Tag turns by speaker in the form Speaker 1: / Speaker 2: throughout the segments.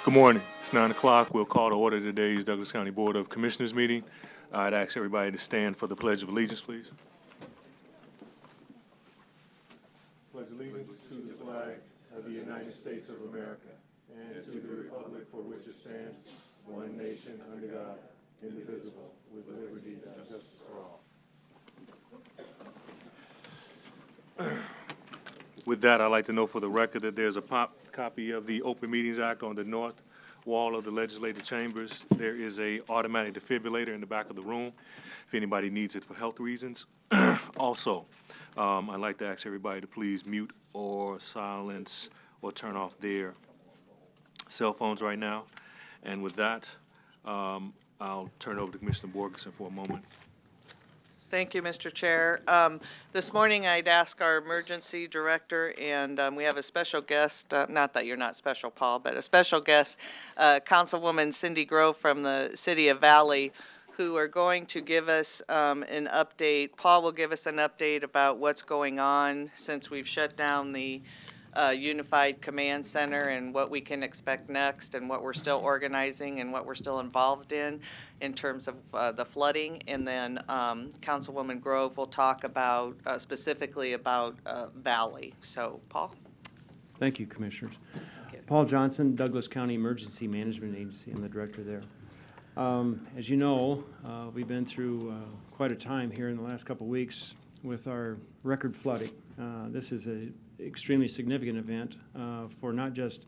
Speaker 1: Good morning. It's 9 o'clock. We'll call to order today's Douglas County Board of Commissioners meeting. I'd ask everybody to stand for the Pledge of Allegiance, please. Pledge allegiance to the flag of the United States of America and to the republic for which it stands, one nation under God, indivisible, with liberty and justice for all. With that, I'd like to know for the record that there's a copy of the Open Meetings Act on the north wall of the legislative chambers. There is a automatic defibrillator in the back of the room if anybody needs it for health reasons. Also, I'd like to ask everybody to please mute or silence or turn off their cell phones right now. And with that, I'll turn it over to Commissioner Borgeson for a moment.
Speaker 2: Thank you, Mr. Chair. This morning I'd ask our emergency director, and we have a special guest, not that you're not special, Paul, but a special guest, Councilwoman Cindy Grove from the City of Valley, who are going to give us an update. Paul will give us an update about what's going on since we've shut down the Unified Command Center and what we can expect next and what we're still organizing and what we're still involved in terms of the flooding. And then Councilwoman Grove will talk about specifically about Valley. So, Paul?
Speaker 3: Thank you, Commissioners.
Speaker 2: Okay.
Speaker 3: Paul Johnson, Douglas County Emergency Management Agency. I'm the director there. As you know, we've been through quite a time here in the last couple of weeks with our record flooding. This is an extremely significant event for not just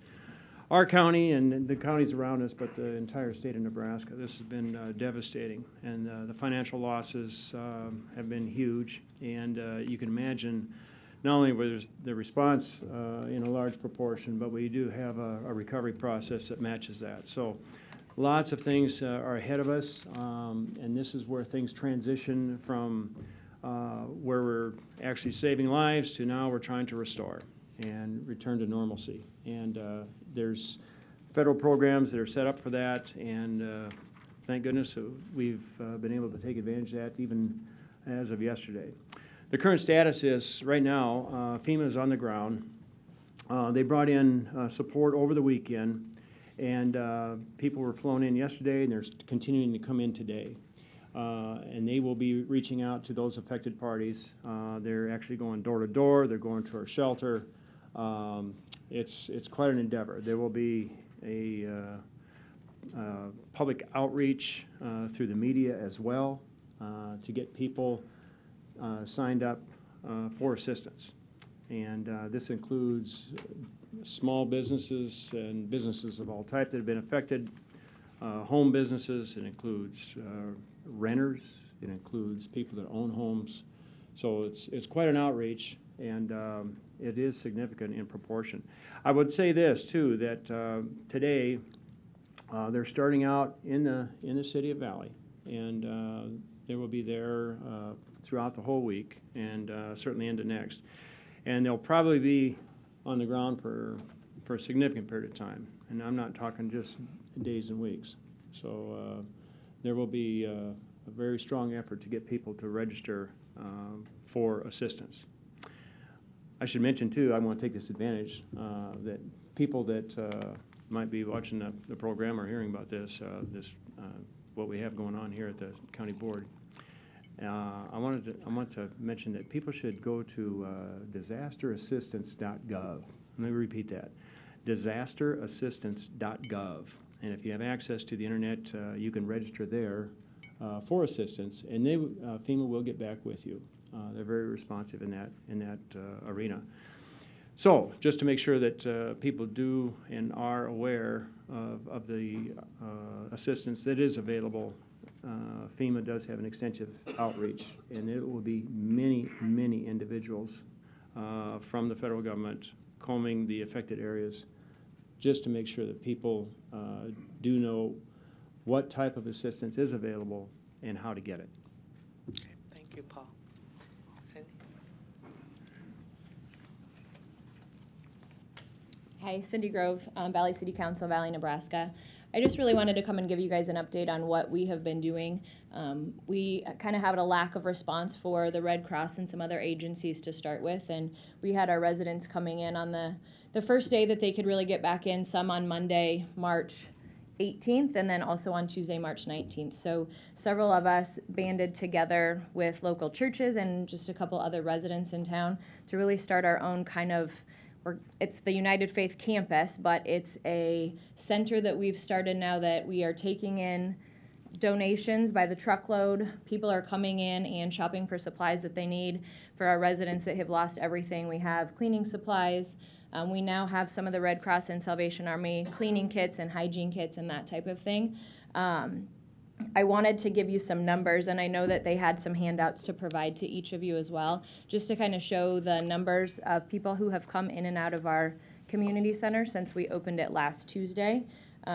Speaker 3: our county and the counties around us, but the entire state of Nebraska. This has been devastating, and the financial losses have been huge. And you can imagine not only was the response in a large proportion, but we do have a recovery process that matches that. So lots of things are ahead of us, and this is where things transition from where we're actually saving lives to now we're trying to restore and return to normalcy. And there's federal programs that are set up for that, and thank goodness we've been able to take advantage of that even as of yesterday. The current status is right now FEMA is on the ground. They brought in support over the weekend, and people were flown in yesterday, and they're continuing to come in today. And they will be reaching out to those affected parties. They're actually going door to door. They're going to our shelter. It's quite an endeavor. There will be a public outreach through the media as well to get people signed up for assistance. And this includes small businesses and businesses of all types that have been affected, home businesses. It includes renters. It includes people that own homes. So it's quite an outreach, and it is significant in proportion. I would say this too, that today they're starting out in the city of Valley, and they will be there throughout the whole week and certainly into next. And they'll probably be on the ground for a significant period of time, and I'm not talking just days and weeks. So there will be a very strong effort to get people to register for assistance. I should mention too, I want to take this advantage that people that might be watching the program or hearing about this, what we have going on here at the county board. I want to mention that people should go to disasterassistance.gov. Let me repeat that, disasterassistance.gov. And if you have access to the internet, you can register there for assistance, and FEMA will get back with you. They're very responsive in that arena. So just to make sure that people do and are aware of the assistance that is available, FEMA does have an extensive outreach, and it will be many, many individuals from the federal government combing the affected areas just to make sure that people do know what type of assistance is available and how to get it.
Speaker 2: Okay, thank you, Paul. Cindy?
Speaker 4: Hi, Cindy Grove, Valley City Council, Valley, Nebraska. I just really wanted to come and give you guys an update on what we have been doing. We kind of had a lack of response for the Red Cross and some other agencies to start with, and we had our residents coming in on the first day that they could really get back in, some on Monday, March 18th, and then also on Tuesday, March 19th. So several of us banded together with local churches and just a couple other residents in town to really start our own kind of, it's the United Faith campus, but it's a center that we've started now that we are taking in donations by the truckload. People are coming in and shopping for supplies that they need for our residents that have lost everything. We have cleaning supplies. We now have some of the Red Cross and Salvation Army cleaning kits and hygiene kits and that type of thing. I wanted to give you some numbers, and I know that they had some handouts to provide to each of you as well, just to kind of show the numbers of people who have come in and out of our community center since we opened it last Tuesday.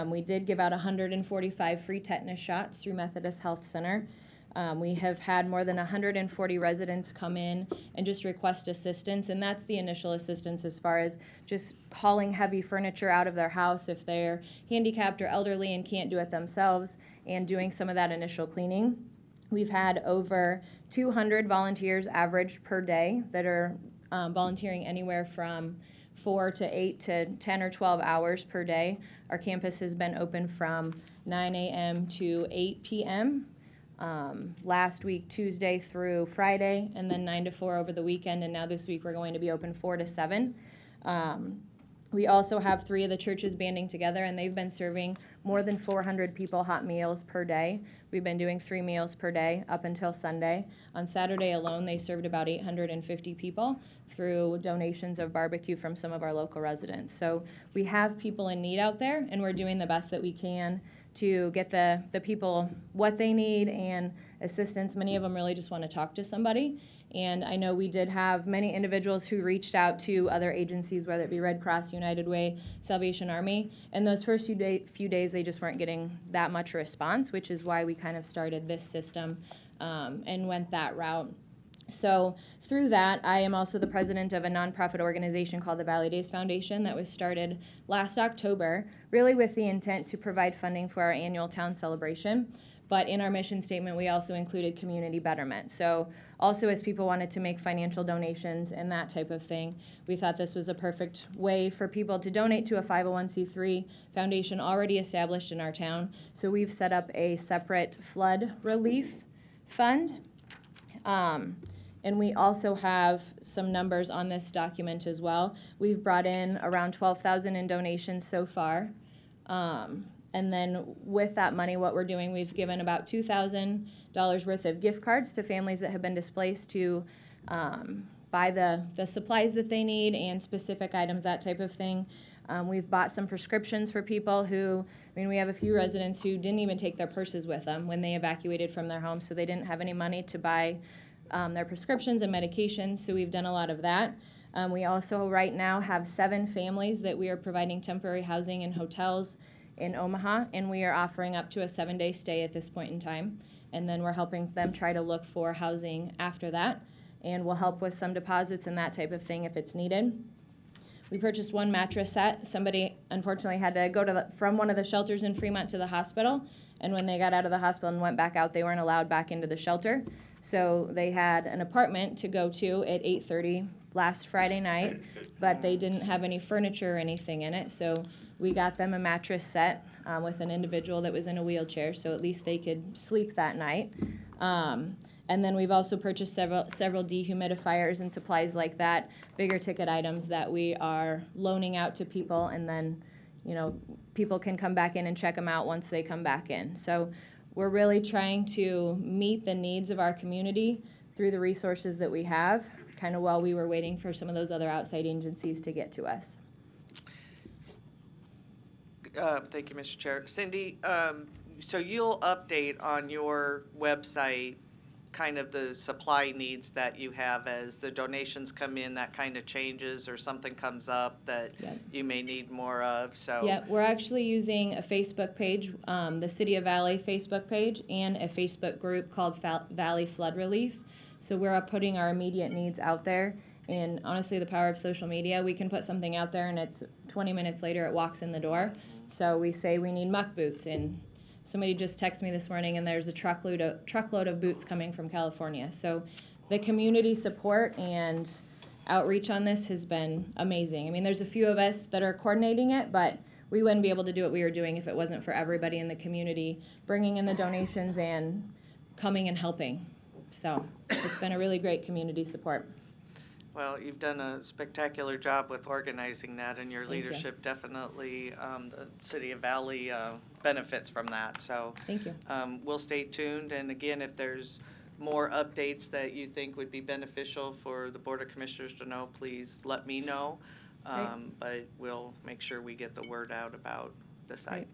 Speaker 4: We did give out 145 free tetanus shots through Methodist Health Center. We have had more than 140 residents come in and just request assistance, and that's the initial assistance as far as just hauling heavy furniture out of their house if they're handicapped or elderly and can't do it themselves, and doing some of that initial cleaning. We've had over 200 volunteers average per day that are volunteering anywhere from 4 to 8 to 10 or 12 hours per day. Our campus has been open from 9 a.m. to 8 p.m. Last week, Tuesday through Friday, and then 9 to 4 over the weekend, and now this week we're going to be open 4 to 7. We also have 3 of the churches banding together, and they've been serving more than 400 people hot meals per day. We've been doing 3 meals per day up until Sunday. On Saturday alone, they served about 850 people through donations of barbecue from some of our local residents. So we have people in need out there, and we're doing the best that we can to get the people what they need and assistance. Many of them really just want to talk to somebody. And I know we did have many individuals who reached out to other agencies, whether it be Red Cross, United Way, Salvation Army. And those first few days, they just weren't getting that much response, which is why we kind of started this system and went that route. So through that, I am also the president of a nonprofit organization called the Valley Days Foundation that was started last October, really with the intent to provide funding for our annual town celebration. But in our mission statement, we also included community betterment. So also as people wanted to make financial donations and that type of thing, we thought this was a perfect way for people to donate to a 501c3 foundation already established in our town. So we've set up a separate flood relief fund. And we also have some numbers on this document as well. We've brought in around $12,000 in donations so far. And then with that money, what we're doing, we've given about $2,000 worth of gift cards to families that have been displaced to buy the supplies that they need and specific items, that type of thing. We've bought some prescriptions for people who, we have a few residents who didn't even take their purses with them when they evacuated from their homes, so they didn't have any money to buy their prescriptions and medications, so we've done a lot of that. We also right now have 7 families that we are providing temporary housing in hotels in Omaha, and we are offering up to a 7-day stay at this point in time. And then we're helping them try to look for housing after that, and we'll help with some deposits and that type of thing if it's needed. We purchased 1 mattress set. Somebody unfortunately had to go from one of the shelters in Fremont to the hospital, and when they got out of the hospital and went back out, they weren't allowed back into the shelter. So they had an apartment to go to at 8:30 last Friday night, but they didn't have any furniture or anything in it. So we got them a mattress set with an individual that was in a wheelchair, so at least they could sleep that night. And then we've also purchased several dehumidifiers and supplies like that, bigger ticket items that we are loaning out to people, and then, people can come back in and check them out once they come back in. So we're really trying to meet the needs of our community through the resources that we have, kind of while we were waiting for some of those other outside agencies to get to us.
Speaker 2: Thank you, Mr. Chair. Cindy, so you'll update on your website kind of the supply needs that you have as the donations come in, that kind of changes, or something comes up that you may need more of. So
Speaker 4: yeah, we're actually using a Facebook page, the City of Valley Facebook page, and a Facebook group called Valley Flood Relief. So we're putting our immediate needs out there. And honestly, the power of social media, we can put something out there and it's 20 minutes later it walks in the door. So we say we need muck boots, and somebody just texted me this morning, and there's a truckload of boots coming from California. So the community support and outreach on this has been amazing. I mean, there's a few of us that are coordinating it, but we wouldn't be able to do what we were doing if it wasn't for everybody in the community bringing in the donations and coming and helping. So it's been a really great community support.
Speaker 2: Well, you've done a spectacular job with organizing that, and your
Speaker 4: Thank you.
Speaker 2: leadership definitely, the city of Valley benefits from that. So
Speaker 4: Thank you.
Speaker 2: we'll stay tuned. And again, if there's more updates that you think would be beneficial for the Board of Commissioners to know, please let me know.
Speaker 4: Great.
Speaker 2: But we'll make sure we get the word out about the site.
Speaker 4: Great.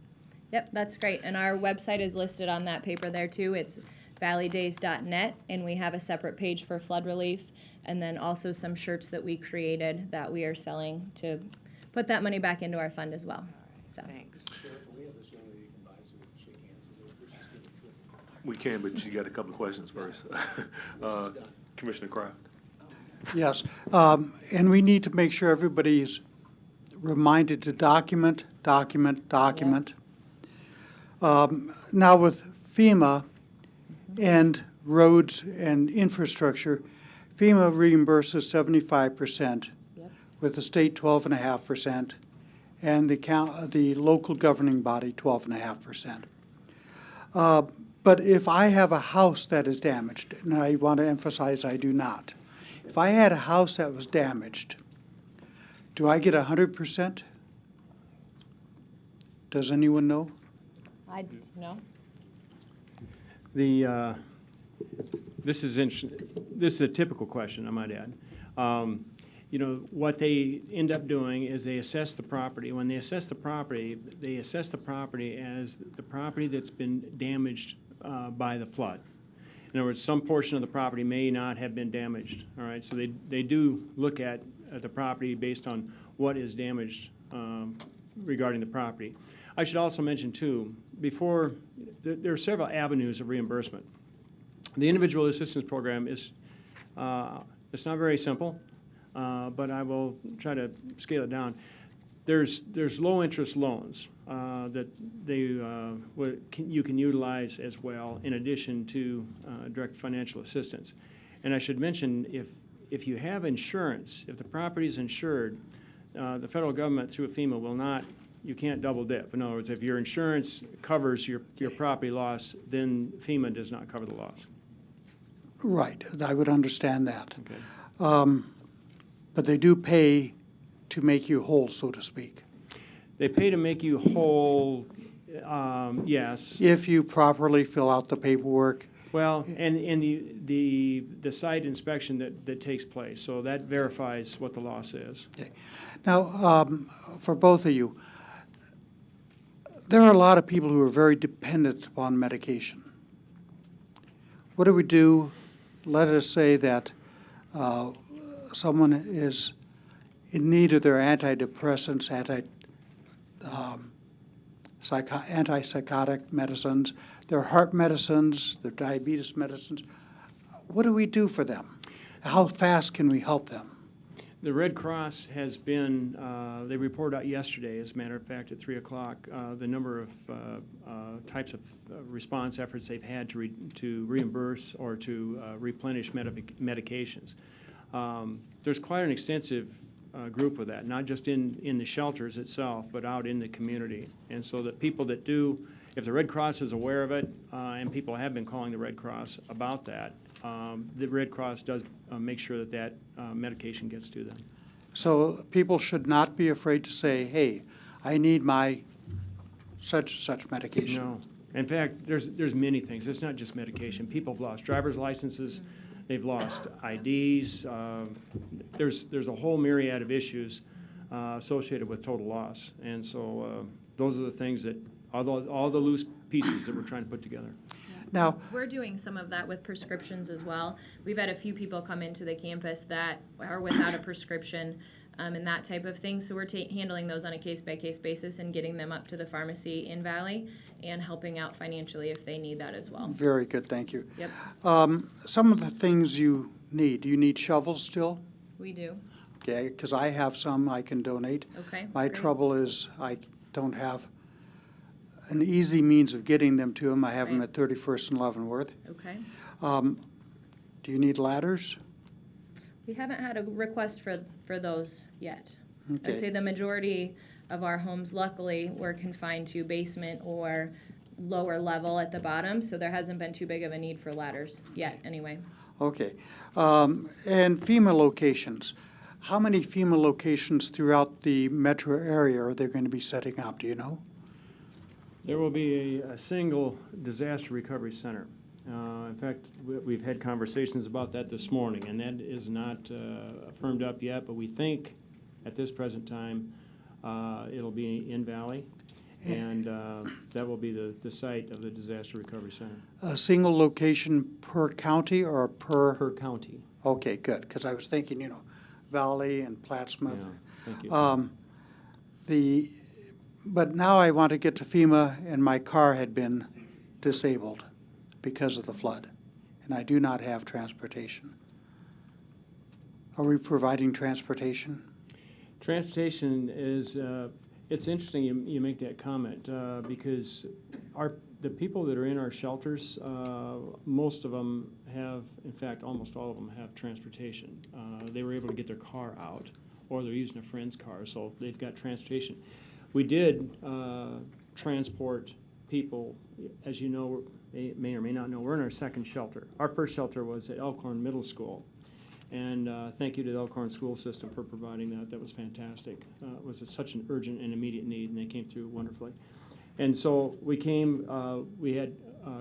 Speaker 4: Yep, that's great. And our website is listed on that paper there too. It's valleydays.net, and we have a separate page for flood relief, and then also some shirts that we created that we are selling to put that money back into our fund as well. So.
Speaker 2: Thanks.
Speaker 1: We can, but you got a couple of questions first. Commissioner Kraft.
Speaker 5: Yes, and we need to make sure everybody's reminded to document. Now with FEMA and roads and infrastructure, FEMA reimburses 75%,
Speaker 4: Yep.
Speaker 5: with the state 12.5%, and the local governing body 12.5%. But if I have a house that is damaged, and I want to emphasize I do not, if I had a house that was damaged, do I get 100%? Does anyone know?
Speaker 4: I no.
Speaker 3: This is this is a typical question, I might add. You know, what they end up doing is they assess the property. When they assess the property as the property that's been damaged by the flood. In other words, some portion of the property may not have been damaged, all right? So they do look at the property based on what is damaged regarding the property. I should also mention, too, there are several avenues of reimbursement. The individual assistance program is, it's not very simple, but I will try to scale it down. There's low interest loans that you can utilize as well, in addition to direct financial assistance. And I should mention, if you have insurance, if the property is insured, the federal government through FEMA will not. You can't double dip. In other words, if your insurance covers your property loss, then FEMA does not cover the loss.
Speaker 5: Right, I would understand that.
Speaker 3: Okay.
Speaker 5: But they do pay to make you whole, so to speak.
Speaker 3: They pay to make you whole, yes.
Speaker 5: If you properly fill out the paperwork.
Speaker 3: Well, and the site inspection that takes place, so that verifies what the loss is.
Speaker 5: Okay. Now, for both of you, there are a lot of people who are very dependent upon medication. What do we do? Let us say that someone is in need of their antidepressants, antipsychotic medicines, their heart medicines, their diabetes medicines. What do we do for them? How fast can we help them?
Speaker 3: The Red Cross has been, they reported out yesterday, as a matter of fact, at 3 o'clock, the number of types of response efforts they've had to reimburse or to replenish medications. There's quite an extensive group with that, not just in the shelters itself, but out in the community. And so that people that do, if the Red Cross is aware of it, and people have been calling the Red Cross about that, the Red Cross does make sure that medication gets to them.
Speaker 5: So people should not be afraid to say, hey, I need my such medication.
Speaker 3: No. In fact, there's many things. It's not just medication. People have lost driver's licenses. They've lost IDs. There's a whole myriad of issues associated with total loss. And so those are the things that, all the loose pieces that we're trying to put together.
Speaker 5: Now,
Speaker 4: We're doing some of that with prescriptions as well. We've had a few people come into the campus that are without a prescription and that type of thing. So we're handling those on a case-by-case basis and getting them up to the pharmacy in Valley and helping out financially if they need that as well.
Speaker 5: very good, thank you.
Speaker 4: Yep,
Speaker 5: Some of the things you need shovels still?
Speaker 4: we do.
Speaker 5: Okay, because I have some I can donate.
Speaker 4: Okay.
Speaker 5: My
Speaker 4: great.
Speaker 5: trouble is I don't have an easy means of getting them to them. I have them
Speaker 4: Right.
Speaker 5: at 31st and Leavenworth.
Speaker 4: Okay.
Speaker 5: Do you need ladders?
Speaker 4: We haven't had a request for those yet. I'd say
Speaker 5: Okay,
Speaker 4: the majority of our homes, luckily, were confined to basement or lower level at the bottom, so there hasn't been too big of a need for ladders yet, anyway.
Speaker 5: okay. And FEMA locations. How many FEMA locations throughout the metro area are they going to be setting up? Do you know?
Speaker 3: There will be a single disaster recovery center. In fact, we've had conversations about that this morning, and that is not firmed up yet, but we think at this present time it'll be in Valley, and that will be the site of the disaster recovery center.
Speaker 5: A single location per county or
Speaker 3: Per county.
Speaker 5: Okay, good, because I was thinking, Valley and Plattsmouth.
Speaker 3: Yeah, thank you.
Speaker 5: But now I want to get to FEMA, and my car had been disabled because of the flood, and I do not have transportation. Are we providing transportation?
Speaker 3: Transportation is, it's interesting you make that comment, because the people that are in our shelters, most of them have, in fact, almost all of them have transportation. They were able to get their car out, or they're using a friend's car, so they've got transportation. We did transport people, as you know, may or may not know, we're in our second shelter. Our first shelter was at Elkhorn Middle School. And thank you to the Elkhorn school system for providing that. That was fantastic. It was such an urgent and immediate need, and they came through wonderfully. And so we had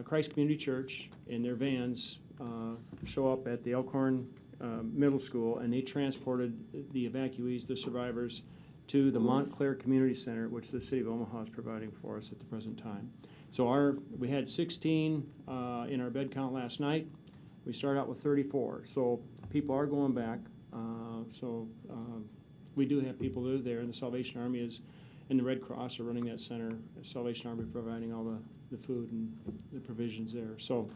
Speaker 3: Christ Community Church in their vans show up at the Elkhorn Middle School, and they transported the evacuees, the survivors, to the Montclair Community Center, which the city of Omaha is providing for us at the present time. So we had 16 in our bed count last night. We started out with 34. So people are going back. We do have people that are there, and the Salvation Army and the Red Cross are running that center. The Salvation Army providing all the food and the provisions there. So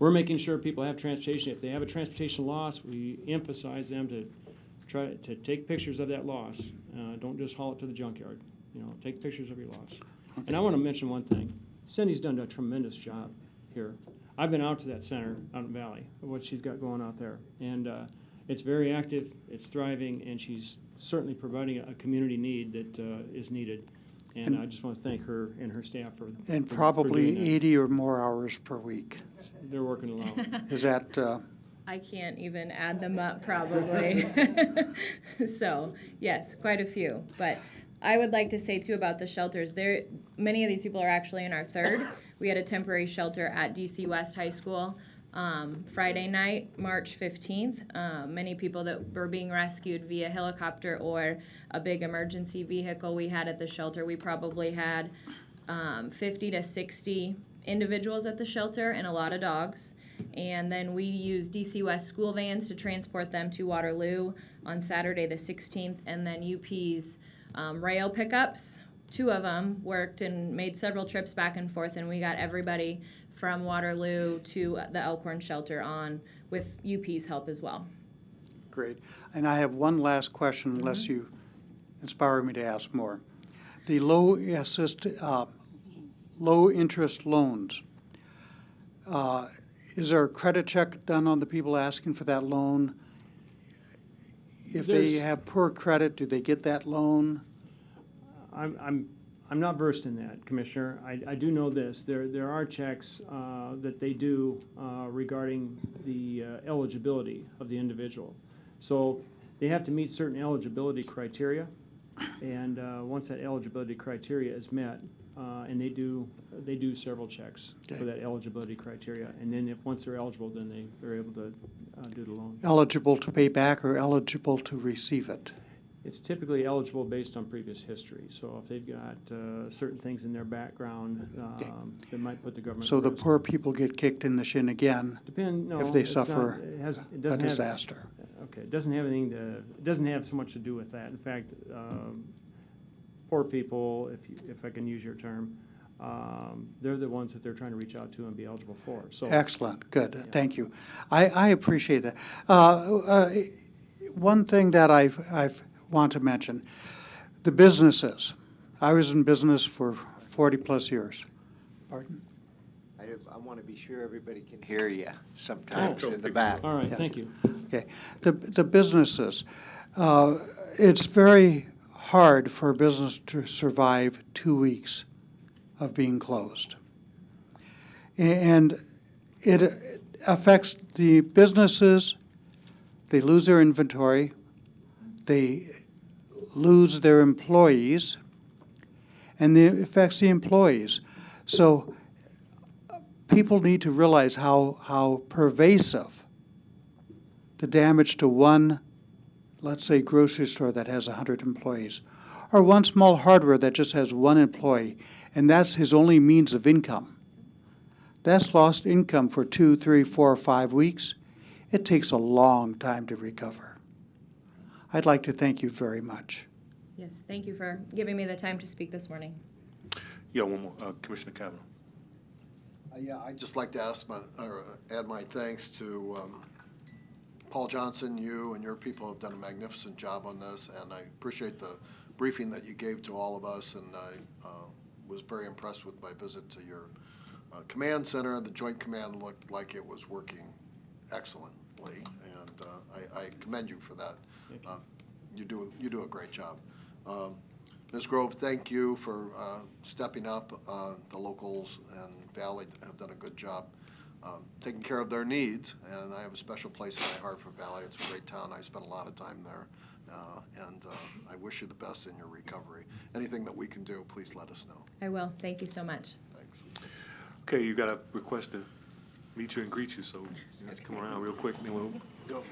Speaker 3: we're making sure people have transportation. If they have a transportation loss, we emphasize them to try to take pictures of that loss. Don't just haul it to the junkyard. Take pictures of your loss.
Speaker 5: Okay.
Speaker 3: And I want to mention one thing. Cindy's done a tremendous job here. I've been out to that center out in Valley, what she's got going out there. And it's very active, it's thriving, and she's certainly providing a community need that is needed. And I just want to thank her and her staff for
Speaker 5: And
Speaker 3: for
Speaker 5: probably
Speaker 3: doing that.
Speaker 5: 80 or more hours per week.
Speaker 3: They're working along.
Speaker 5: Is that,
Speaker 4: I can't even add them up, probably. So, yes, quite a few. But I would like to say, too, about the shelters. Many of these people are actually in our third. We had a temporary shelter at DC West High School Friday night, March 15th. Many people that were being rescued via helicopter or a big emergency vehicle we had at the shelter. We probably had 50 to 60 individuals at the shelter and a lot of dogs. And then we used DC West school vans to transport them to Waterloo on Saturday the 16th, and then UP's rail pickups. 2 of them worked and made several trips back and forth, and we got everybody from Waterloo to the Elkhorn shelter on with UP's help as well.
Speaker 5: great. And I have one last question, unless you inspire me to ask more. The low interest loans, is there a credit check done on the people asking for that loan? If they
Speaker 3: There's-
Speaker 5: have poor credit, do they get that loan?
Speaker 3: I'm not versed in that, Commissioner. I do know this. There are checks that they do regarding the eligibility of the individual. So they have to meet certain eligibility criteria, and once that eligibility criteria is met, and they do several checks for
Speaker 5: Okay.
Speaker 3: that eligibility criteria, and then once they're eligible, then they're able to do the loan.
Speaker 5: Eligible to pay back or eligible to receive it?
Speaker 3: It's typically eligible based on previous history. So if they've got certain things in their background that might put the government.
Speaker 5: So
Speaker 3: at
Speaker 5: the
Speaker 3: risk.
Speaker 5: poor people get kicked in the shin again
Speaker 3: No,
Speaker 5: if they
Speaker 3: it's not.
Speaker 5: suffer
Speaker 3: It
Speaker 5: a
Speaker 3: doesn't have-
Speaker 5: disaster?
Speaker 3: Okay, it doesn't have it doesn't have so much to do with that. In fact, poor people, if I can use your term, they're the ones that they're trying to reach out to and be eligible for. So
Speaker 5: Excellent, good, thank you. I appreciate that. One thing that I want to mention, the businesses. I was in business for 40-plus years. Pardon?
Speaker 6: I want to be sure everybody can hear you sometimes in the back.
Speaker 3: All right,
Speaker 5: Yeah.
Speaker 3: thank you.
Speaker 5: Okay. The businesses, it's very hard for a business to survive 2 weeks of being closed. And it affects the businesses. They lose their inventory. They lose their employees. And it affects the employees. So people need to realize how pervasive the damage to one, let's say, grocery store that has 100 employees, or one small hardware that just has one employee, and that's his only means of income. That's lost income for 2, 3, 4, 5 weeks. It takes a long time to recover. I'd like to thank you very much.
Speaker 4: Yes, thank you for giving me the time to speak this morning.
Speaker 1: Yeah, one more, Commissioner Kavanaugh.
Speaker 7: Yeah, I'd just like to add my thanks to Paul Johnson. You and your people have done a magnificent job on this, and I appreciate the briefing that you gave to all of us, and I was very impressed with my visit to your command center. The Joint Command looked like it was working excellently, and I commend you for that. You do a great job. Ms. Grove, thank you for stepping up. The locals and Valley have done a good job taking care of their needs, and I have a special place in my heart for Valley. It's a great town. I spent a lot of time there, and I wish you the best in your recovery. Anything that we can do, please let us know.
Speaker 4: I will. Thank you so much.
Speaker 7: Thanks.
Speaker 1: Okay, you got a request to meet you and greet you, so you have to come around real quick, and then we'll go.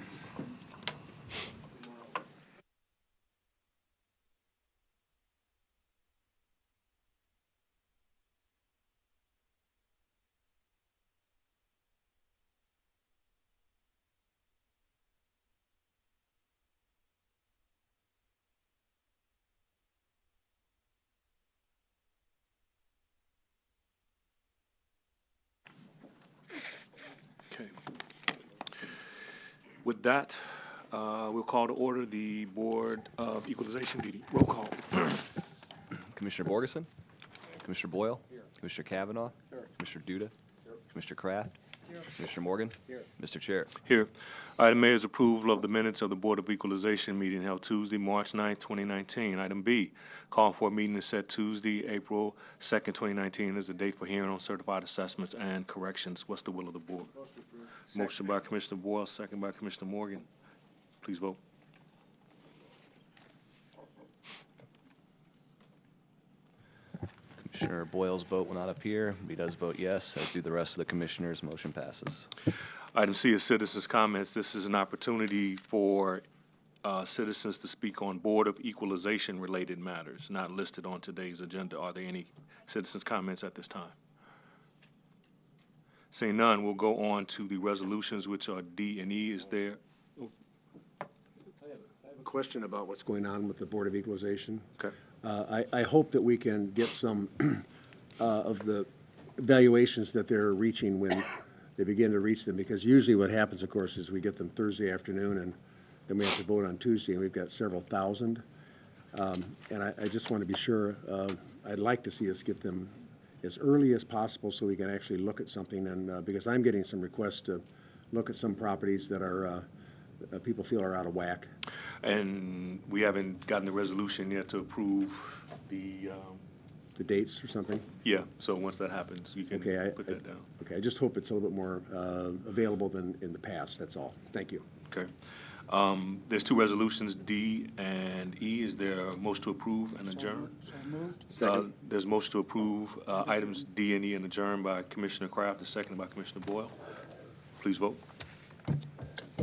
Speaker 1: Okay. With that, we'll call to order the Board of Equalization meeting. Roll call.
Speaker 8: Commissioner Borgeson? Commissioner Boyle? Commissioner Kavanaugh? Commissioner Duda? Commissioner Kraft? Commissioner Morgan? Mr. Chair.
Speaker 1: Here. Item A is approval of the minutes of the Board of Equalization meeting held Tuesday, March 9th, 2019. Item B, call for a meeting to set Tuesday, April 2nd, 2019 as the date for hearing on certified assessments and corrections. What's the will of the board? Motion by Commissioner Boyle, second by Commissioner Morgan. Please vote.
Speaker 8: Commissioner Boyle's vote will not appear. He does vote yes, as do the rest of the commissioners. Motion passes.
Speaker 1: Item C is citizens' comments. This is an opportunity for citizens to speak on Board of Equalization-related matters not listed on today's agenda. Are there any citizens' comments at this time? Seeing none, we'll go on to the resolutions, which are D and E. Is there?
Speaker 9: A question about what's going on with the Board of Equalization.
Speaker 1: Okay.
Speaker 9: I hope that we can get some of the evaluations that they're reaching when they begin to reach them, because usually what happens, of course, is we get them Thursday afternoon, and then we have to vote on Tuesday, and we've got several thousand. And I just want to be sure, I'd like to see us get them as early as possible so we can actually look at something, and because I'm getting some requests to look at some properties that are people feel are out of whack.
Speaker 1: And we haven't gotten the resolution yet to approve the,
Speaker 9: The dates or something.
Speaker 1: yeah, so once that happens, you can
Speaker 9: Okay,
Speaker 1: put that down.
Speaker 9: Okay, I just hope it's a little bit more available than in the past, that's all. Thank you.
Speaker 1: Okay. There's two resolutions, D and E. Is there a motion to approve and adjourn? There's motion to approve items D and E and adjourn by Commissioner Kraft and seconded by Commissioner Boyle. Please vote.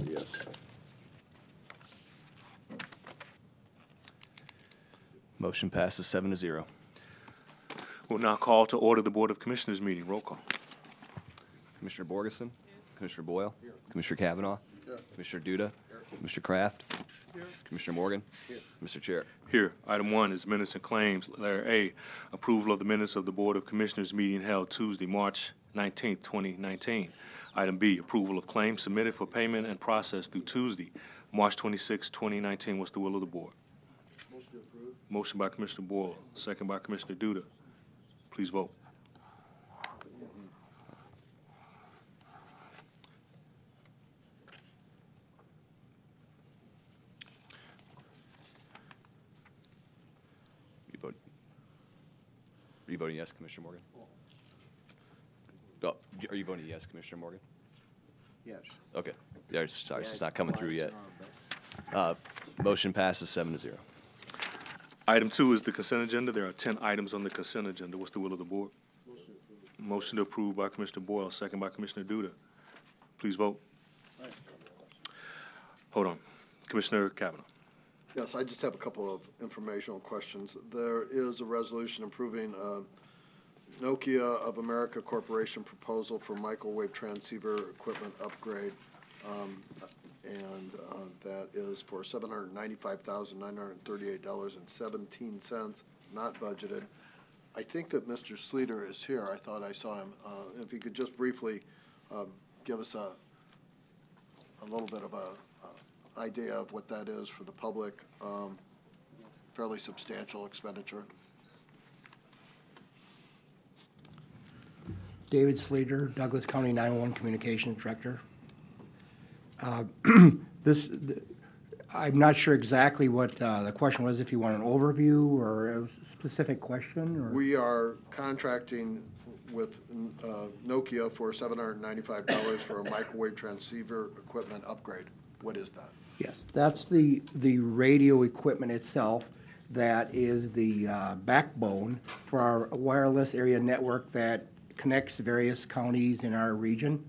Speaker 9: Yes.
Speaker 8: Motion passes 7-0.
Speaker 1: We'll now call to order the Board of Commissioners meeting. Roll call.
Speaker 8: Commissioner Borgeson? Commissioner Boyle? Commissioner Kavanaugh? Commissioner Duda? Commissioner Kraft? Commissioner Morgan? Mr. Chair.
Speaker 1: Here, item 1 is minutes and claims. Letter A, approval of the minutes of the Board of Commissioners meeting held Tuesday, March 19th, 2019. Item B, approval of claims submitted for payment and processed through Tuesday, March 26th, 2019. What's the will of the board? Motion to approve. Motion by Commissioner Boyle, second by Commissioner Duda. Please vote.
Speaker 8: Are you voting yes, Commissioner Morgan? Oh, are you voting yes, Commissioner Morgan?
Speaker 6: Yes.
Speaker 8: Okay. Yeah, sorry, it's just not coming through yet. Motion passes 7-0.
Speaker 1: Item 2 is the consent agenda. There are 10 items on the consent agenda. What's the will of the board? Motion to approve by Commissioner Boyle, second by Commissioner Duda. Please vote. Hold on. Commissioner Kavanaugh.
Speaker 7: Yes, I just have a couple of informational questions. There is a resolution approving Nokia of America Corporation proposal for microwave transceiver equipment upgrade, and that is for $795,938.17, not budgeted. I think that Mr. Sleeter is here. I thought I saw him. If he could just briefly give us a little bit of a idea of what that is for the public. Fairly substantial expenditure.
Speaker 10: David Slater, Douglas County 911 Communications Director. I'm not sure exactly what the question was, if you want an overview or a specific question, or?
Speaker 7: We are contracting with Nokia for $795 for a microwave transceiver equipment upgrade. What is that?
Speaker 10: Yes, that's the radio equipment itself that is the backbone for our wireless area network that connects various counties in our region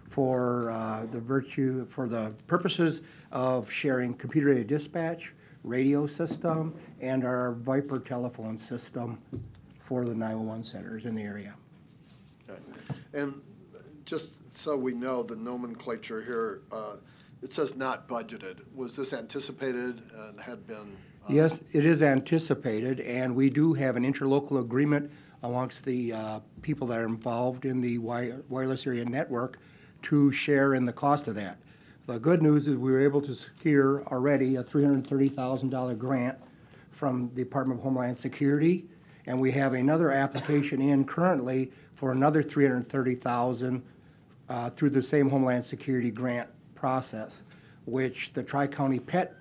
Speaker 10: for the purposes of sharing computer-aided dispatch, radio system, and our Viper telephone system for the 911 centers in the area.
Speaker 7: Okay. And just so we know the nomenclature here, it says not budgeted. Was this anticipated and had been?
Speaker 10: Yes, it is anticipated, and we do have an interlocal agreement amongst the people that are involved in the wireless area network to share in the cost of that. The good news is we were able to secure already a $330,000 grant from the Department of Homeland Security, and we have another application in currently for another $330,000 through the same Homeland Security grant process, which the Tri-County PET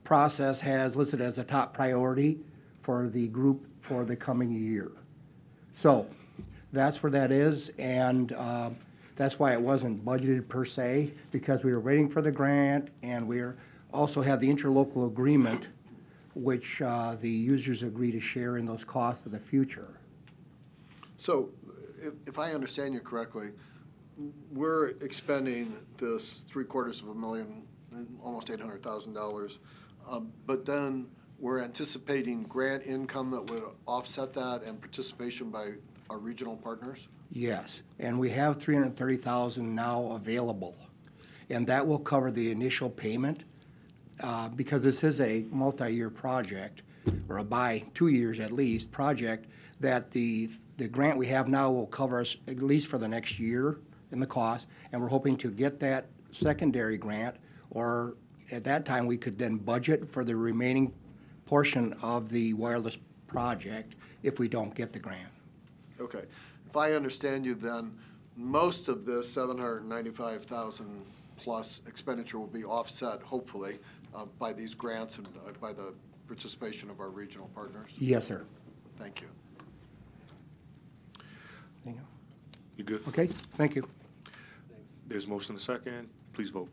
Speaker 10: process has listed as a top priority for the group for the coming year. So that's where that is, and that's why it wasn't budgeted per se, because we were waiting for the grant, and we also have the interlocal agreement, which the users agree to share in those costs of the future.
Speaker 7: So if I understand you correctly, we're expending this $750,000, almost $800,000, but then we're anticipating grant income that would offset that and participation by our regional partners?
Speaker 10: Yes, and we have $330,000 now available, and that will cover the initial payment because this is a multi-year project, or a by 2 years at least project, that the grant we have now will cover us at least for the next year in the cost, and we're hoping to get that secondary grant, or at that time we could then budget for the remaining portion of the wireless project if we don't get the grant.
Speaker 7: Okay. If I understand you, then most of this $795,000 plus expenditure will be offset, hopefully, by these grants and by the participation of our regional partners?
Speaker 10: Yes, sir.
Speaker 7: Thank you.
Speaker 1: You good?
Speaker 10: Okay, thank you.
Speaker 1: There's a motion and a second. Please vote.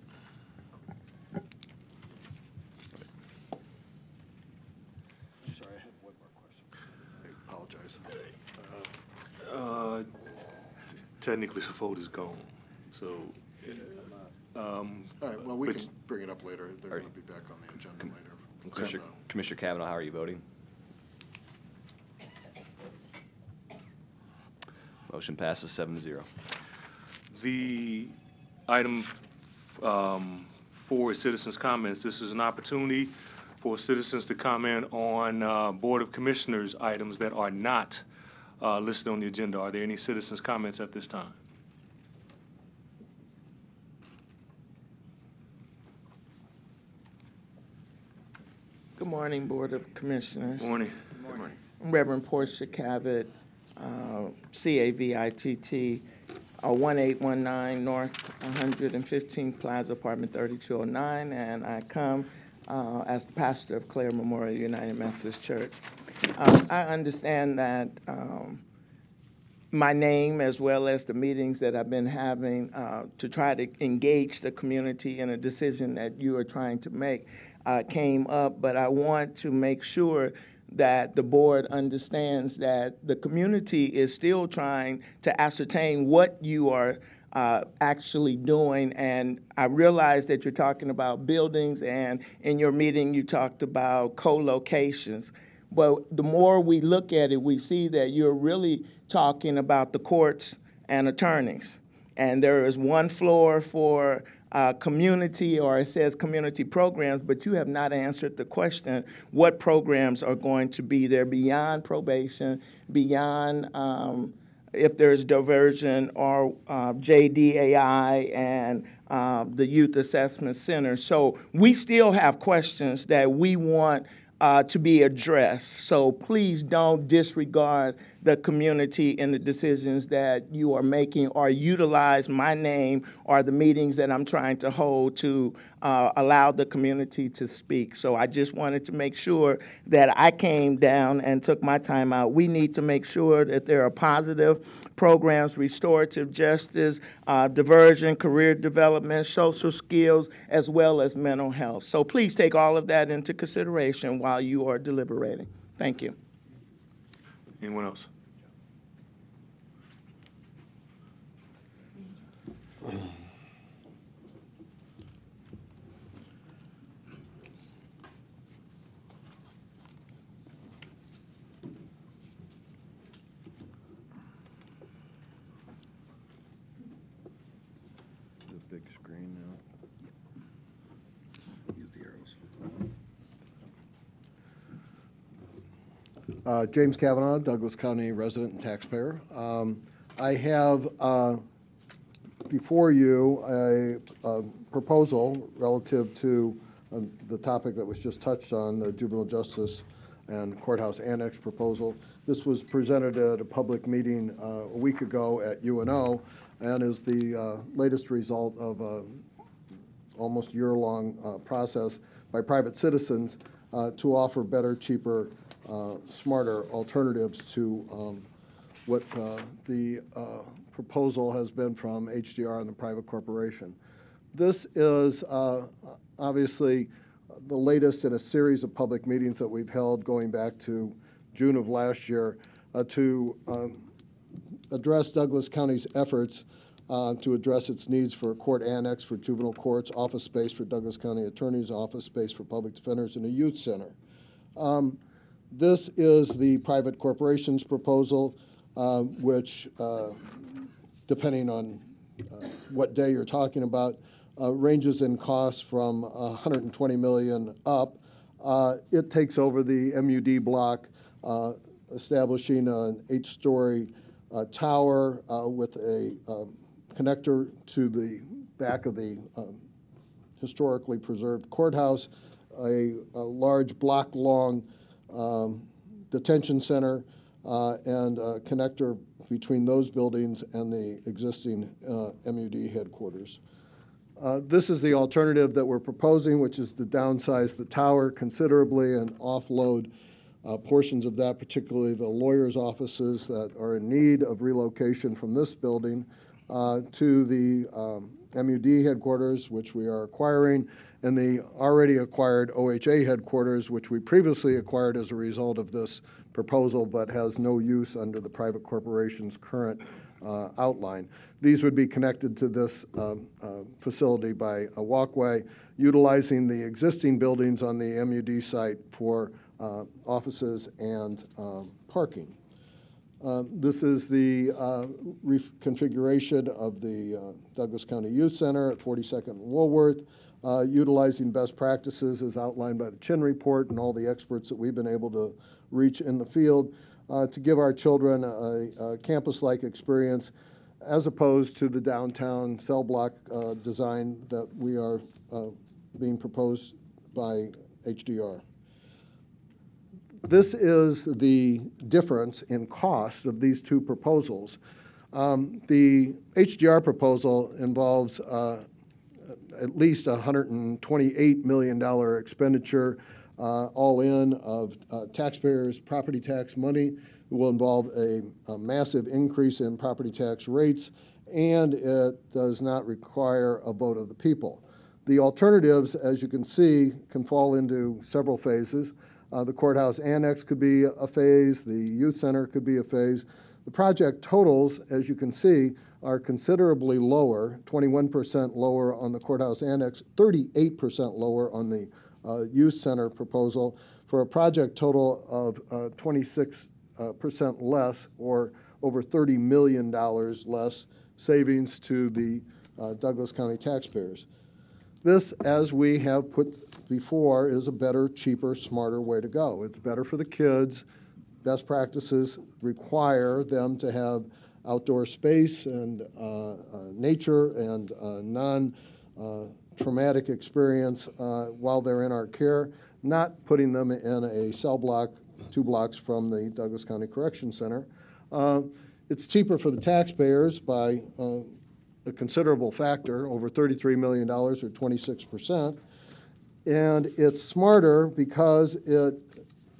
Speaker 7: Sorry, I had one more question. I apologize.
Speaker 1: Technically, the vote is gone, so.
Speaker 7: All right, well, we
Speaker 1: but-
Speaker 7: can bring it up later. They're going to be back on the agenda later.
Speaker 8: Commissioner Kavanaugh, how are you voting? Motion passes 7-0.
Speaker 1: The item 4 is citizens' comments. This is an opportunity for citizens to comment on Board of Commissioners items that are not listed on the agenda. Are there any citizens' comments at this time?
Speaker 11: Good morning, Board of Commissioners.
Speaker 1: Morning.
Speaker 11: Reverend Portia Cavett, CAVITT, 1819 North 115th Plaza, apartment 3209, and I come as the pastor of Clare Memorial United Methodist Church. I understand that my name, as well as the meetings that I've been having to try to engage the community in a decision that you are trying to make, came up, but I want to make sure that the board understands that the community is still trying to ascertain what you are actually doing. And I realize that you're talking about buildings, and in your meeting you talked about co-locations. But the more we look at it, we see that you're really talking about the courts and attorneys. And there is one floor for community, or it says community programs, but you have not answered the question, what programs are going to be there beyond probation, beyond if there's diversion, or JDAI and the Youth Assessment Center. So we still have questions that we want to be addressed. So please don't disregard the community in the decisions that you are making, or utilize my name or the meetings that I'm trying to hold to allow the community to speak. So I just wanted to make sure that I came down and took my time out. We need to make sure that there are positive programs, restorative justice, diversion, career development, social skills, as well as mental health. So please take all of that into consideration while you are deliberating. Thank you.
Speaker 1: Anyone else?
Speaker 8: The big screen now.
Speaker 9: Use the
Speaker 7: Uh,
Speaker 9: arrows.
Speaker 7: James Kavanaugh, Douglas County resident and taxpayer. I have before you a proposal relative to the topic that was just touched on, the juvenile justice and courthouse annex proposal. This was presented at a public meeting a week ago at UNO, and is the latest result of a almost year-long process by private citizens to offer better, cheaper, smarter alternatives to what the proposal has been from HDR and the private corporation. This is obviously the latest in a series of public meetings that we've held going back to June of last year to address Douglas County's efforts to address its needs for a court annex for juvenile courts, office space for Douglas County attorneys, office space for public defenders, and a youth center. This is the private corporation's proposal, which, depending on what day you're talking about, ranges in cost from $120 million up. It takes over the MUD block, establishing an 8-story tower with a connector to the back of the historically preserved courthouse, a large block-long detention center, and a connector between those buildings and the existing MUD headquarters. This is the alternative that we're proposing, which is to downsize the tower considerably and offload portions of that, particularly the lawyers' offices that are in need of relocation from this building to the MUD headquarters, which we are acquiring, and the already acquired OHA headquarters, which we previously acquired as a result of this proposal, but has no use under the private corporation's current outline. These would be connected to this facility by a walkway, utilizing the existing buildings on the MUD site for offices and parking. This is the reconfiguration of the Douglas County Youth Center at 42nd and Woolworth, utilizing best practices as outlined by the Chin Report and all the experts that we've been able to reach in the field to give our children a campus-like experience as opposed to the downtown cell block design that we are being proposed by HDR.
Speaker 9: this is the difference in cost of these two proposals. The HDR proposal involves at least $128 million expenditure all in of taxpayers' property tax money. It will involve a massive increase in property tax rates, and it does not require a vote of the people. The alternatives, as you can see, can fall into several phases. The courthouse annex could be a phase, the youth center could be a phase. The project totals, as you can see, are considerably lower, 21% lower on the courthouse annex, 38% lower on the youth center proposal, for a project total of 26% less, or over $30 million less savings to the Douglas County taxpayers. This, as we have put before, is a better, cheaper, smarter way to go. It's better for the kids. Best practices require them to have outdoor space and nature and non-traumatic experience while they're in our care, not putting them in a cell block 2 blocks from the Douglas County Correction Center. It's cheaper for the taxpayers by a considerable factor, over $33 million or 26%. And it's smarter because it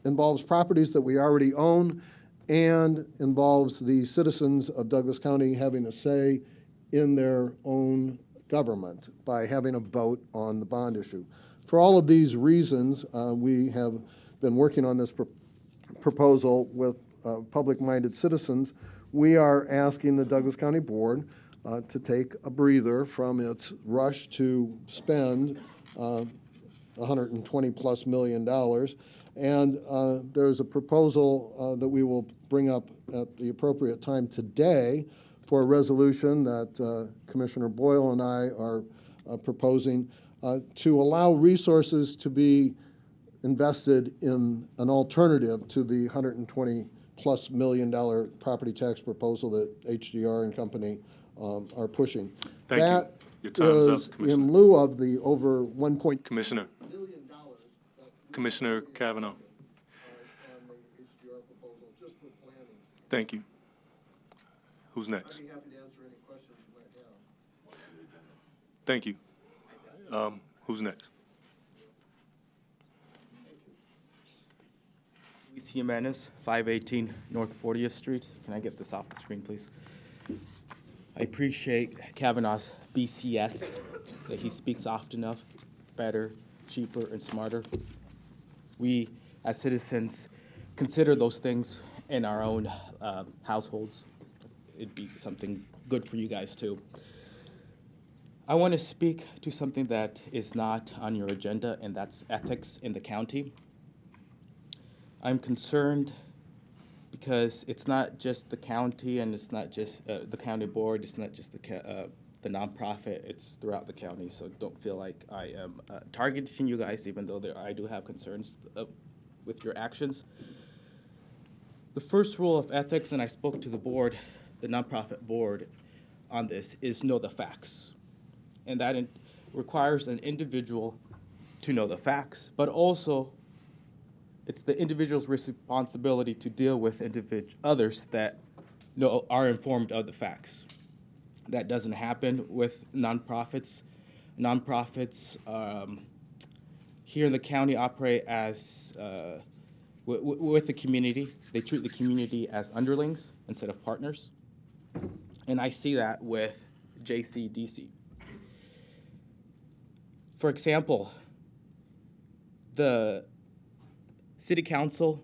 Speaker 9: involves properties that we already own and involves the citizens of Douglas County having a say in their own government by having a vote on the bond issue. For all of these reasons, we have been working on this proposal with public-minded citizens. We are asking the Douglas County Board to take a breather from its rush to spend $120+ million. And there's a proposal that we will bring up at the appropriate time today for a resolution that Commissioner Boyle and I are proposing to allow resources to be invested in an alternative to the $120+ million property tax proposal that HDR and company are pushing.
Speaker 1: Thank you. Your time's up, Commissioner.
Speaker 9: In lieu of the over $1.
Speaker 1: Commissioner. Commissioner Kavanaugh. Thank you. Who's next?
Speaker 7: I'd be happy to answer any questions you might have.
Speaker 1: Thank you. Who's next?
Speaker 12: Luis Jimenez, 518 North 40th Street. Can I get this off the screen, please? I appreciate Kavanaugh's BCS, that he speaks often of, better, cheaper, and smarter. We, as citizens, consider those things in our own households. It'd be something good for you guys, too. I want to speak to something that is not on your agenda, and that's ethics in the county. I'm concerned because it's not just the county, and it's not just the county board, it's not just the nonprofit, it's throughout the county, so don't feel like I am targeting you guys, even though I do have concerns with your actions. The first rule of ethics, and I spoke to the board, the nonprofit board, on this, is know the facts. And that requires an individual to know the facts, but also it's the individual's responsibility to deal with others that are informed of the facts. That doesn't happen with nonprofits. Nonprofits here in the county operate as with the community. They treat the community as underlings instead of partners. And I see that with JCDC. For example, the City Council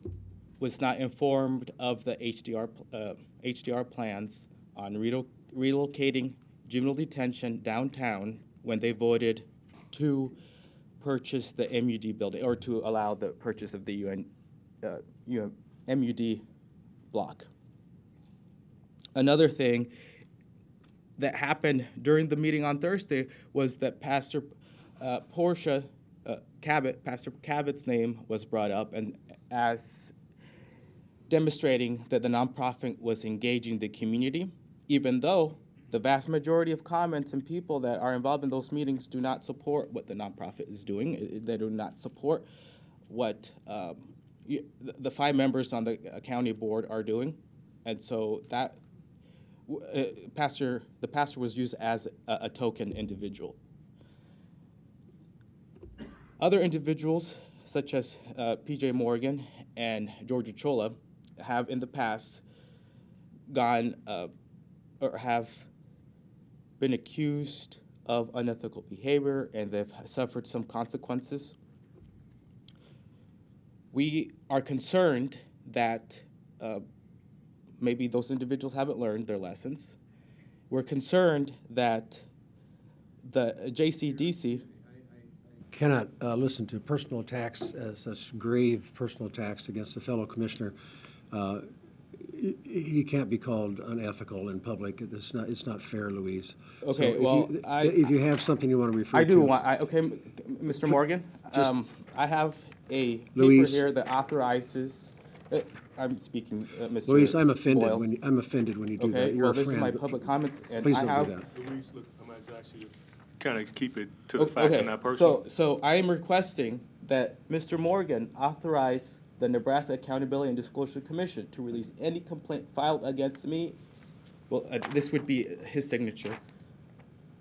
Speaker 12: was not informed of the HDR plans on relocating juvenile detention downtown when they voted to purchase the MUD building, or to allow the purchase of the MUD block. Another thing that happened during the meeting on Thursday was that Pastor Cabot's name was brought up, and as demonstrating that the nonprofit was engaging the community, even though the vast majority of comments and people that are involved in those meetings do not support what the nonprofit is doing. They do not support what the 5 members on the county board are doing. And so that the pastor was used as a token individual. Other individuals, such as P.J. Morgan and Georgia Chola, have in the past gone or have been accused of unethical behavior, and they've suffered some consequences. We are concerned that maybe those individuals haven't learned their lessons. We're concerned that the JCDC
Speaker 9: Cannot listen to personal attacks, such grave personal attacks against a fellow commissioner. He can't be called unethical in public. It's not fair, Louise.
Speaker 12: Okay,
Speaker 9: So
Speaker 12: well,
Speaker 9: if you have something you want to refer to.
Speaker 12: I do want, okay, Mr. Morgan, I have a paper
Speaker 9: Louise.
Speaker 12: here that authorizes, I'm speaking, Mr.
Speaker 9: Louise, I'm offended
Speaker 12: Boyle.
Speaker 9: when you do that.
Speaker 12: Okay,
Speaker 9: You're
Speaker 12: well,
Speaker 9: a
Speaker 12: this is
Speaker 9: friend.
Speaker 12: my public comments, and
Speaker 9: Please
Speaker 12: I
Speaker 9: don't
Speaker 12: have.
Speaker 9: do that.
Speaker 1: Louise, look, I'm going to ask you to kind of keep it to the facts and not personal.
Speaker 12: So I am requesting that Mr. Morgan authorize the Nebraska Accountability and Disclosure Commission to release any complaint filed against me. Well, this would be his signature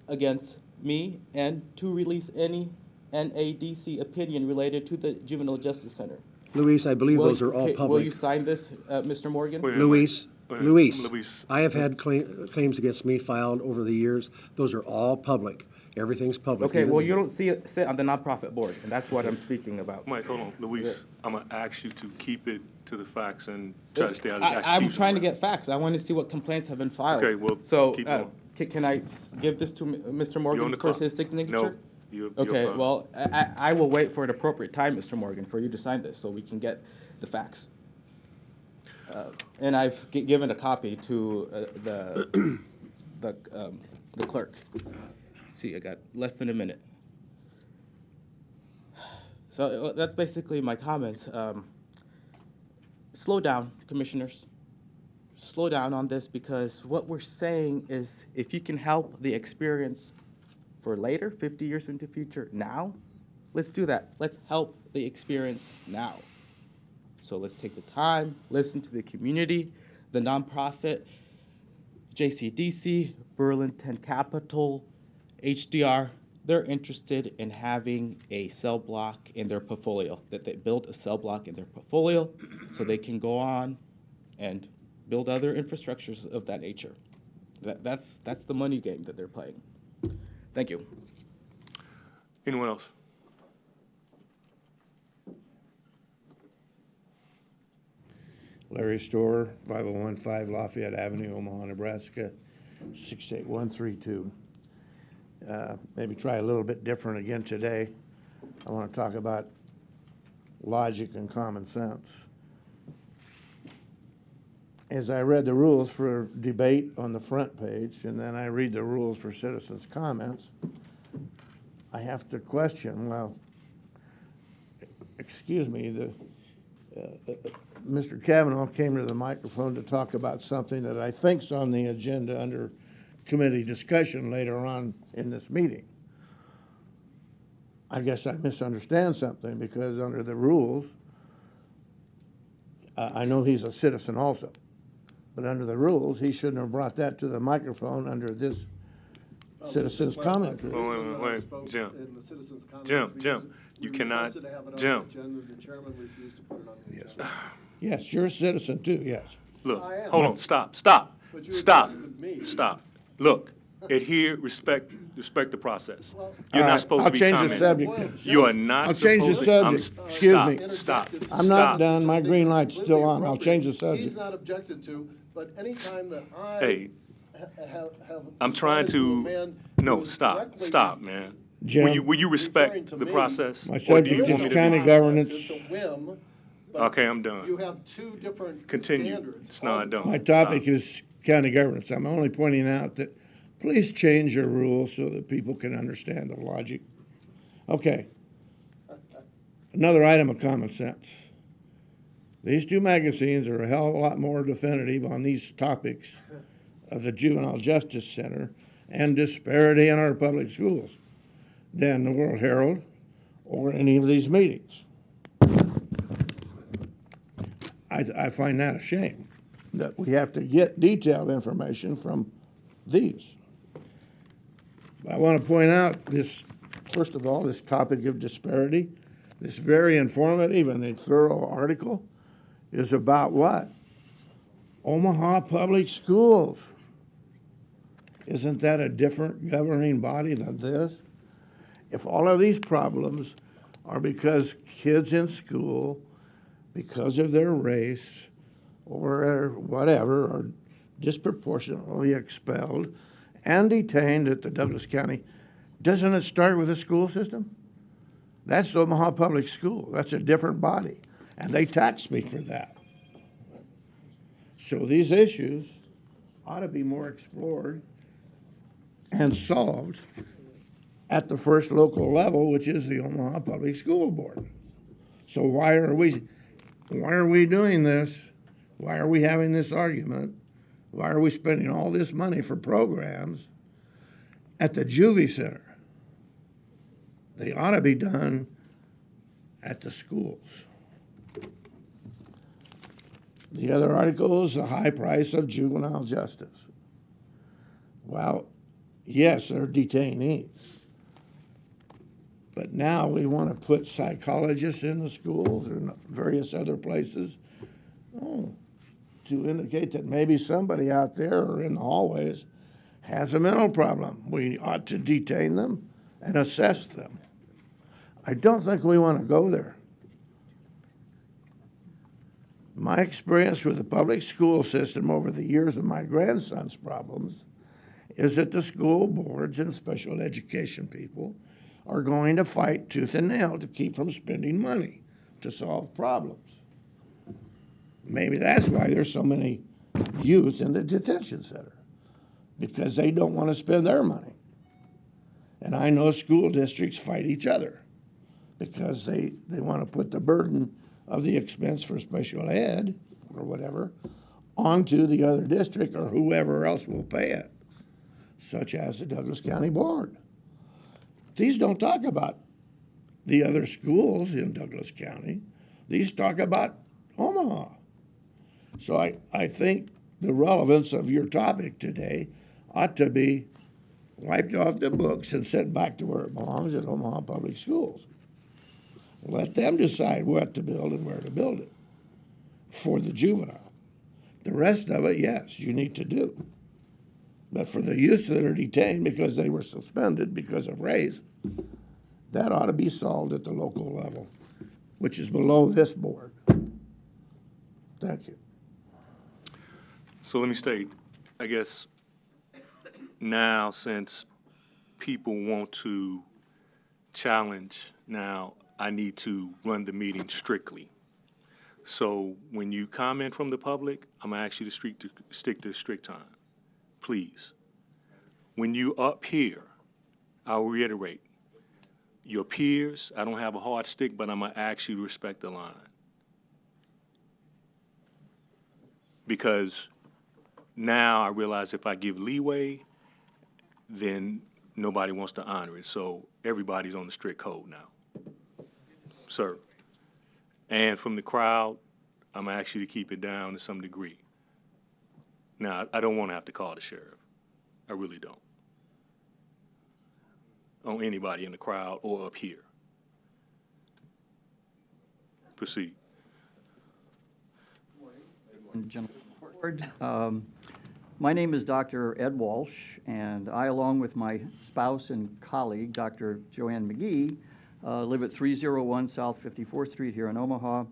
Speaker 12: against me, and to release any NADC opinion related to the Juvenile Justice Center.
Speaker 9: Louise, I believe those are all public.
Speaker 12: Will you sign this, Mr. Morgan?
Speaker 9: Louise,
Speaker 1: Louise,
Speaker 9: I have had claims against me filed over the years. Those are all public. Everything's public.
Speaker 12: Okay, well, you don't sit on the nonprofit board, and that's what I'm speaking about.
Speaker 1: Mike, hold on. Louise, I'm going to ask you to keep it to the facts and try to stay out of this
Speaker 12: I'm
Speaker 1: execution
Speaker 12: trying to
Speaker 1: order.
Speaker 12: get facts. I want to see what complaints have been filed.
Speaker 1: Okay, well,
Speaker 12: So,
Speaker 1: keep going.
Speaker 12: can I give this to Mr.
Speaker 1: You're on
Speaker 12: Morgan
Speaker 1: the
Speaker 12: for
Speaker 1: clock.
Speaker 12: his signature?
Speaker 1: No, you're
Speaker 12: Okay,
Speaker 1: fine.
Speaker 12: well, I will wait for an appropriate time, Mr. Morgan, for you to sign this, so we can get the facts. And I've given a copy to the clerk. See, I got less than a minute. So that's basically my comments. Slow down, commissioners. Slow down on this, because what we're saying is if you can help the experience for later, 50 years into the future, now, let's do that. Let's help the experience now. So let's take the time, listen to the community, the nonprofit, JCDC, Burlington Capital, HDR. They're interested in having a cell block in their portfolio, that they build a cell block in their portfolio so they can go on and build other infrastructures of that nature. That's the money game that they're playing. Thank you.
Speaker 1: Anyone else?
Speaker 13: Larry Storer, 5015 Lafayette Avenue, Omaha, Nebraska, 68132. Maybe try a little bit different again today. I want to talk about logic and common sense. As I read the rules for debate on the front page, and then I read the rules for citizens' comments, I have to question, well, excuse me, Mr. Kavanaugh came to the microphone to talk about something that I think's on the agenda under committee discussion later on in this meeting. I guess I misunderstand something, because under the rules, I know he's a citizen also, but under the rules, he shouldn't have brought that to the microphone under this citizens' comment period.
Speaker 1: Wait, Jim. Jim, you cannot, Jim.
Speaker 13: Yes, you're a citizen too, yes.
Speaker 1: Look, hold on, stop. Look, adhere, respect the process. You're not supposed to be commenting.
Speaker 13: I'll change the subject.
Speaker 1: You are not
Speaker 13: I'll
Speaker 1: supposed
Speaker 13: change
Speaker 1: to.
Speaker 13: the subject. Excuse me.
Speaker 1: Stop.
Speaker 13: I'm not done. My green light's still on. I'll change the subject.
Speaker 7: He's not objected to, but anytime that I
Speaker 1: Hey,
Speaker 7: have.
Speaker 1: I'm trying
Speaker 7: wanted
Speaker 1: to,
Speaker 7: amend
Speaker 1: no,
Speaker 7: to
Speaker 1: stop,
Speaker 7: correctly
Speaker 1: man.
Speaker 13: Jim,
Speaker 1: Will you respect
Speaker 7: referring to
Speaker 1: the
Speaker 7: me,
Speaker 1: process?
Speaker 13: My
Speaker 1: Or do you
Speaker 13: subject
Speaker 1: want
Speaker 13: is
Speaker 1: me to
Speaker 13: county
Speaker 1: be?
Speaker 13: governance.
Speaker 7: It's a whim. but
Speaker 1: Okay, I'm done.
Speaker 7: You have two different
Speaker 1: Continue.
Speaker 7: standards.
Speaker 1: It's not done.
Speaker 13: My topic is county governance. I'm only pointing out that please change your rules so that people can understand the logic. Okay. Another item of common sense. These two magazines are a hell of a lot more definitive on these topics of the Juvenile Justice Center and disparity in our public schools than the World Herald or any of these meetings. I find that a shame, that we have to get detailed information from these. But I want to point out this, first of all, this topic of disparity, this very informative and thorough article is about what? Omaha Public Schools. Isn't that a different governing body than this? If all of these problems are because kids in school, because of their race or whatever, are disproportionately expelled and detained at the Douglas County, doesn't it start with the school system? That's Omaha Public School. That's a different body, and they tax me for that. So these issues ought to be more explored and solved at the first local level, which is the Omaha Public School Board. So why are we doing this? Why are we having this argument? Why are we spending all this money for programs at the juvie center? They ought to be done at the schools. The other article is the high price of juvenile justice. Well, yes, they're detainees. But now we want to put psychologists in the schools and various other places to indicate that maybe somebody out there or in the hallways has a mental problem. We ought to detain them and assess them. I don't think we want to go there. My experience with the public school system over the years of my grandson's problems is that the school boards and special education people are going to fight tooth and nail to keep from spending money to solve problems. Maybe that's why there's so many youth in the detention center, because they don't want to spend their money. And I know school districts fight each other because they want to put the burden of the expense for special ed or whatever onto the other district or whoever else will pay it, such as the Douglas County Board. These don't talk about the other schools in Douglas County. These talk about Omaha. So I think the relevance of your topic today ought to be wiped off the books and sent back to where it belongs at Omaha Public Schools. Let them decide what to build and where to build it for the juvenile. The rest of it, yes, you need to do. But for the youth that are detained because they were suspended because of race, that ought to be solved at the local level, which is below this board. Thank you.
Speaker 1: So let me state, I guess now since people want to challenge, now I need to run the meeting strictly. So when you comment from the public, I'm gonna ask you to stick to strict time, please. When you up here, I'll reiterate, your peers, I don't have a hard stick, but I'm gonna ask you to respect the line. Because now I realize if I give leeway, then nobody wants to honor it. So everybody's on the strict code now. Sir. And from the crowd, I'm gonna ask you to keep it down to some degree. Now, I don't want to have to call the sheriff. I really don't. On anybody in the crowd or up here. Proceed.
Speaker 14: Gentlemen of the board. My name is Dr. Ed Walsh, and I, along with my spouse and colleague, Dr. Joanne McGee, live at 301 South 54th Street here in Omaha.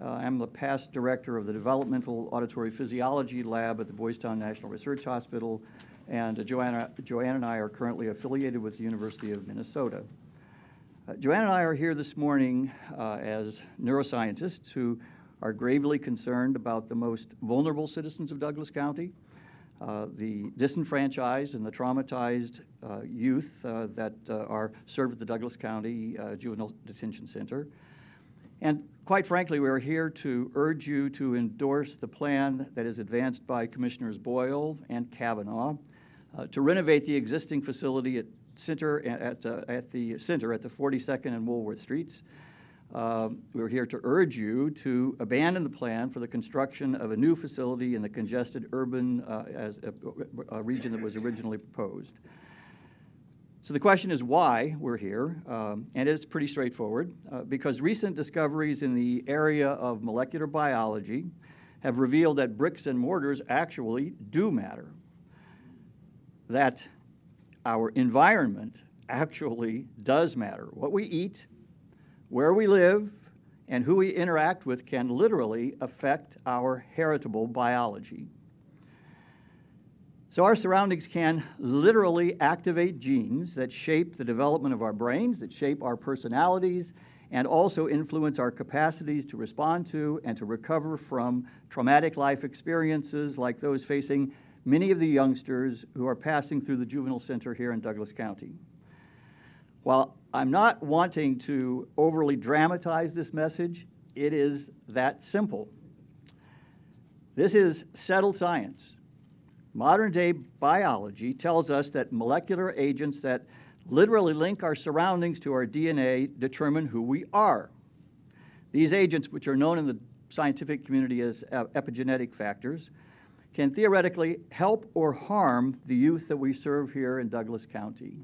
Speaker 14: I'm the past director of the Developmental Auditory Physiology Lab at the Boys Town National Research Hospital, and Joanne and I are currently affiliated with the University of Minnesota. Joanne and I are here this morning as neuroscientists who are gravely concerned about the most vulnerable citizens of Douglas County, the disenfranchised and the traumatized youth that are served at the Douglas County Juvenile Detention Center. And quite frankly, we're here to urge you to endorse the plan that is advanced by Commissioners Boyle and Kavanaugh to renovate the existing facility at the 42nd and Woolworth Streets, we're here to urge you to abandon the plan for the construction of a new facility in the congested urban region that was originally proposed. So the question is why we're here, and it's pretty straightforward, because recent discoveries in the area of molecular biology have revealed that bricks and mortars actually do matter, that our environment actually does matter. What we eat, where we live, and who we interact with can literally affect our heritable biology. So our surroundings can literally activate genes that shape the development of our brains, that shape our personalities, and also influence our capacities to respond to and to recover from traumatic life experiences like those facing many of the youngsters who are passing through the juvenile center here in Douglas County. While I'm not wanting to overly dramatize this message, it is that simple. This is settled science. Modern-day biology tells us that molecular agents that literally link our surroundings to our DNA determine who we are. These agents, which are known in the scientific community as epigenetic factors, can theoretically help or harm the youth that we serve here in Douglas County.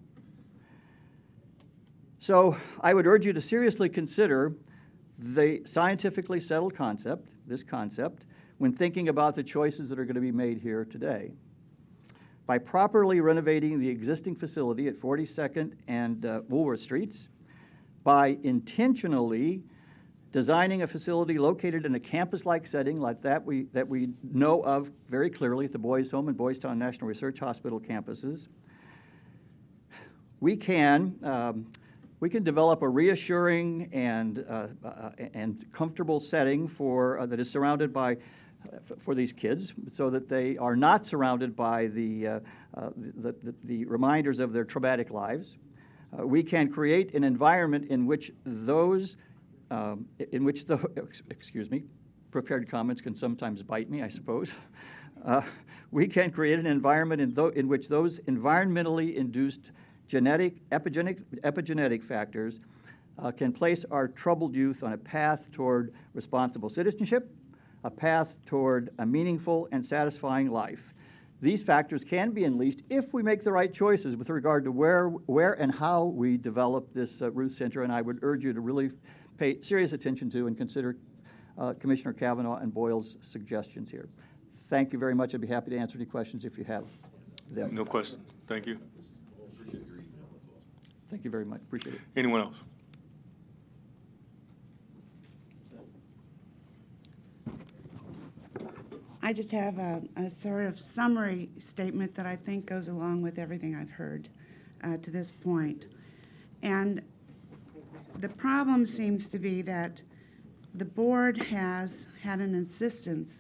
Speaker 14: So I would urge you to seriously consider the scientifically settled concept, this concept, when thinking about the choices that are going to be made here today. By properly renovating the existing facility at 42nd and Woolworth Streets, by intentionally designing a facility located in a campus-like setting like that we know of very clearly at the Boys Home and Boys Town National Research Hospital campuses, we can develop a reassuring and comfortable setting that is surrounded by for these kids, so that they are not surrounded by the reminders of their traumatic lives. We can create an environment in which prepared comments can sometimes bite me, I suppose. We can create an environment in which those environmentally induced epigenetic factors can place our troubled youth on a path toward responsible citizenship, a path toward a meaningful and satisfying life. These factors can be unleashed if we make the right choices with regard to where and how we develop this Ruth Center, and I would urge you to really pay serious attention to and consider Commissioner Kavanaugh and Boyle's suggestions here. Thank you very much. I'd be happy to answer any questions if you have them.
Speaker 1: No questions. Thank you.
Speaker 14: Thank you very much. Appreciate it.
Speaker 1: Anyone else?
Speaker 15: I just have a sort of summary statement that I think goes along with everything I've heard to this point. And the problem seems to be that the board has had an insistence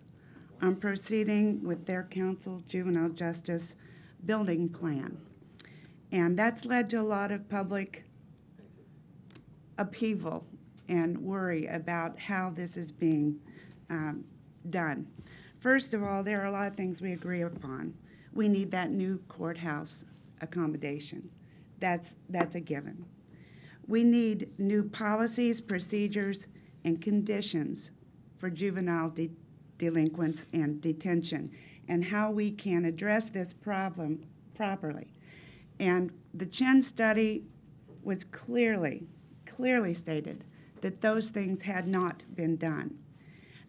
Speaker 15: on proceeding with their council juvenile justice building plan. And that's led to a lot of public upheaval and worry about how this is being done. First of all, there are a lot of things we agree upon. We need that new courthouse accommodation. That's a given. We need new policies, procedures, and conditions for juvenile delinquents and detention, and how we can address this problem properly. And the Chen study was clearly stated that those things had not been done.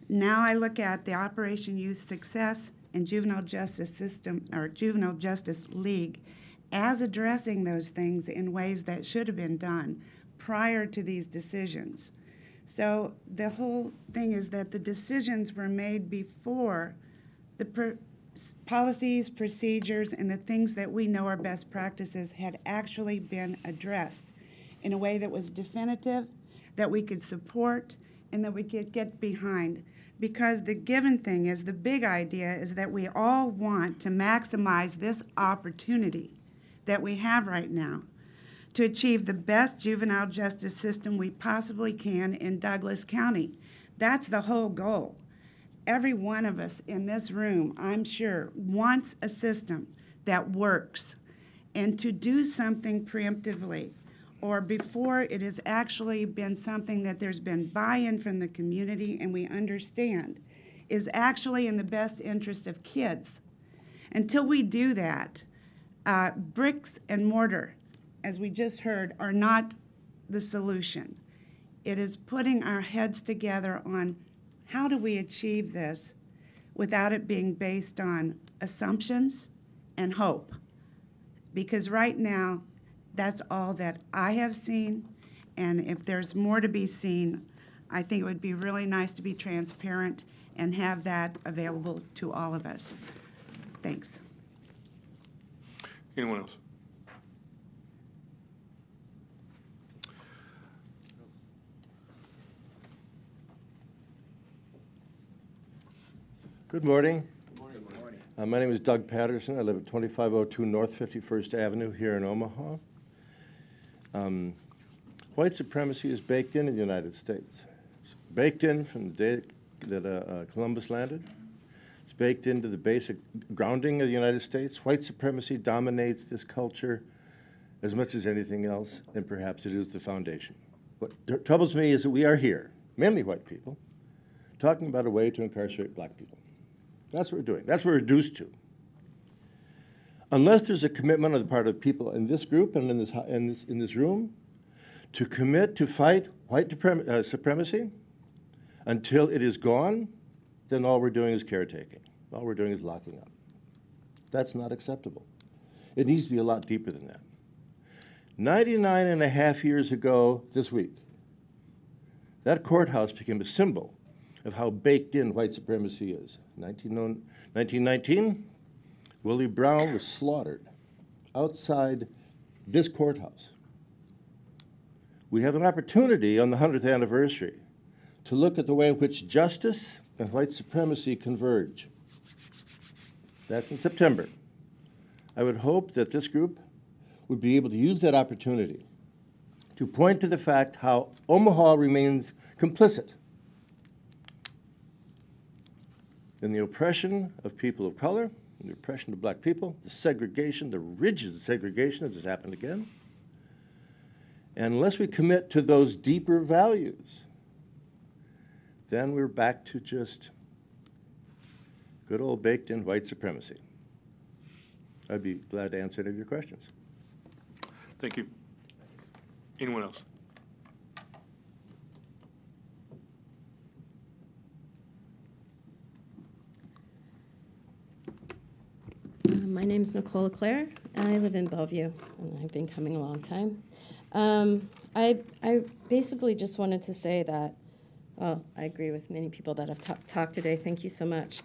Speaker 15: Now I look at the Operation Youth Success and Juvenile Justice System, or Juvenile Justice League, as addressing those things in ways that should have been done prior to these decisions. So the whole thing is that the decisions were made before the policies, procedures, and the things that we know are best practices had actually been addressed in a way that was definitive, that we could support, and that we could get behind. Because the given thing is, the big idea is that we all want to maximize this opportunity that we have right now to achieve the best juvenile justice system we possibly can in Douglas County. That's the whole goal. Every one of us in this room, I'm sure, wants a system that works. And to do something preemptively or before it has actually been something that there's been buy-in from the community and we understand is actually in the best interest of kids. Until we do that, bricks and mortar, as we just heard, are not the solution. It is putting our heads together on how do we achieve this without it being based on assumptions and hope. Because right now, that's all that I have seen, and if there's more to be seen, I think it would be really nice to be transparent and have that available to all of us. Thanks.
Speaker 1: Anyone else?
Speaker 16: Good morning. My name is Doug Patterson. I live at 2502 North 51st Avenue here in Omaha. White supremacy is baked in the United States. It's baked in from the day that Columbus landed. It's baked into the basic grounding of the United States. White supremacy dominates this culture as much as anything else, and perhaps it is the foundation. What troubles me is that we are here, mainly white people, talking about a way to incarcerate black people. That's what we're doing. That's what we're reduced to. Unless there's a commitment on the part of people in this group and in this room to commit to fight white supremacy until it is gone, then all we're doing is caretaking. All we're doing is locking up. That's not acceptable. It needs to be a lot deeper than that. 99 and a half years ago this week, that courthouse became a symbol of how baked in white supremacy is. 1919, Willie Brown was slaughtered outside this courthouse. We have an opportunity on the 100th anniversary to look at the way in which justice and white supremacy converge. That's in September. I would hope that this group would be able to use that opportunity to point to the fact how Omaha remains complicit in the oppression of people of color, in the oppression of black people, the segregation, the rigid segregation that has happened again. And unless we commit to those deeper values, then we're back to just good old baked in white supremacy. I'd be glad to answer any of your questions.
Speaker 1: Thank you. Anyone else?
Speaker 17: My name is Nicole Claire, and I live in Bellevue, and I've been coming a long time. I basically just wanted to say that, well, I agree with many people that have talked today. Thank you so much.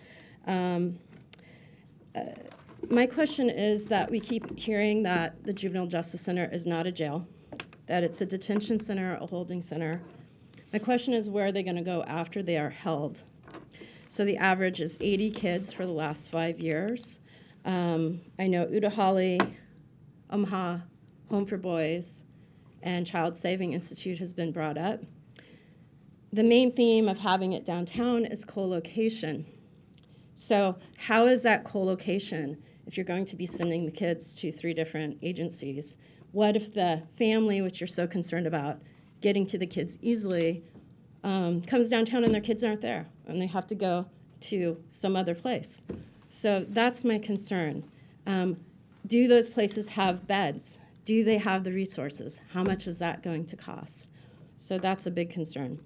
Speaker 17: My question is that we keep hearing that the Juvenile Justice Center is not a jail, that it's a detention center, a holding center. My question is, where are they going to go after they are held? So the average is 80 kids for the last 5 years. I know Udahali, Omaha, Home for Boys, and Child Saving Institute has been brought up. The main theme of having it downtown is co-location. So how is that co-location if you're going to be sending the kids to 3 different agencies? What if the family, which you're so concerned about, getting to the kids easily, comes downtown and their kids aren't there and they have to go to some other place? So that's my concern. Do those places have beds? Do they have the resources? How much is that going to cost? So that's a big concern.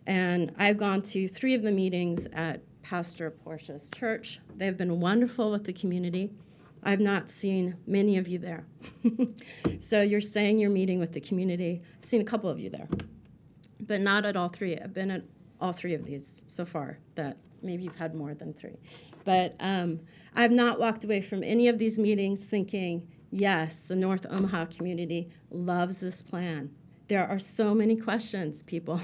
Speaker 17: And I've gone to 3 of the meetings at Pastor Portia's church. They've been wonderful with the community. I've not seen many of you there. So you're saying you're meeting with the community. I've seen a couple of you there, but not at all 3. I've been at all 3 of these so far. That maybe you've had more than 3. But I've not walked away from any of these meetings thinking, yes, the North Omaha community loves this plan. There are so many questions, people,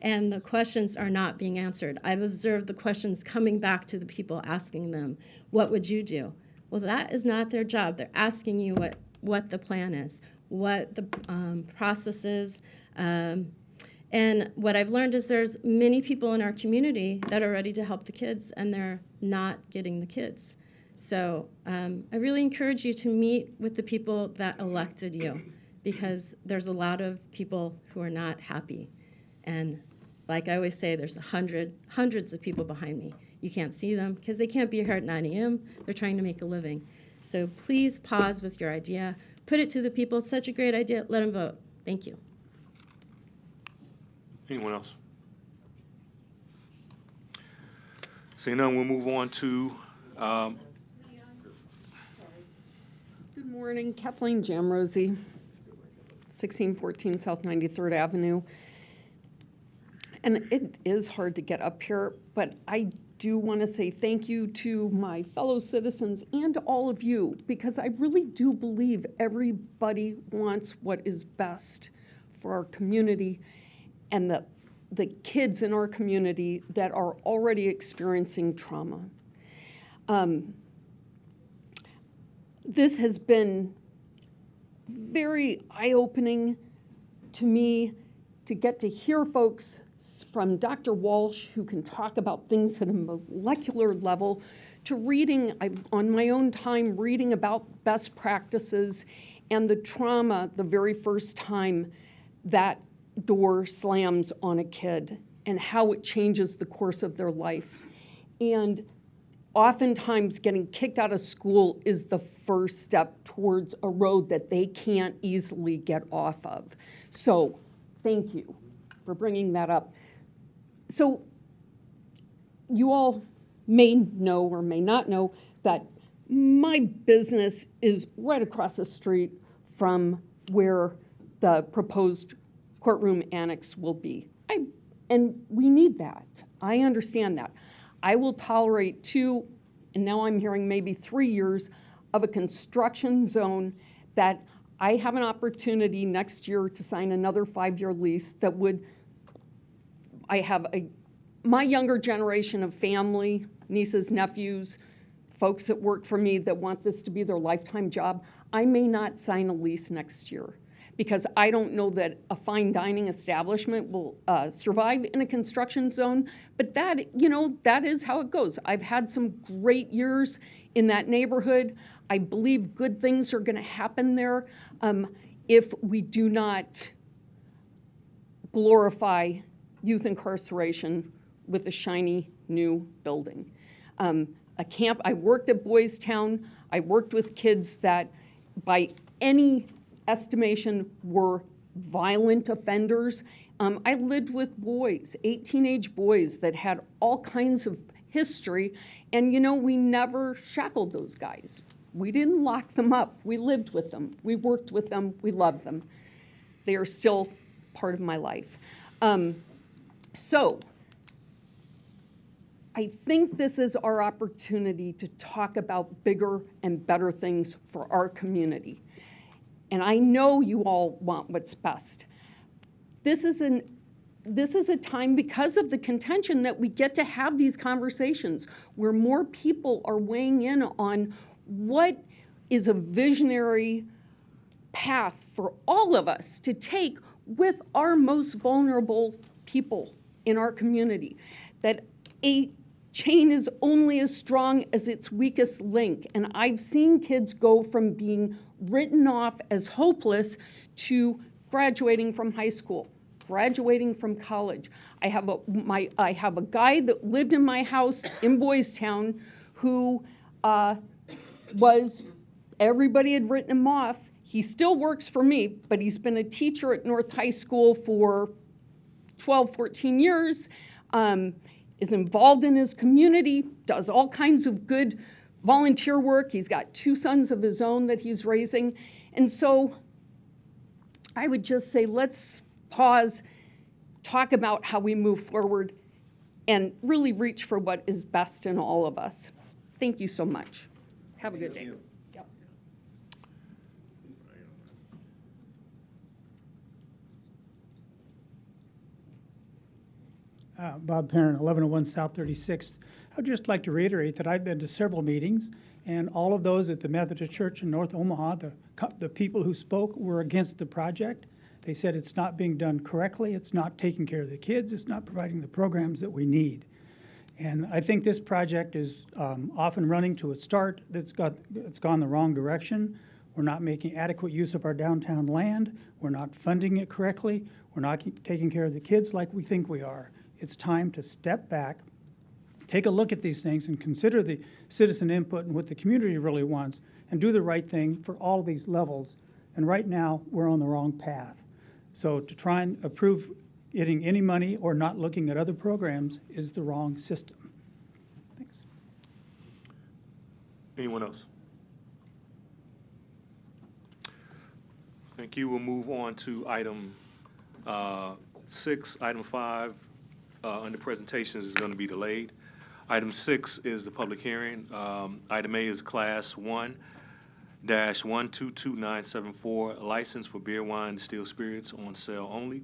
Speaker 17: and the questions are not being answered. I've observed the questions coming back to the people asking them, what would you do? Well, that is not their job. They're asking you what the plan is, what the process is. And what I've learned is there's many people in our community that are ready to help the kids, and they're not getting the kids. So I really encourage you to meet with the people that elected you. because there's a lot of people who are not happy. And like I always say, there's hundreds of people behind me. You can't see them because they can't be here at 9 a.m. They're trying to make a living. So please pause with your idea. Put it to the people. It's such a great idea. Let them vote. Thank you.
Speaker 1: Anyone else? Seeing none, we'll move on to,
Speaker 18: Good morning, Kathleen Jamrosi, 1614 South 93rd Avenue. And it is hard to get up here, but I do want to say thank you to my fellow citizens and to all of you, because I really do believe everybody wants what is best for our community and the kids in our community that are already experiencing trauma. This has been very eye-opening to me to get to hear folks from Dr. Walsh who can talk about things at a molecular level, to reading on my own time, reading about best practices and the trauma the very first time that door slams on a kid and how it changes the course of their life. And oftentimes getting kicked out of school is the first step towards a road that they can't easily get off of. So thank you for bringing that up. So you all may know or may not know that my business is right across the street from where the proposed courtroom annex will be. And we need that. I understand that. I will tolerate 2, and now I'm hearing maybe 3 years of a construction zone that I have an opportunity next year to sign another 5-year lease that would, I have my younger generation of family, nieces, nephews, folks that work for me that want this to be their lifetime job. I may not sign a lease next year, because I don't know that a fine dining establishment will survive in a construction zone. But that, that is how it goes. I've had some great years in that neighborhood. I believe good things are going to happen there if we do not glorify youth incarceration with a shiny new building. I worked at Boys Town. I worked with kids that by any estimation were violent offenders. I lived with boys, 18-age boys that had all kinds of history, and we never shackled those guys. We didn't lock them up. We lived with them. We worked with them. We loved them. They are still part of my life. So I think this is our opportunity to talk about bigger and better things for our community. And I know you all want what's best. This is a time, because of the contention, that we get to have these conversations where more people are weighing in on what is a visionary path for all of us to take with our most vulnerable people in our community. That a chain is only as strong as its weakest link. And I've seen kids go from being written off as hopeless to graduating from high school, graduating from college. I have a guy that lived in my house in Boys Town who everybody had written him off. He still works for me, but he's been a teacher at North High School for 12, 14 years, is involved in his community, does all kinds of good volunteer work. He's got 2 sons of his own that he's raising. And so I would just say, let's pause, talk about how we move forward, and really reach for what is best in all of us. Thank you so much. Have a good day. Yep.
Speaker 19: Bob Perrin, 1101 South 36th. I'd just like to reiterate that I've been to several meetings, and all of those at the Methodist Church in North Omaha, the people who spoke were against the project. They said it's not being done correctly, it's not taking care of the kids, it's not providing the programs that we need. And I think this project is off and running to a start. It's gone the wrong direction. We're not making adequate use of our downtown land. We're not funding it correctly. We're not taking care of the kids like we think we are. It's time to step back, take a look at these things, and consider the citizen input and what the community really wants, and do the right thing for all of these levels. And right now, we're on the wrong path. So to try and approve getting any money or not looking at other programs is the wrong system. Thanks.
Speaker 1: Anyone else? Thank you. We'll move on to item 6. Item 5 under presentations is going to be delayed. Item 6 is the public hearing. Item A is Class 1-122974, license for beer, wine, and distilled spirits on sale only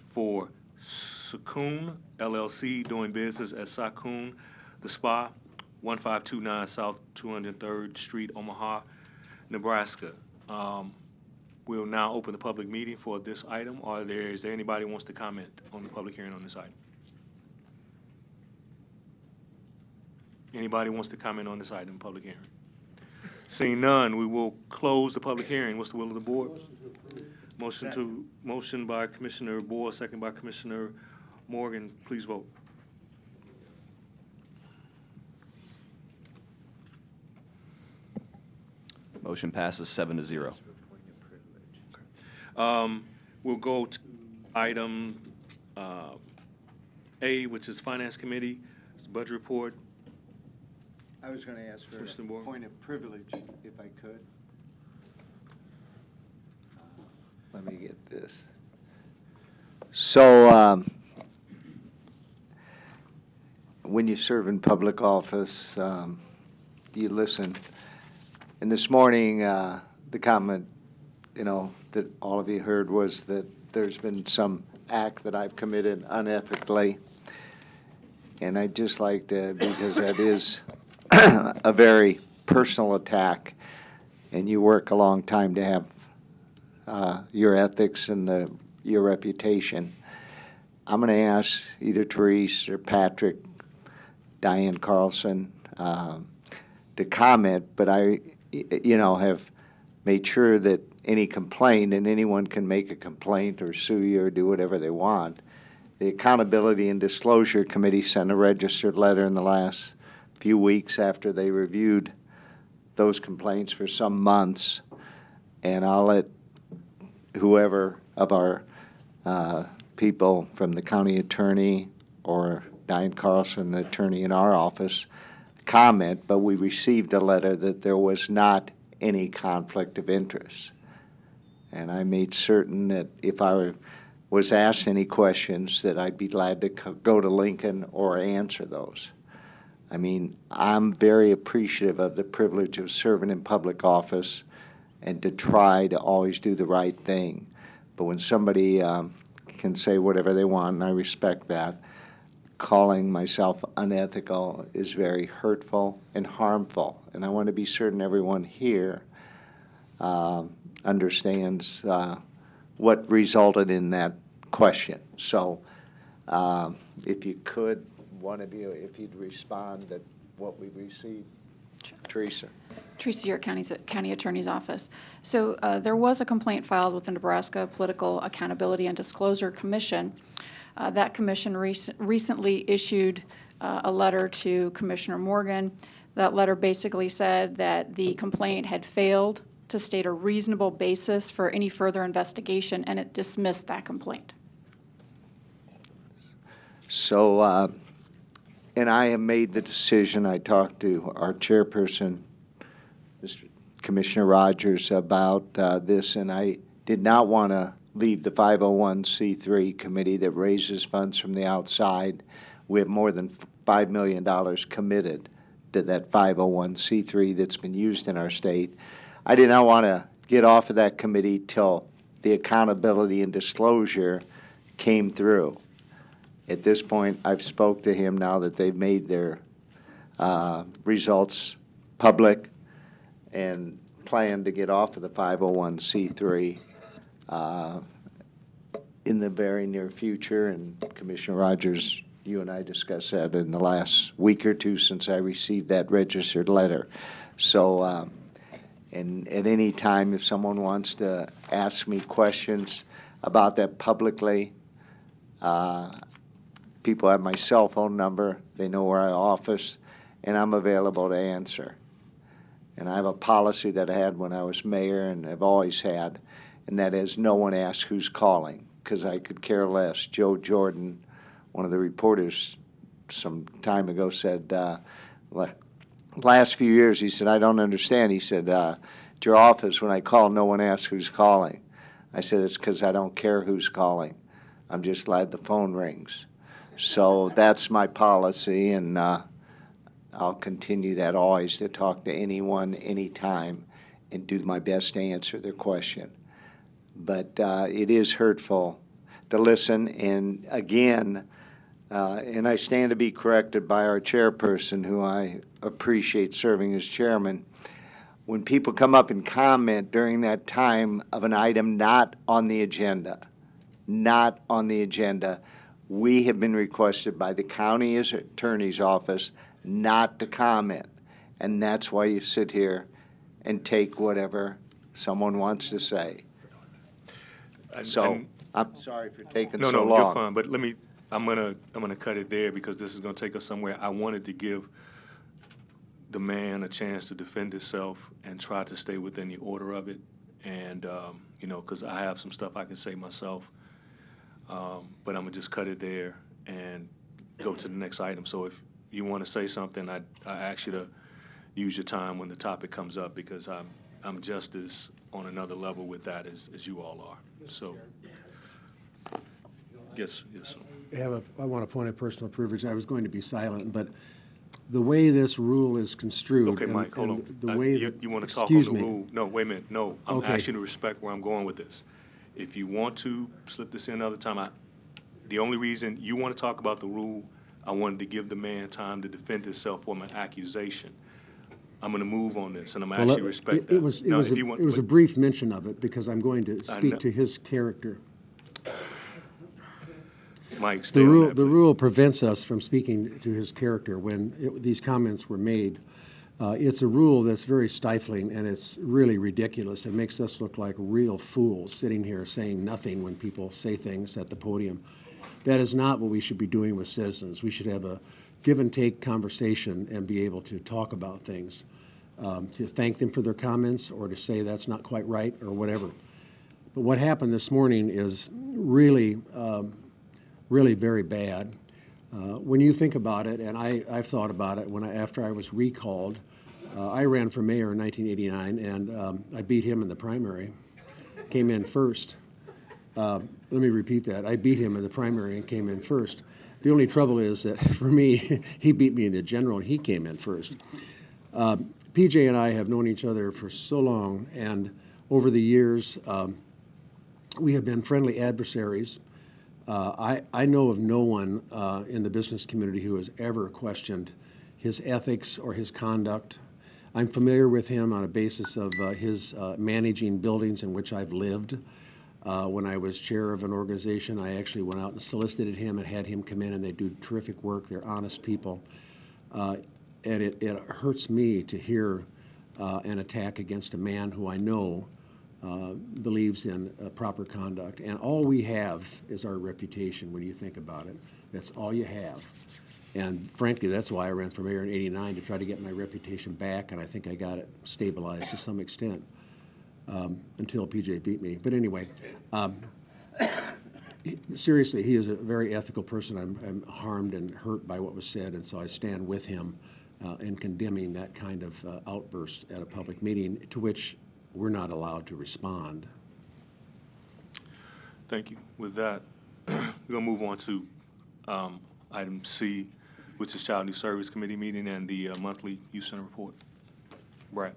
Speaker 1: for Sakoon LLC, doing business at Sakoon The Spa, 1529 South 203rd Street, Omaha, Nebraska. We'll now open the public meeting for this item. Is there anybody who wants to comment on the public hearing on this item? Anybody wants to comment on this item, public hearing? Seeing none, we will close the public hearing. What's the will of the board? Motion by Commissioner Boyle, second by Commissioner Morgan. Please vote.
Speaker 8: Motion passes 7-0.
Speaker 1: We'll go to item A, which is Finance Committee. It's the budget report.
Speaker 6: I was going to ask for
Speaker 1: Mr.
Speaker 6: a
Speaker 1: Moore.
Speaker 6: point of privilege, if I could. Let me get this. So, when you serve in public office, you listen. And this morning, the comment, that all of you heard was that there's been some act that I've committed unethically. And I'd just like to, because that is a very personal attack, and you work a long time to have your ethics and your reputation. I'm going to ask either Therese or Patrick, Diane Carlson, to comment, but I, have made sure that any complaint, and anyone can make a complaint or sue you or do whatever they want. The Accountability and Disclosure Committee sent a registered letter in the last few weeks after they reviewed those complaints for some months, and I'll let whoever of our people from the county attorney or Diane Carlson, the attorney in our office, comment, but we received a letter that there was not any conflict of interest. And I made certain that if I was asked any questions, that I'd be glad to go to Lincoln or answer those. I mean, I'm very appreciative of the privilege of serving in public office and to try to always do the right thing. But when somebody can say whatever they want, and I respect that, calling myself unethical is very hurtful and harmful. And I want to be certain everyone here understands what resulted in that question. So if you could, one of you, if you'd respond to what we received. Sure. Teresa.
Speaker 20: Teresa York, County Attorney's Office. So there was a complaint filed with the Nebraska Political Accountability and Disclosure Commission. That commission recently issued a letter to Commissioner Morgan. That letter basically said that the complaint had failed to state a reasonable basis for any further investigation, and it dismissed that complaint.
Speaker 6: So, and I have made the decision, I talked to our chairperson, Mr. Commissioner Rogers, about this, and I did not want to leave the 501c3 committee that raises funds from the outside. We have more than $5 million committed to that 501c3 that's been used in our state. I did not want to get off of that committee till the accountability and disclosure came through. At this point, I've spoke to him now that they've made their results public and plan to get off of the 501c3 in the very near future. And Commissioner Rogers, you and I discussed that in the last week or two since I received that registered letter. So And at any time, if someone wants to ask me questions about that publicly, people have my cell phone number, they know where I office, and I'm available to answer. And I have a policy that I had when I was mayor and I've always had, and that is no one asks who's calling, because I could care less. Joe Jordan, one of the reporters some time ago, said, last few years, he said, I don't understand. He said, at your office, when I call, no one asks who's calling. I said, it's because I don't care who's calling. I'm just glad the phone rings. So that's my policy, and I'll continue that always, to talk to anyone, anytime, and do my best to answer their question. But it is hurtful to listen, and again, and I stand to be corrected by our chairperson, who I appreciate serving as chairman. When people come up and comment during that time of an item not on the agenda, we have been requested by the county attorney's office not to comment. And that's why you sit here and take whatever someone wants to say. So I'm sorry for taking so long.
Speaker 1: No, you're fine, but I'm gonna cut it there because this is gonna take us somewhere. I wanted to give the man a chance to defend himself and try to stay within the order of it. And, you know, because I have some stuff I can say myself. But I'm gonna just cut it there and go to the next item. So if you want to say something, I ask you to use your time when the topic comes up, because I'm just as on another level with that as you all are. So, yes, sir.
Speaker 9: I want to point of personal privilege. I was going to be silent, but the way this rule is construed.
Speaker 1: Okay, Mike, hold on.
Speaker 9: The way
Speaker 1: you want to talk on the rule? No, wait a minute. No, I'm asking you to respect where I'm going with this. If you want to slip this in another time, the only reason you want to talk about the rule, I wanted to give the man time to defend himself from an accusation. I'm going to move on this, and I'm going to actually respect that.
Speaker 9: It was a brief mention of it, because I'm going to speak to his character.
Speaker 1: Mike,
Speaker 9: the rule prevents us from speaking to his character when these comments were made. It's a rule that's very stifling, and it's really ridiculous. It makes us look like real fools sitting here saying nothing when people say things at the podium. That is not what we should be doing with citizens. We should have a give and take conversation and be able to talk about things, to thank them for their comments or to say that's not quite right or whatever. But what happened this morning is really, really very bad. When you think about it, and I've thought about it after I was recalled, I ran for mayor in 1989, and I beat him in the primary, came in first. Let me repeat that. I beat him in the primary and came in first. The only trouble is that for me, he beat me in the general and he came in first. PJ and I have known each other for so long, and over the years, we have been friendly adversaries. I know of no one in the business community who has ever questioned his ethics or his conduct. I'm familiar with him on a basis of his managing buildings in which I've lived. When I was chair of an organization, I actually went out and solicited him and had him come in, and they do terrific work. They're honest people. And it hurts me to hear an attack against a man who I know believes in proper conduct. And all we have is our reputation when you think about it. That's all you have. And frankly, that's why I ran for mayor in '89, to try to get my reputation back, and I think I got it stabilized to some extent. Until PJ beat me. But anyway, seriously, he is a very ethical person. I'm harmed and hurt by what was said, and so I stand with him in condemning that kind of outburst at a public meeting to which we're not allowed to respond.
Speaker 1: Thank you. With that, we're going to move on to item C, which is Child and Youth Service Committee meeting and the monthly Youth Center report. Brad.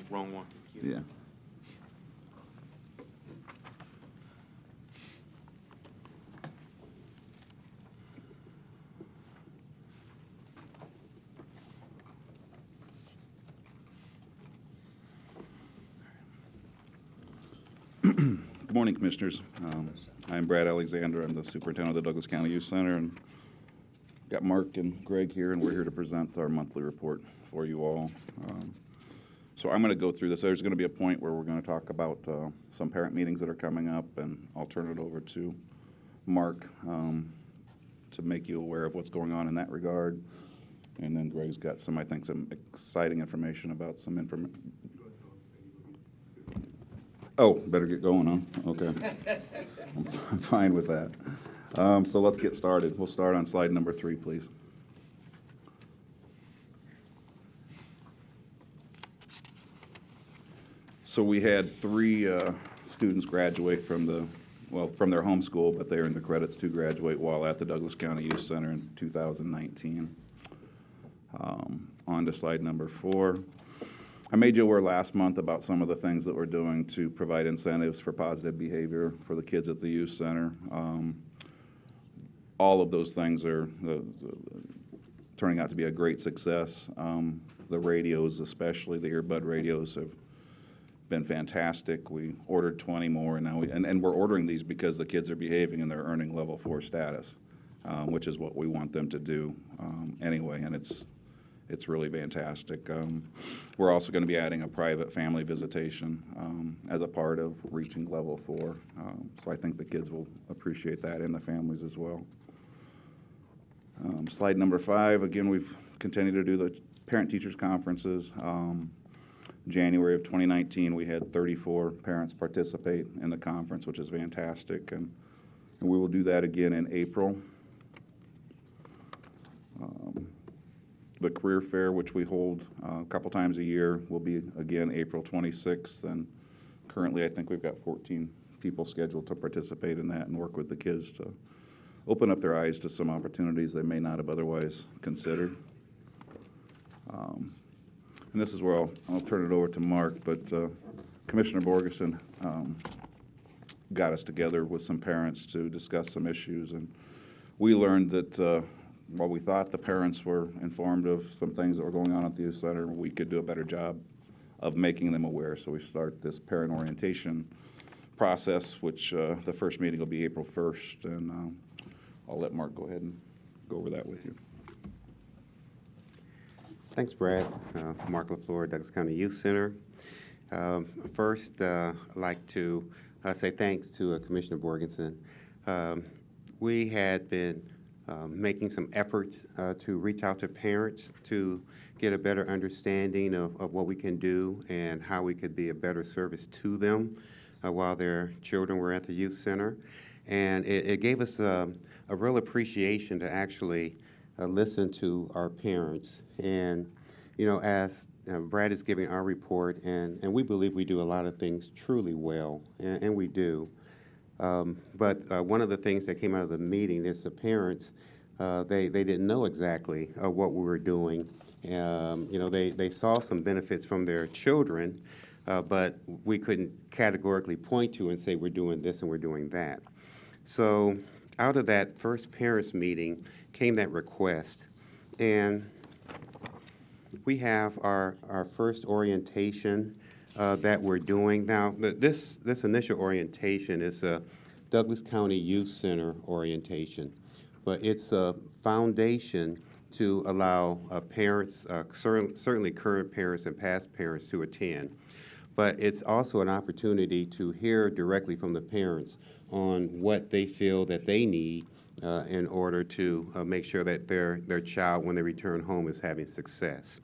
Speaker 1: wrong one.
Speaker 21: Yeah. Good morning, Commissioners. I'm Brad Alexander. I'm the superintendent of the Douglas County Youth Center, and got Mark and Greg here, and we're here to present our monthly report for you all. So I'm going to go through this. There's going to be a point where we're going to talk about some parent meetings that are coming up, and I'll turn it over to Mark to make you aware of what's going on in that regard. And then Greg's got some, I think, some exciting information about some information. Oh, better get going, huh? Okay. I'm fine with that. So let's get started. We'll start on slide number 3, please. So we had 3 students graduate from their home school, but they earned the credits to graduate while at the Douglas County Youth Center in 2019. On to slide number 4. I made you aware last month about some of the things that we're doing to provide incentives for positive behavior for the kids at the youth center. All of those things are turning out to be a great success. The radios, especially the earbud radios, have been fantastic. We ordered 20 more, and now and we're ordering these because the kids are behaving and they're earning level 4 status, which is what we want them to do anyway, and it's really fantastic. We're also going to be adding a private family visitation as a part of reaching level 4. So I think the kids will appreciate that, and the families as well. Slide number 5, again, we've continued to do the parent-teachers conferences. January of 2019, we had 34 parents participate in the conference, which is fantastic, and we will do that again in April. The career fair, which we hold a couple times a year, will be again April 26th, and currently I think we've got 14 people scheduled to participate in that and work with the kids to open up their eyes to some opportunities they may not have otherwise considered. And this is where I'll turn it over to Mark, but Commissioner Borgeson got us together with some parents to discuss some issues, and we learned that while we thought the parents were informed of some things that were going on at the youth center, we could do a better job of making them aware. So we start this parent orientation process, which the first meeting will be April 1st, and I'll let Mark go ahead and go over that with you.
Speaker 22: Thanks, Brad. Mark LaFleur, Douglas County Youth Center. First, I'd like to say thanks to Commissioner Borgeson. We had been making some efforts to reach out to parents to get a better understanding of what we can do and how we could be a better service to them while their children were at the youth center. And it gave us a real appreciation to actually listen to our parents. And, you know, as Brad is giving our report, and we believe we do a lot of things truly well, and we do. But one of the things that came out of the meeting is the parents, they didn't know exactly what we were doing. You know, they saw some benefits from their children, but we couldn't categorically point to and say we're doing this and we're doing that. So out of that first parents meeting came that request, and we have our first orientation that we're doing. Now, this initial orientation is a Douglas County Youth Center orientation, but it's a foundation to allow parents, certainly current parents and past parents, to attend. But it's also an opportunity to hear directly from the parents on what they feel that they need in order to make sure that their child, when they return home, is having success.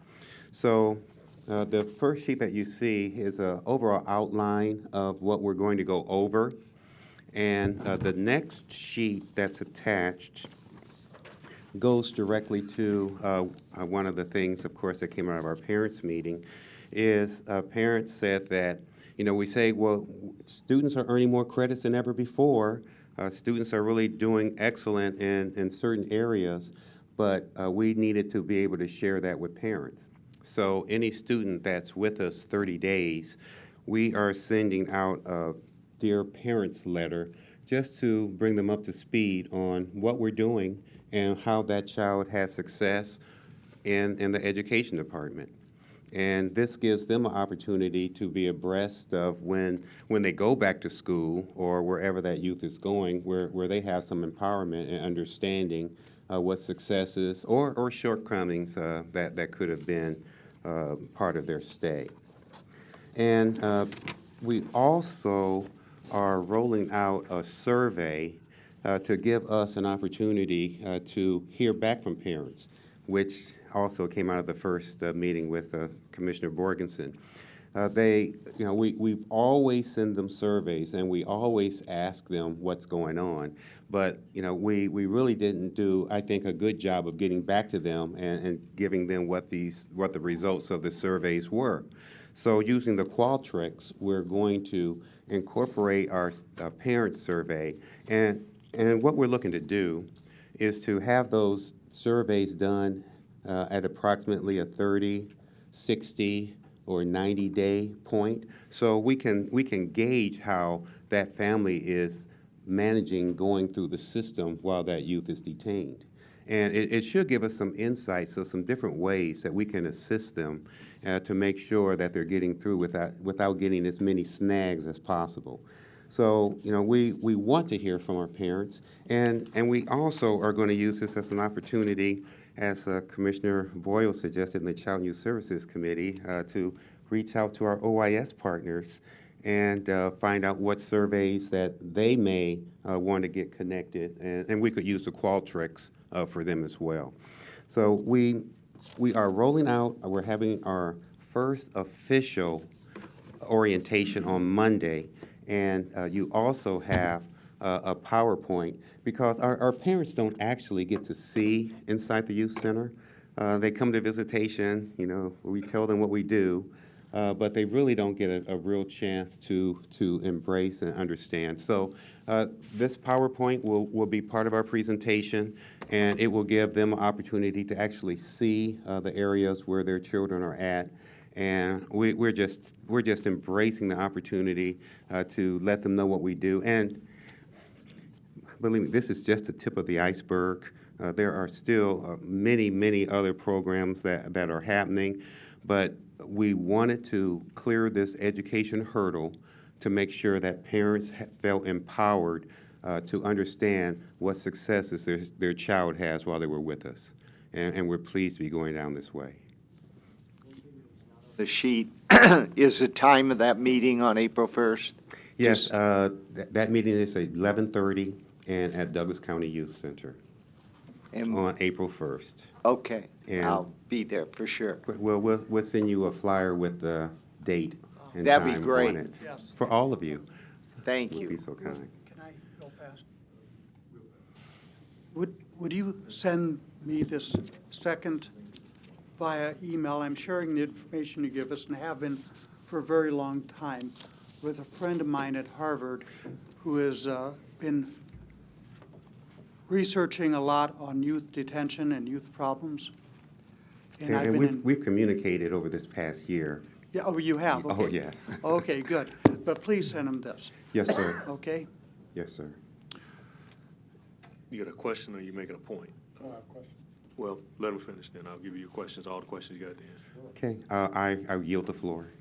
Speaker 22: So the first sheet that you see is an overall outline of what we're going to go over. And the next sheet that's attached goes directly to one of the things, of course, that came out of our parents' meeting, is parents said that, you know, we say, well, students are earning more credits than ever before. Students are really doing excellent in certain areas, but we needed to be able to share that with parents. So any student that's with us 30 days, we are sending out a Dear Parents letter just to bring them up to speed on what we're doing and how that child has success in the education department. And this gives them an opportunity to be abreast of when they go back to school or wherever that youth is going, where they have some empowerment and understanding what successes or shortcomings that could have been part of their stay. And we also are rolling out a survey to give us an opportunity to hear back from parents, which also came out of the first meeting with Commissioner Borgensen. We've always send them surveys and we always ask them what's going on. But, we really didn't do, I think, a good job of getting back to them and giving them what the results of the surveys were. So using the Qualtrics, we're going to incorporate our parent survey. And what we're looking to do is to have those surveys done at approximately a 30, 60, or 90-day point. So we can gauge how that family is managing going through the system while that youth is detained. And it should give us some insights, so some different ways that we can assist them to make sure that they're getting through without getting as many snags as possible. So, we want to hear from our parents, and we also are going to use this as an opportunity, as Commissioner Boyle suggested in the Child and Youth Services Committee, to reach out to our OIS partners and find out what surveys that they may want to get connected, and we could use the Qualtrics for them as well. So we are rolling out, we're having our first official orientation on Monday, and you also have a PowerPoint, because our parents don't actually get to see inside the youth center. They come to visitation, we tell them what we do, but they really don't get a real chance to embrace and understand. So this PowerPoint will be part of our presentation, and it will give them an opportunity to actually see the areas where their children are at. And we're just embracing the opportunity to let them know what we do. And believe me, this is just the tip of the iceberg. There are still many, many other programs that are happening, but we wanted to clear this education hurdle to make sure that parents felt empowered to understand what successes their child has while they were with us. And we're pleased to be going down this way.
Speaker 6: The sheet, is the time of that meeting on April 1st?
Speaker 22: Yes, that meeting is at 11:30 and at Douglas County Youth Center on April 1st.
Speaker 6: Okay,
Speaker 22: And
Speaker 6: I'll be there for sure.
Speaker 22: We'll send you a flyer with the date and
Speaker 6: That'd be
Speaker 22: time
Speaker 6: great.
Speaker 22: on it.
Speaker 5: Yes.
Speaker 22: For all of you.
Speaker 6: Thank
Speaker 22: Would
Speaker 6: you.
Speaker 22: be so kind.
Speaker 5: Can I go fast? Would you send me this second via email? I'm sharing the information you give us and have been for a very long time with a friend of mine at Harvard who has been researching a lot on youth detention and youth problems. And I've been
Speaker 22: we've communicated over this past year.
Speaker 5: Yeah, oh, you have, okay.
Speaker 22: Oh, yes.
Speaker 5: Okay, good. But please send him this.
Speaker 22: Yes, sir.
Speaker 5: Okay?
Speaker 22: Yes, sir.
Speaker 1: You got a question or you making a point? Well, let him finish then. I'll give you your questions, all the questions you got then.
Speaker 22: Okay, I yield the floor.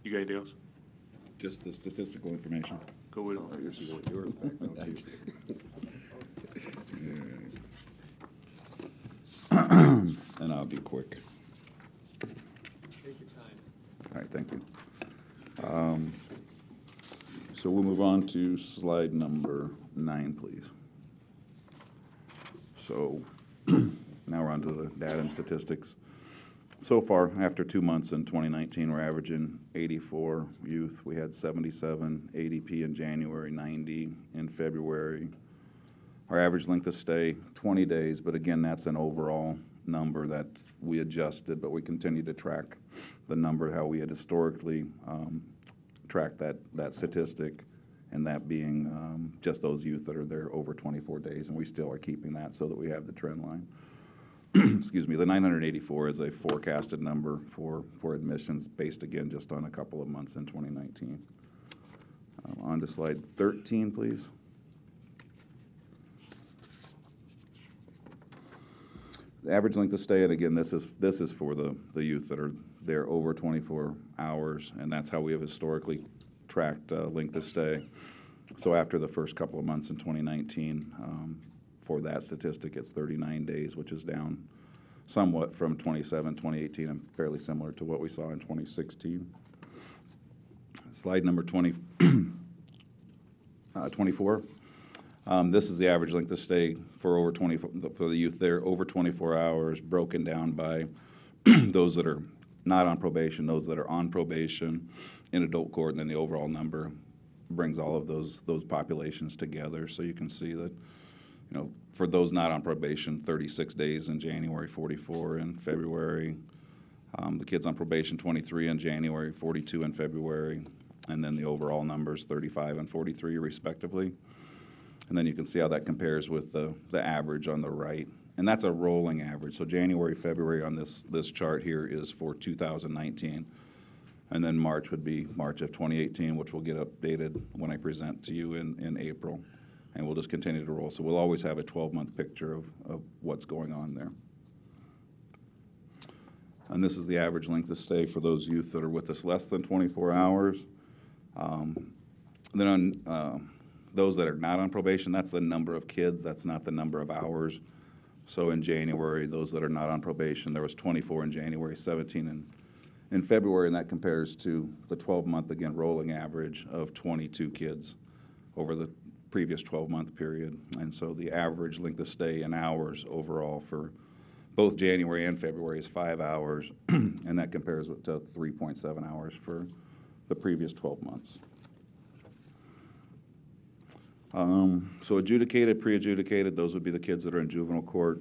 Speaker 1: You got anything else?
Speaker 21: Just the statistical information.
Speaker 1: Go with it.
Speaker 21: And I'll be quick.
Speaker 5: Take your time.
Speaker 21: All right, thank you. So we'll move on to slide number 9, please. So now we're on to the data and statistics. So far, after 2 months in 2019, we're averaging 84 youth. We had 77 ADP in January, 90 in February. Our average length of stay, 20 days, but again, that's an overall number that we adjusted, but we continue to track the number how we had historically tracked that statistic, and that being just those youth that are there over 24 days, and we still are keeping that so that we have the trend line. excuse me, the 984 is a forecasted number for admissions based, again, just on a couple of months in 2019. On to slide 13, please. The average length of stay, and again, this is for the youth that are there over 24 hours, and that's how we have historically tracked length of stay. So after the first couple of months in 2019, for that statistic, it's 39 days, which is down somewhat from 2018, and fairly similar to what we saw in 2016. Slide number 24. This is the average length of stay for the youth there over 24 hours, broken down by those that are not on probation, those that are on probation in adult court, and then the overall number brings all of those populations together. So you can see that, for those not on probation, 36 days in January, 44 in February. The kids on probation, 23 in January, 42 in February, and then the overall numbers, 35 and 43 respectively. And then you can see how that compares with the average on the right. And that's a rolling average. So January, February on this chart here is for 2019. And then March would be March of 2018, which will get updated when I present to you in April. And we'll just continue to roll. So we'll always have a 12-month picture of what's going on there. And this is the average length of stay for those youth that are with us less than 24 hours. Then on those that are not on probation, that's the number of kids, that's not the number of hours. So in January, those that are not on probation, there was 24 in January, 17 in February, and that compares to the 12-month, again, rolling average of 22 kids over the previous 12-month period. And so the average length of stay in hours overall for both January and February is 5 hours, and that compares to 3.7 hours for the previous 12 months. So adjudicated, pre-adjudicated, those would be the kids that are in juvenile court.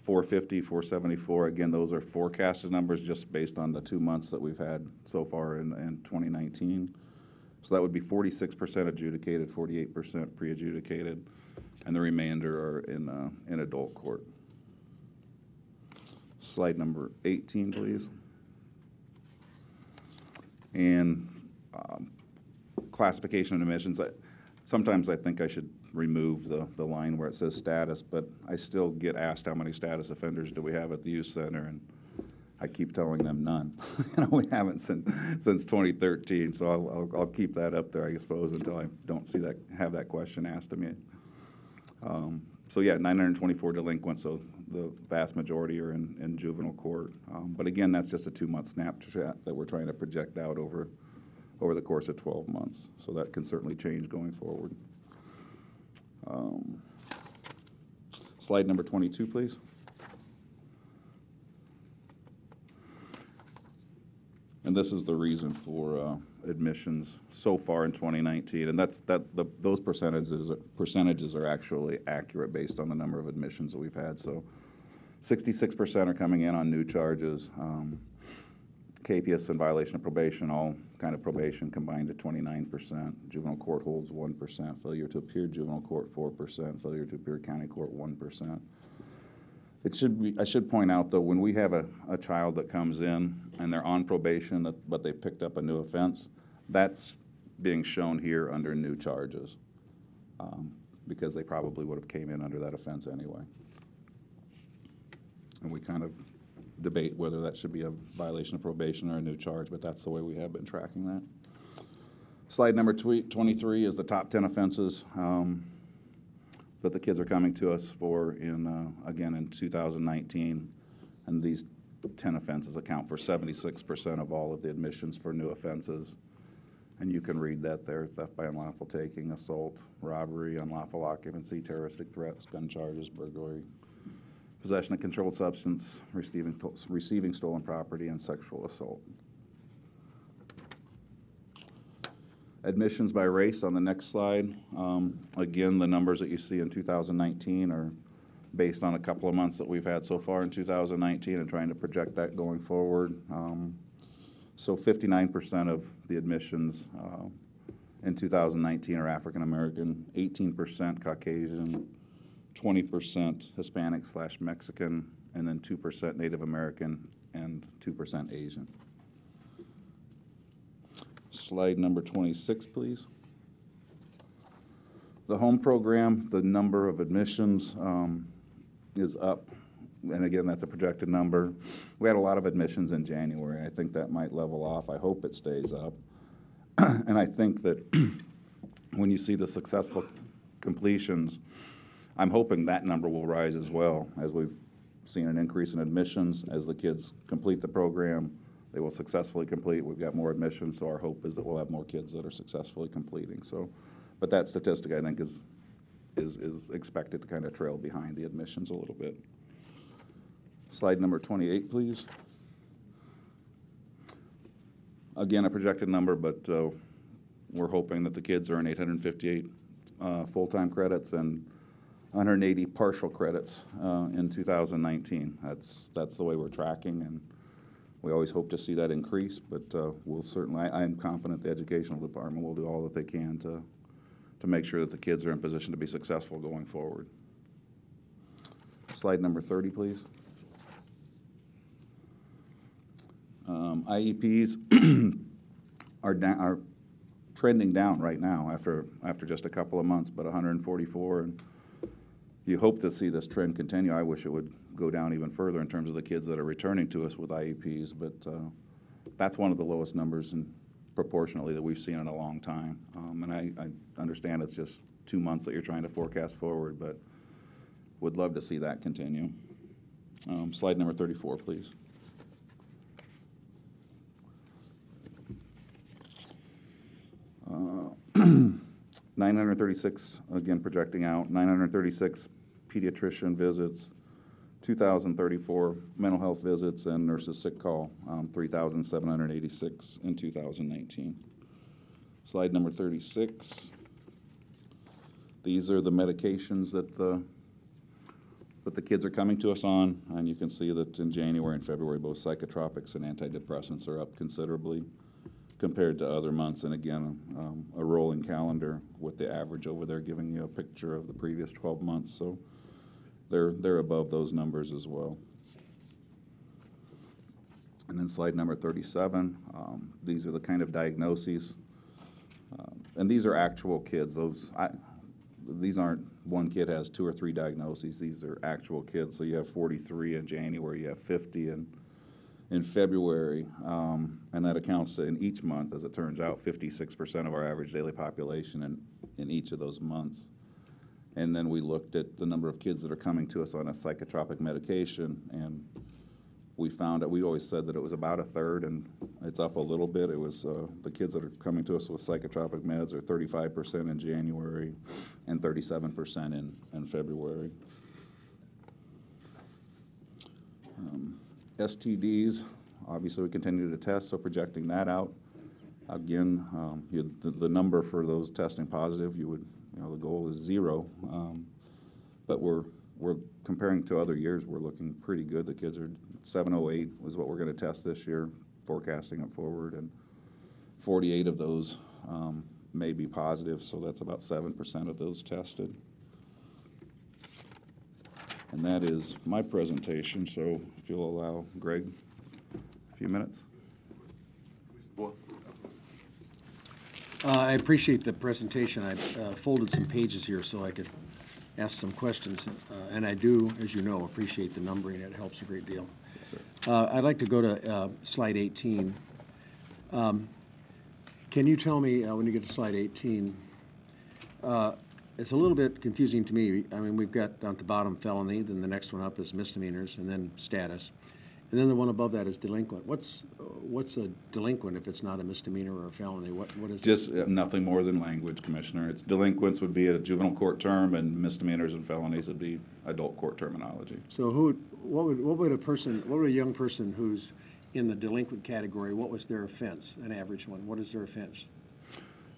Speaker 21: 450, 474, again, those are forecasted numbers just based on the 2 months that we've had so far in 2019. So that would be 46% adjudicated, 48% pre-adjudicated, and the remainder are in adult court. Slide number 18, please. And classification of admissions. Sometimes I think I should remove the line where it says status, but I still get asked how many status offenders do we have at the youth center, and I keep telling them none. We haven't since 2013, so I'll keep that up there, I suppose, until I don't have that question asked of me. So yeah, 924 delinquents, so the vast majority are in juvenile court. But again, that's just a 2-month snapshot that we're trying to project out over the course of 12 months. So that can certainly change going forward. Slide number 22, please. And this is the reason for admissions so far in 2019, and those percentages are actually accurate based on the number of admissions that we've had. So 66% are coming in on new charges. KPS in violation of probation, all kind of probation combined at 29%. Juvenile court holds 1%. Failure to appear juvenile court 4%. Failure to appear county court 1%. I should point out though, when we have a child that comes in and they're on probation but they picked up a new offense, that's being shown here under new charges because they probably would have came in under that offense anyway. And we kind of debate whether that should be a violation of probation or a new charge, but that's the way we have been tracking that. Slide number 23 is the top 10 offenses that the kids are coming to us for again in 2019, and these 10 offenses account for 76% of all of the admissions for new offenses. And you can read that there: theft by unlawful taking, assault, robbery, unlawful occupancy, terroristic threats, gun charges, burglary, possession of controlled substance, receiving stolen property, and sexual assault. Admissions by race on the next slide. Again, the numbers that you see in 2019 are based on a couple of months that we've had so far in 2019 and trying to project that going forward. So 59% of the admissions in 2019 are African American, 18% Caucasian, 20% Hispanic/Mexican, and then 2% Native American, and 2% Asian. Slide number 26, please. The home program, the number of admissions is up, and again, that's a projected number. We had a lot of admissions in January. I think that might level off. I hope it stays up. And I think that when you see the successful completions, I'm hoping that number will rise as well, as we've seen an increase in admissions. As the kids complete the program, they will successfully complete. We've got more admissions, so our hope is that we'll have more kids that are successfully completing. So, but that statistic, I think, is expected to kind of trail behind the admissions a little bit. Slide number 28, please. Again, a projected number, but we're hoping that the kids earn 858 full-time credits and 180 partial credits in 2019. That's the way we're tracking, and we always hope to see that increase, but we'll certainly, I'm confident the educational department will do all that they can to make sure that the kids are in position to be successful going forward. Slide number 30, please. IEPs are trending down right now after just a couple of months, but 144, and you hope to see this trend continue. I wish it would go down even further in terms of the kids that are returning to us with IEPs, but that's one of the lowest numbers and proportionally that we've seen in a long time. And I understand it's just 2 months that you're trying to forecast forward, but would love to see that continue. Slide number 34, please. Uh, 936, again projecting out, 936 pediatrician visits, 2,034 mental health visits, and nurses sick call, 3,786 in 2019. Slide number 36. These are the medications that the kids are coming to us on, and you can see that in January and February, both psychotropics and antidepressants are up considerably compared to other months. And again, a rolling calendar with the average over there giving you a picture of the previous 12 months. So they're above those numbers as well. And then slide number 37, these are the kind of diagnoses. And these are actual kids. These aren't one kid has 2 or 3 diagnoses. These are actual kids. So you have 43 in January, you have 50 in February, and that accounts to, in each month, as it turns out, 56% of our average daily population in each of those months. And then we looked at the number of kids that are coming to us on a psychotropic medication, and we found that we always said that it was about a third, and it's up a little bit. It was the kids that are coming to us with psychotropic meds are 35% in January and 37% in February. STDs, obviously we continue to test, so projecting that out. Again, the number for those testing positive, the goal is 0, but we're comparing to other years, we're looking pretty good. The kids are 708 was what we're going to test this year, forecasting it forward, and 48 of those may be positive, so that's about 7% of those tested. And that is my presentation, so if you'll allow Greg a few minutes.
Speaker 9: I appreciate the presentation. I folded some pages here so I could ask some questions. And I do, as you know, appreciate the numbering. It helps a great deal.
Speaker 21: Yes,
Speaker 9: I'd like to go to slide 18. Can you tell me, when you get to slide 18, it's a little bit confusing to me. I mean, we've got down at the bottom felony, then the next one up is misdemeanors, and then status. And then the one above that is delinquent. What's a delinquent if it's not a misdemeanor or a felony? What is
Speaker 21: Just
Speaker 9: it?
Speaker 21: nothing more than language, Commissioner. It's delinquents would be a juvenile court term, and misdemeanors and felonies would be adult court terminology.
Speaker 9: So what would a young person who's in the delinquent category, what was their offense, an average one? What is their offense?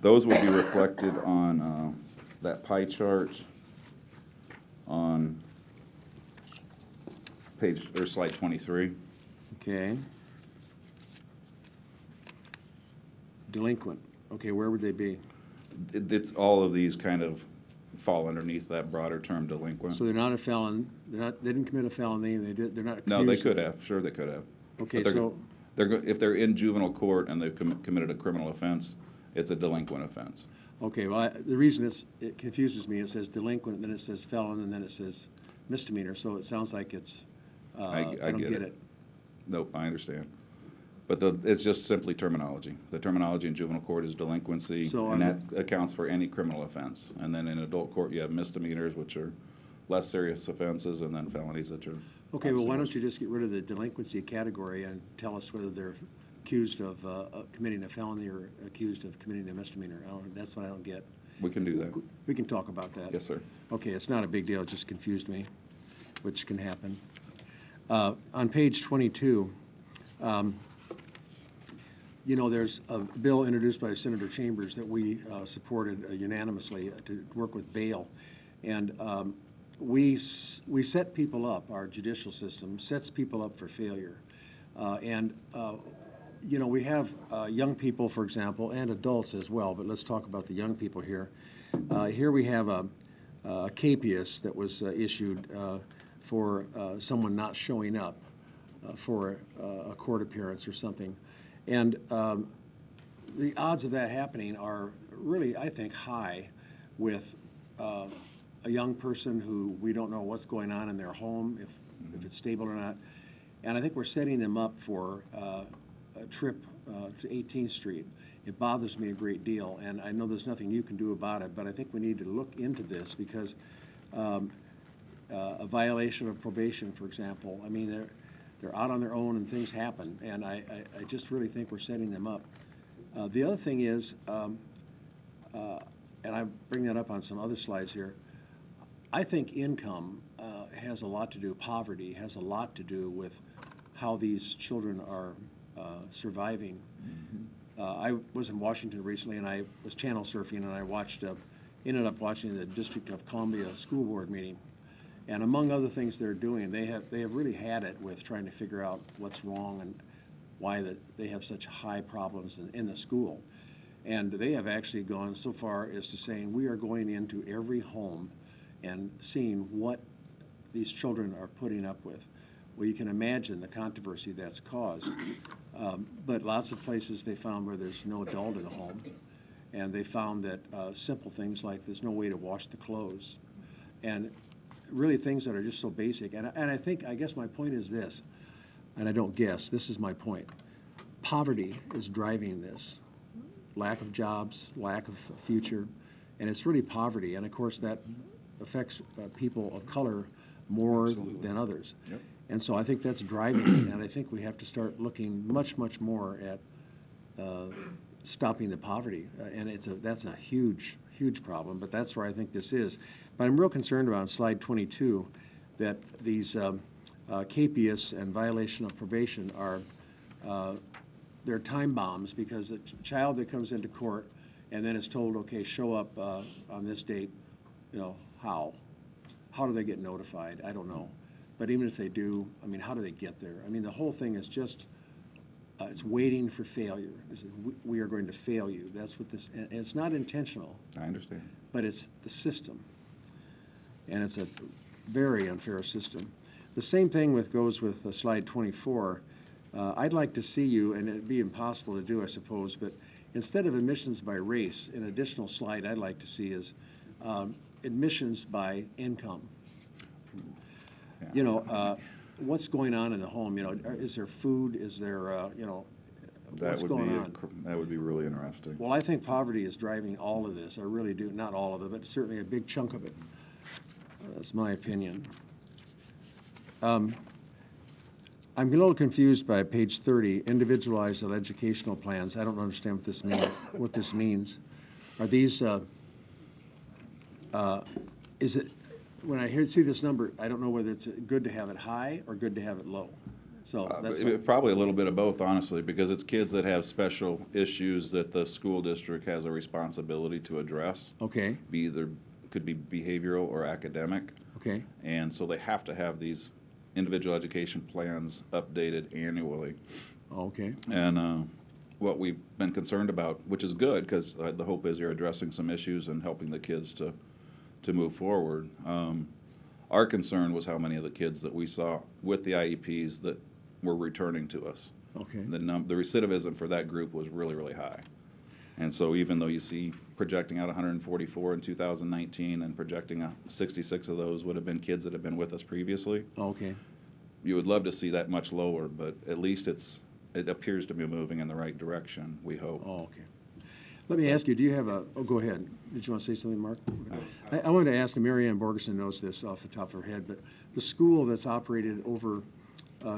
Speaker 21: Those would be reflected on that pie chart on page or slide 23.
Speaker 9: Okay. Delinquent. Okay, where would they be?
Speaker 21: It's all of these kind of fall underneath that broader term delinquent.
Speaker 9: So they're not a felon, they didn't commit a felony, they're not accused?
Speaker 21: No, they could have, sure they could have.
Speaker 9: Okay,
Speaker 21: But
Speaker 9: so,
Speaker 21: if they're in juvenile court and they've committed a criminal offense, it's a delinquent offense.
Speaker 9: okay, well, the reason it confuses me, it says delinquent, then it says felon, and then it says misdemeanor, so it sounds like it's, I don't get it.
Speaker 21: Nope, I understand. But it's just simply terminology. The terminology in juvenile court is delinquency,
Speaker 9: So
Speaker 21: and that accounts for any criminal offense. And then in adult court, you have misdemeanors, which are less serious offenses, and then felonies that are.
Speaker 9: Okay, well, why don't you just get rid of the delinquency category and tell us whether they're accused of committing a felony or accused of committing a misdemeanor? That's what I don't get.
Speaker 21: We can do that.
Speaker 9: We can talk about that.
Speaker 21: Yes, sir.
Speaker 9: Okay, it's not a big deal, it just confused me, which can happen. On page 22, you know, there's a bill introduced by Senator Chambers that we supported unanimously to work with bail. And we set people up, our judicial system sets people up for failure. You know, we have young people, for example, and adults as well, but let's talk about the young people here. Here we have a capias that was issued for someone not showing up for a court appearance or something. And the odds of that happening are really, I think, high with a young person who we don't know what's going on in their home, if it's stable or not. And I think we're setting them up for a trip to 18th Street. It bothers me a great deal, and I know there's nothing you can do about it, but I think we need to look into this because a violation of probation, for example, I mean, they're out on their own and things happen, and I just really think we're setting them up. The other thing is, and I bring that up on some other slides here, I think income has a lot to do, poverty has a lot to do with how these children are surviving. I was in Washington recently, and I was channel surfing, and I ended up watching the District of Columbia School Board meeting. And among other things they're doing, they have really had it with trying to figure out what's wrong and why they have such high problems in the school. And they have actually gone so far as to saying, we are going into every home and seeing what these children are putting up with. Well, you can imagine the controversy that's caused. But lots of places they found where there's no adult in the home. And they found that simple things like there's no way to wash the clothes. And really things that are just so basic. And I guess my point is this, and I don't guess, this is my point. Poverty is driving this. Lack of jobs, lack of future, and it's really poverty. And of course that affects people of color more than others.
Speaker 21: Yep.
Speaker 9: And so I think that's driving it, and I think we have to start looking much, much more at stopping the poverty. And that's a huge, huge problem, but that's where I think this is. But I'm real concerned about on slide 22 that these capias and violation of probation are they're time bombs, because a child that comes into court and then is told, okay, show up on this date, you know, how do they get notified? I don't know. But even if they do, I mean, how do they get there? I mean, the whole thing is just, it's waiting for failure. We are going to fail you. That's what this, and it's not intentional.
Speaker 21: I understand.
Speaker 9: But it's the system. And it's a very unfair system. The same thing goes with slide 24. I'd like to see you, and it'd be impossible to do, I suppose, but instead of admissions by race, an additional slide I'd like to see is admissions by income. Yeah. You know, what's going on in the home? You know, is there food? Is there, you know, what's going on?
Speaker 21: That would be really interesting.
Speaker 9: Well, I think poverty is driving all of this. I really do. Not all of it, but certainly a big chunk of it. That's my opinion. I'm a little confused by page 30, individualized educational plans. I don't understand what this means. Are these, is it, when I see this number, I don't know whether it's good to have it high or good to have it low. So that's
Speaker 21: probably a little bit of both, honestly, because it's kids that have special issues that the school district has a responsibility to address.
Speaker 9: Okay.
Speaker 21: Could be behavioral or academic.
Speaker 9: Okay.
Speaker 21: And so they have to have these individual education plans updated annually.
Speaker 9: Okay.
Speaker 21: And what we've been concerned about, which is good, because the hope is you're addressing some issues and helping the kids to to move forward. Our concern was how many of the kids that we saw with the IEPs that were returning to us.
Speaker 9: Okay.
Speaker 21: The recidivism for that group was really, really high. And so even though you see projecting out 144 in 2019 and projecting out 66 of those would have been kids that have been with us previously,
Speaker 9: Okay.
Speaker 21: you would love to see that much lower, but at least it appears to be moving in the right direction, we hope.
Speaker 9: Oh, okay. Let me ask you, do you have oh, go ahead. Did you want to say something, Mark? I wanted to ask, and Mary Ann Borgeson knows this off the top of her head, but the school that's operated over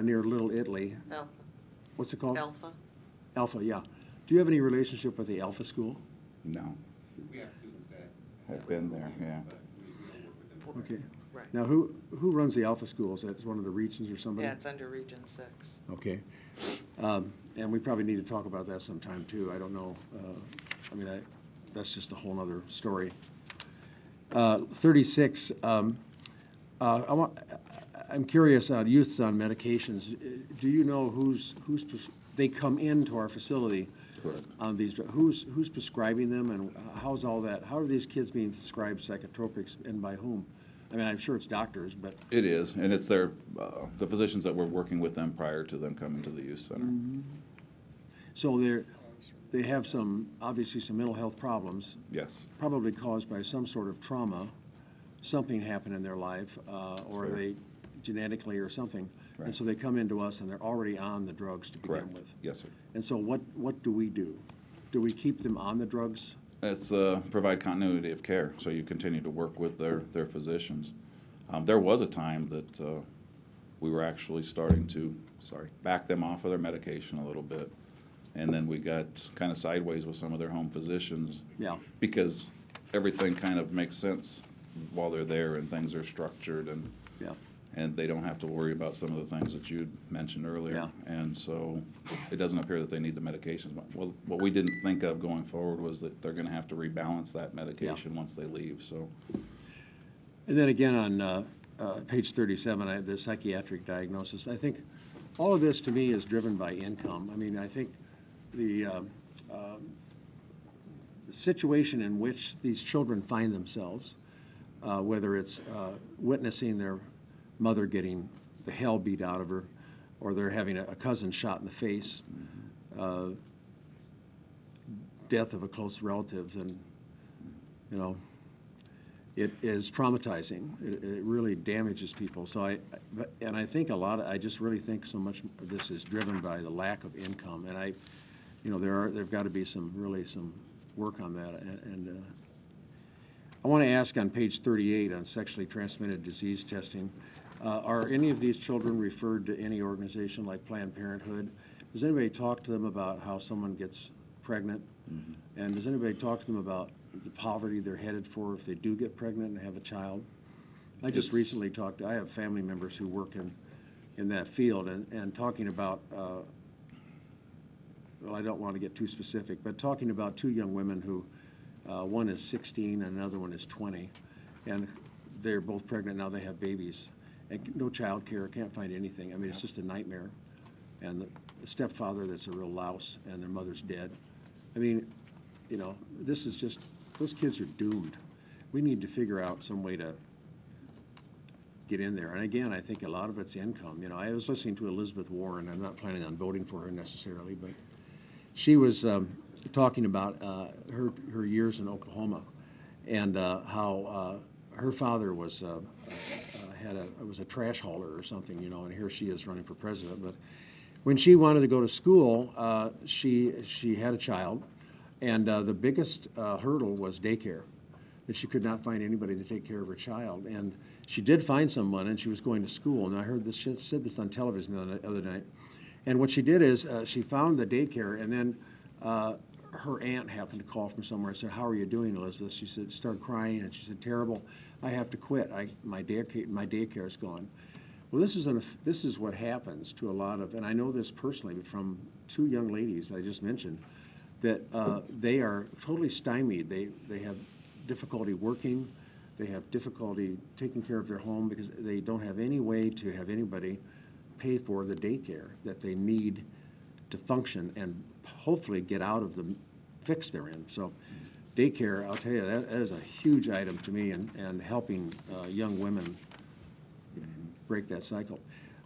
Speaker 9: near Little Italy.
Speaker 2: Alpha.
Speaker 9: What's it called?
Speaker 2: Alpha.
Speaker 9: Alpha, yeah. Do you have any relationship with the Alpha school?
Speaker 21: No.
Speaker 2: We have students that
Speaker 21: Have been there, yeah.
Speaker 9: Okay.
Speaker 2: Right.
Speaker 9: Now, who runs the Alpha school? Is that one of the regions or somebody?
Speaker 2: Yeah, it's under Region 6.
Speaker 9: Okay. And we probably need to talk about that sometime, too. I don't know. I mean, that's just a whole nother story. 36, I'm curious on youths on medications. Do you know who's they come into our facility on these drugs? Who's prescribing them, and how's all that? How are these kids being prescribed psychotropics, and by whom? I mean, I'm sure it's doctors, but
Speaker 21: It is, and it's their, the physicians that were working with them prior to them coming to the youth center.
Speaker 9: so they have obviously some mental health problems.
Speaker 21: Yes.
Speaker 9: Probably caused by some sort of trauma, something happened in their life, or
Speaker 21: fair.
Speaker 9: they genetically or something.
Speaker 21: Right.
Speaker 9: And so they come into us and they're already on the drugs to begin
Speaker 21: Correct.
Speaker 9: with.
Speaker 21: Yes, sir.
Speaker 9: And so what do we do? Do we keep them on the drugs?
Speaker 21: It's provide continuity of care, so you continue to work with their physicians. There was a time that we were actually starting to, back them off of their medication a little bit. And then we got kind of sideways with some of their home physicians.
Speaker 9: Yeah.
Speaker 21: Because everything kind of makes sense while they're there and things are structured and
Speaker 9: Yeah.
Speaker 21: and they don't have to worry about some of the things that you'd mentioned earlier.
Speaker 9: Yeah.
Speaker 21: And so it doesn't appear that they need the medications. Well, what we didn't think of going forward was that they're gonna have to rebalance that medication once they leave, so.
Speaker 9: And then again on page 37, the psychiatric diagnosis, I think all of this to me is driven by income. I mean, I think the situation in which these children find themselves, whether it's witnessing their mother getting the hell beat out of her, or they're having a cousin shot in the face, death of a close relative, and, you know, it is traumatizing. It really damages people. So I think I just really think so much of this is driven by the lack of income. And there've got to be some work on that. And I want to ask on page 38 on sexually transmitted disease testing, are any of these children referred to any organization like Planned Parenthood? Does anybody talk to them about how someone gets pregnant? And does anybody talk to them about the poverty they're headed for if they do get pregnant and have a child? I just recently I have family members who work in that field and talking about, well, I don't want to get too specific, but talking about two young women who, one is 16 and another one is 20, and they're both pregnant now, they have babies, and no child care, can't find anything. I mean, it's just a nightmare. And the stepfather that's a real louse, and their mother's dead. I mean, this is just, those kids are doomed. We need to figure out some way to get in there. And again, I think a lot of it's income. I was listening to Elizabeth Warren. I'm not planning on voting for her necessarily, but she was talking about her years in Oklahoma and how her father was a trash hauler or something, and here she is running for president. But when she wanted to go to school, she had a child, and the biggest hurdle was daycare, that she could not find anybody to take care of her child. And she did find someone, and she was going to school. And I heard this, she said this on television the other night. And what she did is she found the daycare, and then her aunt happened to call from somewhere and said, "How are you doing, Elizabeth?" She said, started crying, and she said, "Terrible. I have to quit. My daycare is gone." Well, this is what happens to a lot of, and I know this personally from two young ladies that I just mentioned, that they are totally stymied. They have difficulty working. They have difficulty taking care of their home because they don't have any way to have anybody pay for the daycare that they need to function and hopefully get out of the fix they're in. So daycare, I'll tell you, that is a huge item to me, and helping young women break that cycle.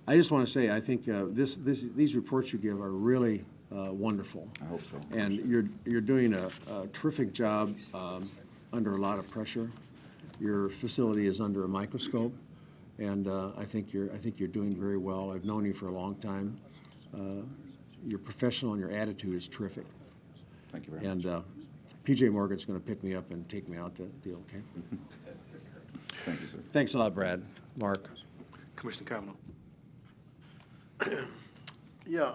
Speaker 9: I just want to say, I think these reports you give are really wonderful.
Speaker 21: I hope so.
Speaker 9: And you're doing a terrific job under a lot of pressure. Your facility is under a microscope, and I think you're doing very well. I've known you for a long time. You're professional, and your attitude is terrific.
Speaker 21: Thank you very much.
Speaker 9: And P.J. Morgan's going to pick me up and take me out the deal. Okay.
Speaker 21: Thank you, sir.
Speaker 9: Thanks a lot, Brad. Mark.
Speaker 1: Commissioner Kavanaugh.
Speaker 7: Yeah,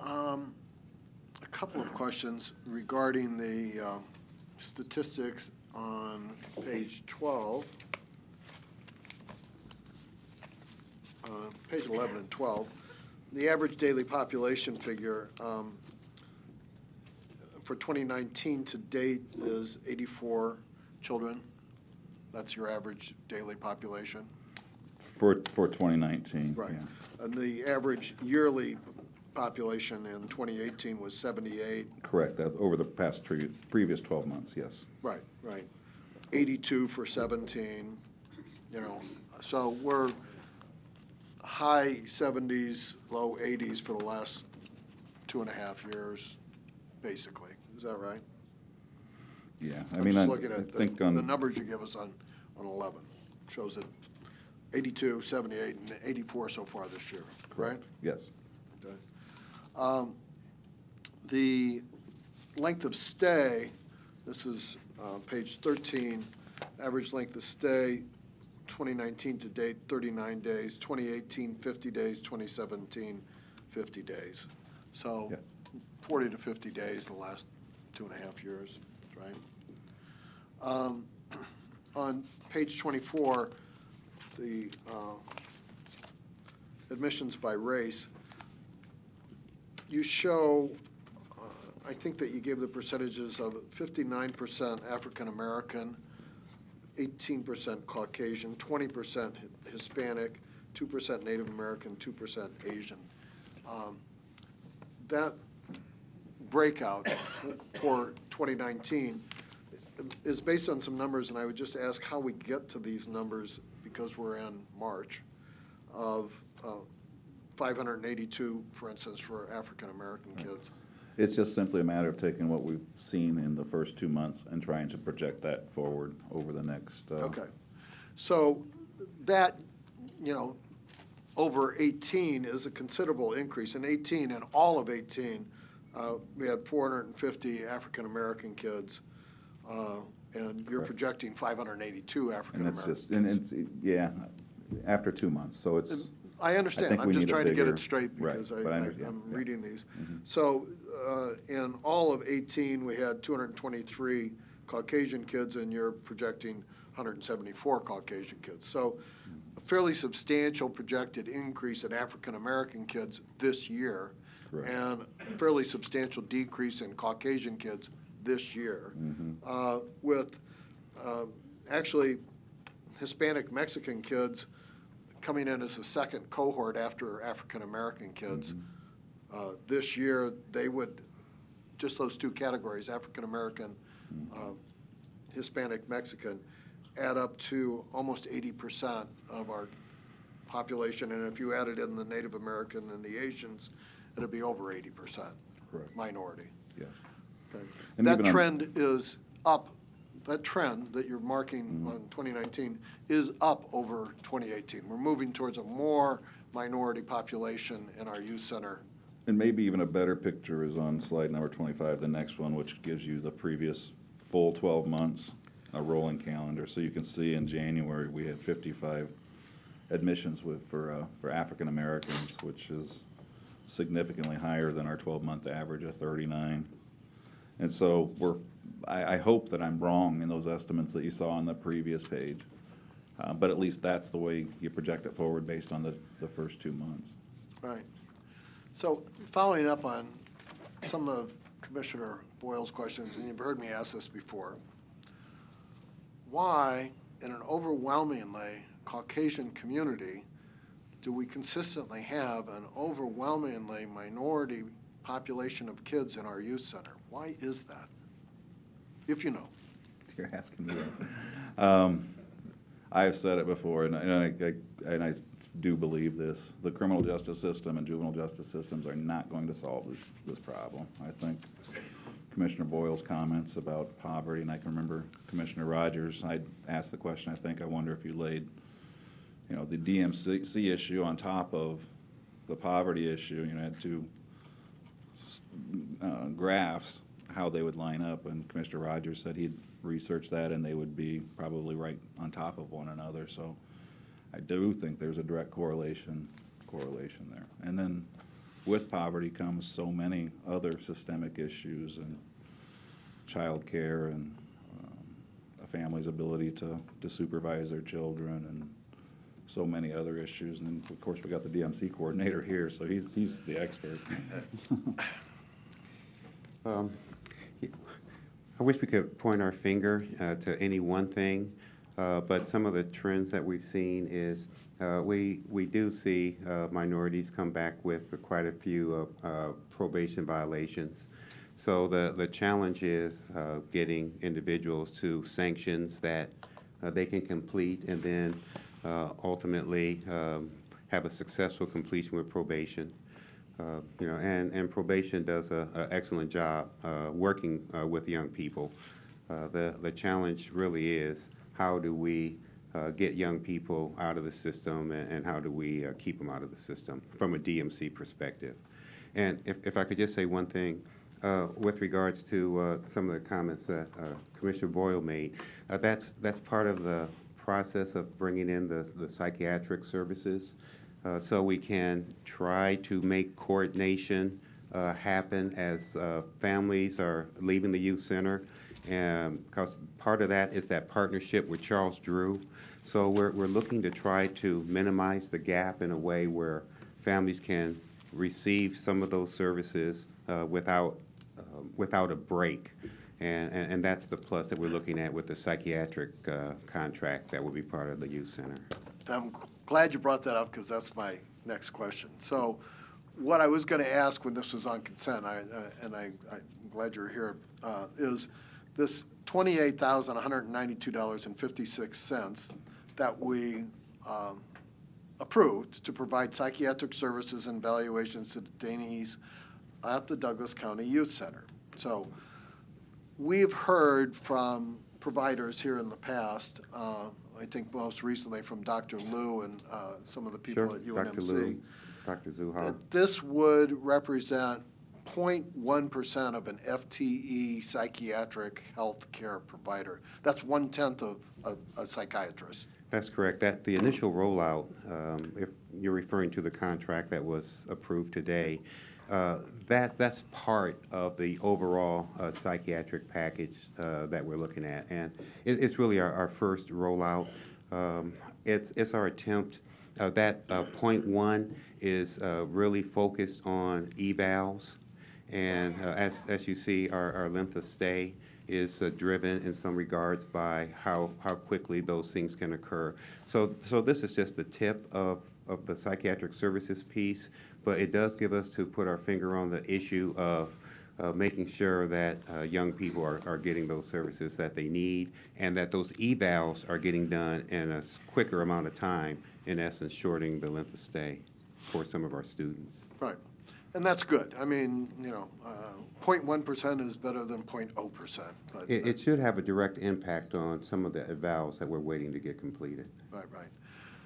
Speaker 7: a couple of questions regarding the statistics on page 12, page 11 and 12. The average daily population figure for 2019 to date is 84 children. That's your average daily population?
Speaker 21: For 2019.
Speaker 7: Right.
Speaker 21: Yeah.
Speaker 7: And the average yearly population in 2018 was 78.
Speaker 21: Correct. That over the past previous 12 months, yes.
Speaker 7: Right, right. 82 for 17, you know. So we're high 70s, low 80s for the last 2.5 years, basically. Is that right?
Speaker 21: Yeah. I
Speaker 7: I'm
Speaker 21: mean,
Speaker 7: just looking
Speaker 21: I
Speaker 7: at
Speaker 21: think
Speaker 7: the
Speaker 21: on
Speaker 7: numbers you give us on 11. Shows that 82, 78, and 84 so far this year, right?
Speaker 21: Yes.
Speaker 7: Okay. The length of stay, this is page 13, average length of stay, 2019 to date, 39 days, 2018, 50 days, 2017, 50 days. So 40 to 50 days the last 2.5 years, right? On page 24, the admissions by race, you show, I think that you gave the percentages of 59% African American, 18% Caucasian, 20% Hispanic, 2% Native American, 2% Asian. That breakout for 2019 is based on some numbers, and I would just ask how we get to these numbers, because we're in March, of 582, for instance, for African-American kids.
Speaker 21: it's just simply a matter of taking what we've seen in the first 2 months and trying to project that forward over the next.
Speaker 7: Okay. So that, you know, over 18 is a considerable increase. In 18, in all of 18, we had 450 African-American kids, and you're projecting 582
Speaker 21: And
Speaker 7: African-American
Speaker 21: it's just, and it's, yeah, after 2 months, so it's.
Speaker 7: I understand.
Speaker 21: think
Speaker 7: I'm
Speaker 21: we
Speaker 7: just
Speaker 21: need a
Speaker 7: trying to get
Speaker 21: bigger-
Speaker 7: it straight
Speaker 21: right,
Speaker 7: because
Speaker 21: but yeah,
Speaker 7: I'm
Speaker 21: yeah.
Speaker 7: reading these.
Speaker 21: Mhm.
Speaker 7: So in all of 18, we had 223 Caucasian kids, and you're projecting 174 Caucasian kids. So a fairly substantial projected increase in African-American kids this year,
Speaker 21: Correct.
Speaker 7: and a fairly substantial decrease in Caucasian kids this year, with actually Hispanic Mexican kids coming in as the second cohort after African-American kids. This year, they would, just those two categories, African-American, Hispanic, Mexican, add up to almost 80% of our population. And if you added in the Native American and the Asians, it'd be over 80% minority.
Speaker 21: Yes.
Speaker 7: Okay.
Speaker 21: And
Speaker 7: That
Speaker 21: even on-
Speaker 7: trend is up. That trend that you're marking on 2019 is up over 2018. We're moving towards a more minority population in our youth center.
Speaker 21: And maybe even a better picture is on slide number 25, the next one, which gives you the previous full 12 months, a rolling calendar. So you can see in January, we had 55 admissions for African Americans, which is significantly higher than our 12-month average of 39. And so I hope that I'm wrong in those estimates that you saw on the previous page. But at least that's the way you project it forward based on the first 2 months.
Speaker 7: Right. So following up on some of Commissioner Boyle's questions, and you've heard me ask this before, why, in an overwhelmingly Caucasian community, do we consistently have an overwhelmingly minority population of kids in our youth center? Why is that? If you know.
Speaker 21: you're asking me that. I have said it before, and I do believe this. The criminal justice system and juvenile justice systems are not going to solve this problem. I think Commissioner Boyle's comments about poverty, and I can remember Commissioner Rogers, I asked the question, I wonder if you laid, the DMC issue on top of the poverty issue, had two graphs, how they would line up, and Commissioner Rogers said he'd research that and they would be probably right on top of one another. So I do think there's a direct correlation there. And then with poverty comes so many other systemic issues, and child care, and a family's ability to supervise their children, and so many other issues. And then, of course, we got the DMC coordinator here, so he's the expert.
Speaker 22: I wish we could point our finger to any one thing, but some of the trends that we've seen is we do see minorities come back with quite a few probation violations. So the challenge is getting individuals to sanctions that they can complete, and then ultimately have a successful completion with probation. And probation does an excellent job working with young people. The challenge really is, how do we get young people out of the system, and how do we keep them out of the system from a DMC perspective? And if I could just say one thing, with regards to some of the comments that Commissioner Boyle made, that's part of the process of bringing in the psychiatric services. So we can try to make coordination happen as families are leaving the youth center, and because part of that is that partnership with Charles Drew. So we're looking to try to minimize the gap in a way where families can receive some of those services without a break. And that's the plus that we're looking at with the psychiatric contract that will be part of the youth center.
Speaker 7: I'm glad you brought that up, because that's my next question. So what I was going to ask when this was on consent, and I'm glad you're here, is this $28,192.56 that we approved to provide psychiatric services and evaluations to detainees at the Douglas County Youth Center. So we've heard from providers here in the past, I think most recently from Dr. Liu and some of the people at UNMC.
Speaker 22: Dr. Liu, Dr. Zuha.
Speaker 7: That this would represent 0.1% of an FTE psychiatric health care provider. That's 1/10 of a psychiatrist.
Speaker 22: That's correct. That the initial rollout, if you're referring to the contract that was approved today, that's part of the overall psychiatric package that we're looking at, and it's really our first rollout. It's our attempt. That 0.1 is really focused on evals, and as you see, our length of stay is driven in some regards by how quickly those things can occur. So this is just the tip of the psychiatric services piece, but it does give us to put our finger on the issue of making sure that young people are getting those services that they need, and that those evals are getting done in a quicker amount of time, in essence shortening the length of stay for some of our students.
Speaker 7: Right. And that's good. I mean, 0.1% is better than 0.0%. But
Speaker 22: It should have a direct impact on some of the evals that we're waiting to get completed.
Speaker 7: Right.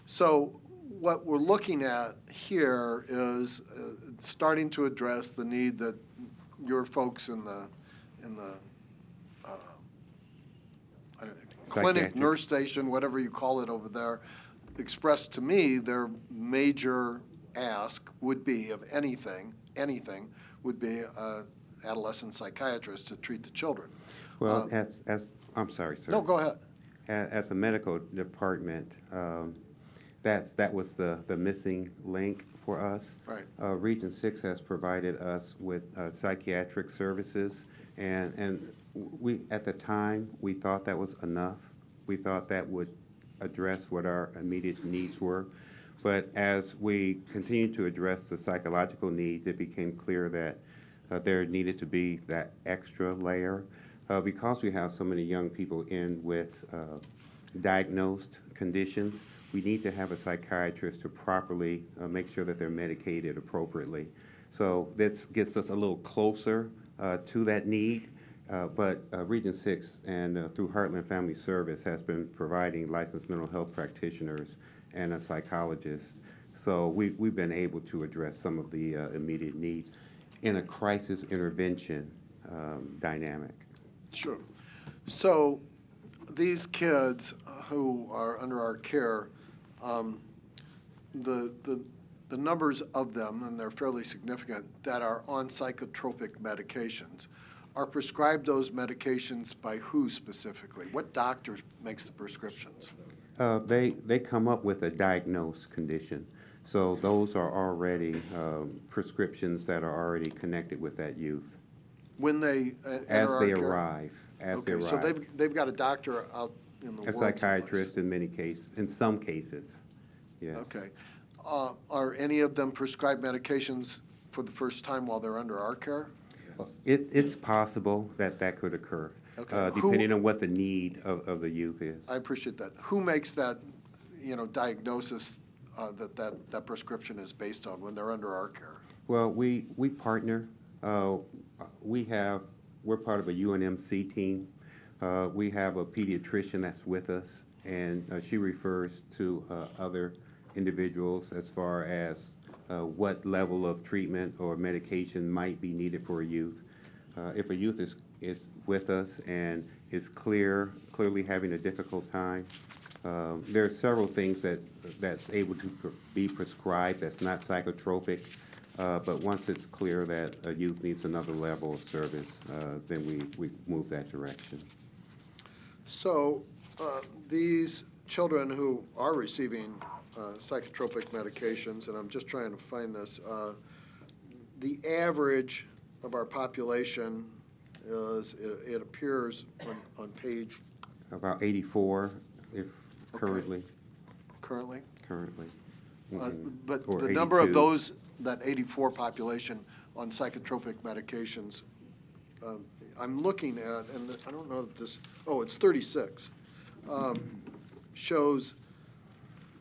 Speaker 7: So what we're looking at here is starting to address the need that your folks in the clinic, nurse station, whatever you call it over there, expressed to me their major ask would be, of anything, would be adolescent psychiatrist to treat the children.
Speaker 22: Well, I'm sorry, sir.
Speaker 7: No, go ahead.
Speaker 22: As a medical department, that was the missing link for us.
Speaker 7: Right.
Speaker 22: Region 6 has provided us with psychiatric services, and we, at the time, we thought that was enough. We thought that would address what our immediate needs were. But as we continued to address the psychological needs, it became clear that there needed to be that extra layer. Because we have so many young people in with diagnosed conditions, we need to have a psychiatrist to properly make sure that they're medicated appropriately. So this gets us a little closer to that need. But Region 6 and through Heartland Family Service has been providing licensed mental health practitioners and a psychologist. So we've been able to address some of the immediate needs in a crisis intervention dynamic.
Speaker 7: Sure. So these kids who are under our care, the numbers of them, and they're fairly significant, that are on psychotropic medications, are prescribed those medications by who specifically? What doctor makes the prescriptions?
Speaker 22: They come up with a diagnosed condition. So those are already prescriptions that are already connected with that youth.
Speaker 7: When they
Speaker 22: As
Speaker 7: enter
Speaker 22: they
Speaker 7: our care?
Speaker 22: arrive, as they
Speaker 7: Okay, so
Speaker 22: arrive.
Speaker 7: they've got a doctor out in the
Speaker 22: A
Speaker 7: world.
Speaker 22: psychiatrist in many cases, in some cases, yes.
Speaker 7: Okay. Are any of them prescribed medications for the first time while they're under our care?
Speaker 22: It's possible that that could occur,
Speaker 7: Okay.
Speaker 22: depending on what the need of the youth is.
Speaker 7: I appreciate that. Who makes that, diagnosis that prescription is based on when they're under our care?
Speaker 22: Well, we partner. We're part of a UNMC team. We have a pediatrician that's with us, and she refers to other individuals as far as what level of treatment or medication might be needed for a youth. If a youth is with us and is clearly having a difficult time, there are several things that's able to be prescribed that's not psychotropic, but once it's clear that a youth needs another level of service, then we move that direction.
Speaker 7: So these children who are receiving psychotropic medications, and I'm just trying to find this, the average of our population is, it appears on page.
Speaker 22: About 84, if currently.
Speaker 7: Currently?
Speaker 22: Currently.
Speaker 7: But
Speaker 22: Or
Speaker 7: the number of
Speaker 22: 82.
Speaker 7: those, that 84 population on psychotropic medications, I'm looking at, and I don't know that this, it's 36, shows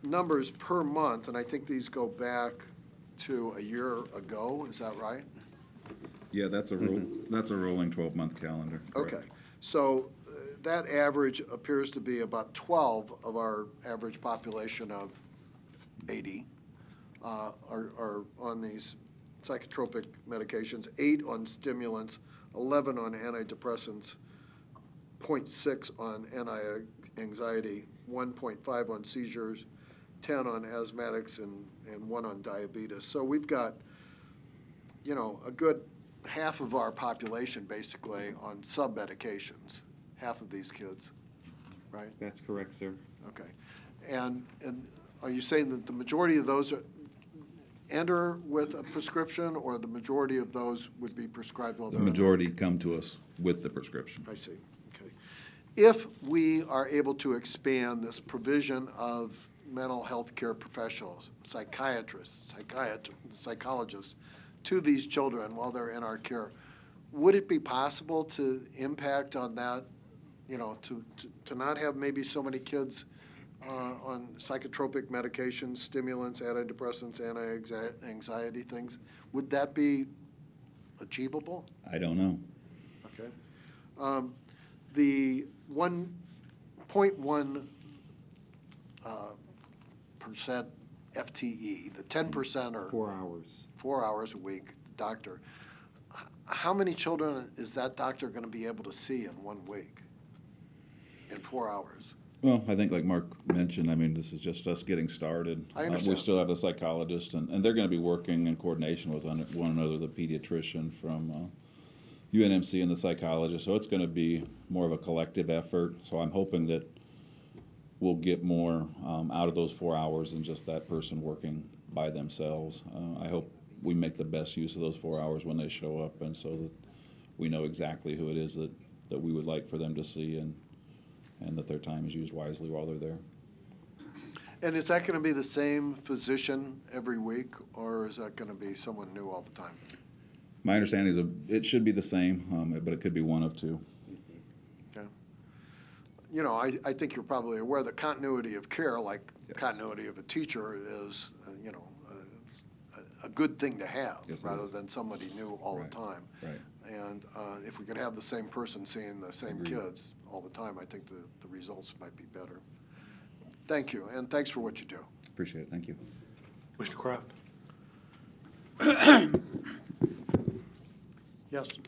Speaker 7: numbers per month, and I think these go back to a year ago, is that right?
Speaker 21: Yeah, that's a rolling 12-month calendar. correct.
Speaker 7: Okay, so that average appears to be about 12 of our average population of 80 are on these psychotropic medications, 8 on stimulants, 11 on antidepressants, 0.6 on anti-anxiety, 1.5 on seizures, 10 on asthmatics, and 1 on diabetes. So we've got, a good half of our population basically on sub-medications, half of these kids, right?
Speaker 22: That's correct, sir.
Speaker 7: Okay. And are you saying that the majority of those enter with a prescription, or the majority of those would be prescribed while
Speaker 21: The
Speaker 7: they're under?
Speaker 21: majority come to us with the prescription.
Speaker 7: I see, okay. If we are able to expand this provision of mental health care professionals, psychiatrists, psychologists, to these children while they're in our care, would it be possible to impact on that, to not have maybe so many kids on psychotropic medications, stimulants, antidepressants, anti-anxiety things? Would that be achievable?
Speaker 21: I don't know.
Speaker 7: Okay. The 1.1% FTE, the 10% or
Speaker 22: 4 hours.
Speaker 7: 4 hours a week, doctor. How many children is that doctor going to be able to see in 1 week, in 4 hours?
Speaker 21: Well, I think like Mark mentioned, this is just us getting started.
Speaker 7: I understand.
Speaker 21: We still have a psychologist, and they're going to be working in coordination with one another, the pediatrician from UNMC and the psychologist. So it's going to be more of a collective effort. So I'm hoping that we'll get more out of those 4 hours than just that person working by themselves. I hope we make the best use of those 4 hours when they show up, and so that we know exactly who it is that we would like for them to see, and that their time is used wisely while they're there.
Speaker 7: And is that going to be the same physician every week, or is that going to be someone new all the time?
Speaker 21: My understanding is it should be the same, but it could be one of two.
Speaker 7: you know, I think you're probably aware that continuity of care, like continuity of a teacher, is, you know, a good thing to have, rather than somebody new all the time.
Speaker 21: Right.
Speaker 7: And if we could have the same person seeing the same kids all the time, I think the results might be better. Thank you, and thanks for what you do.
Speaker 21: Appreciate it. Thank you.
Speaker 1: Mr. Kraft?
Speaker 5: Yes.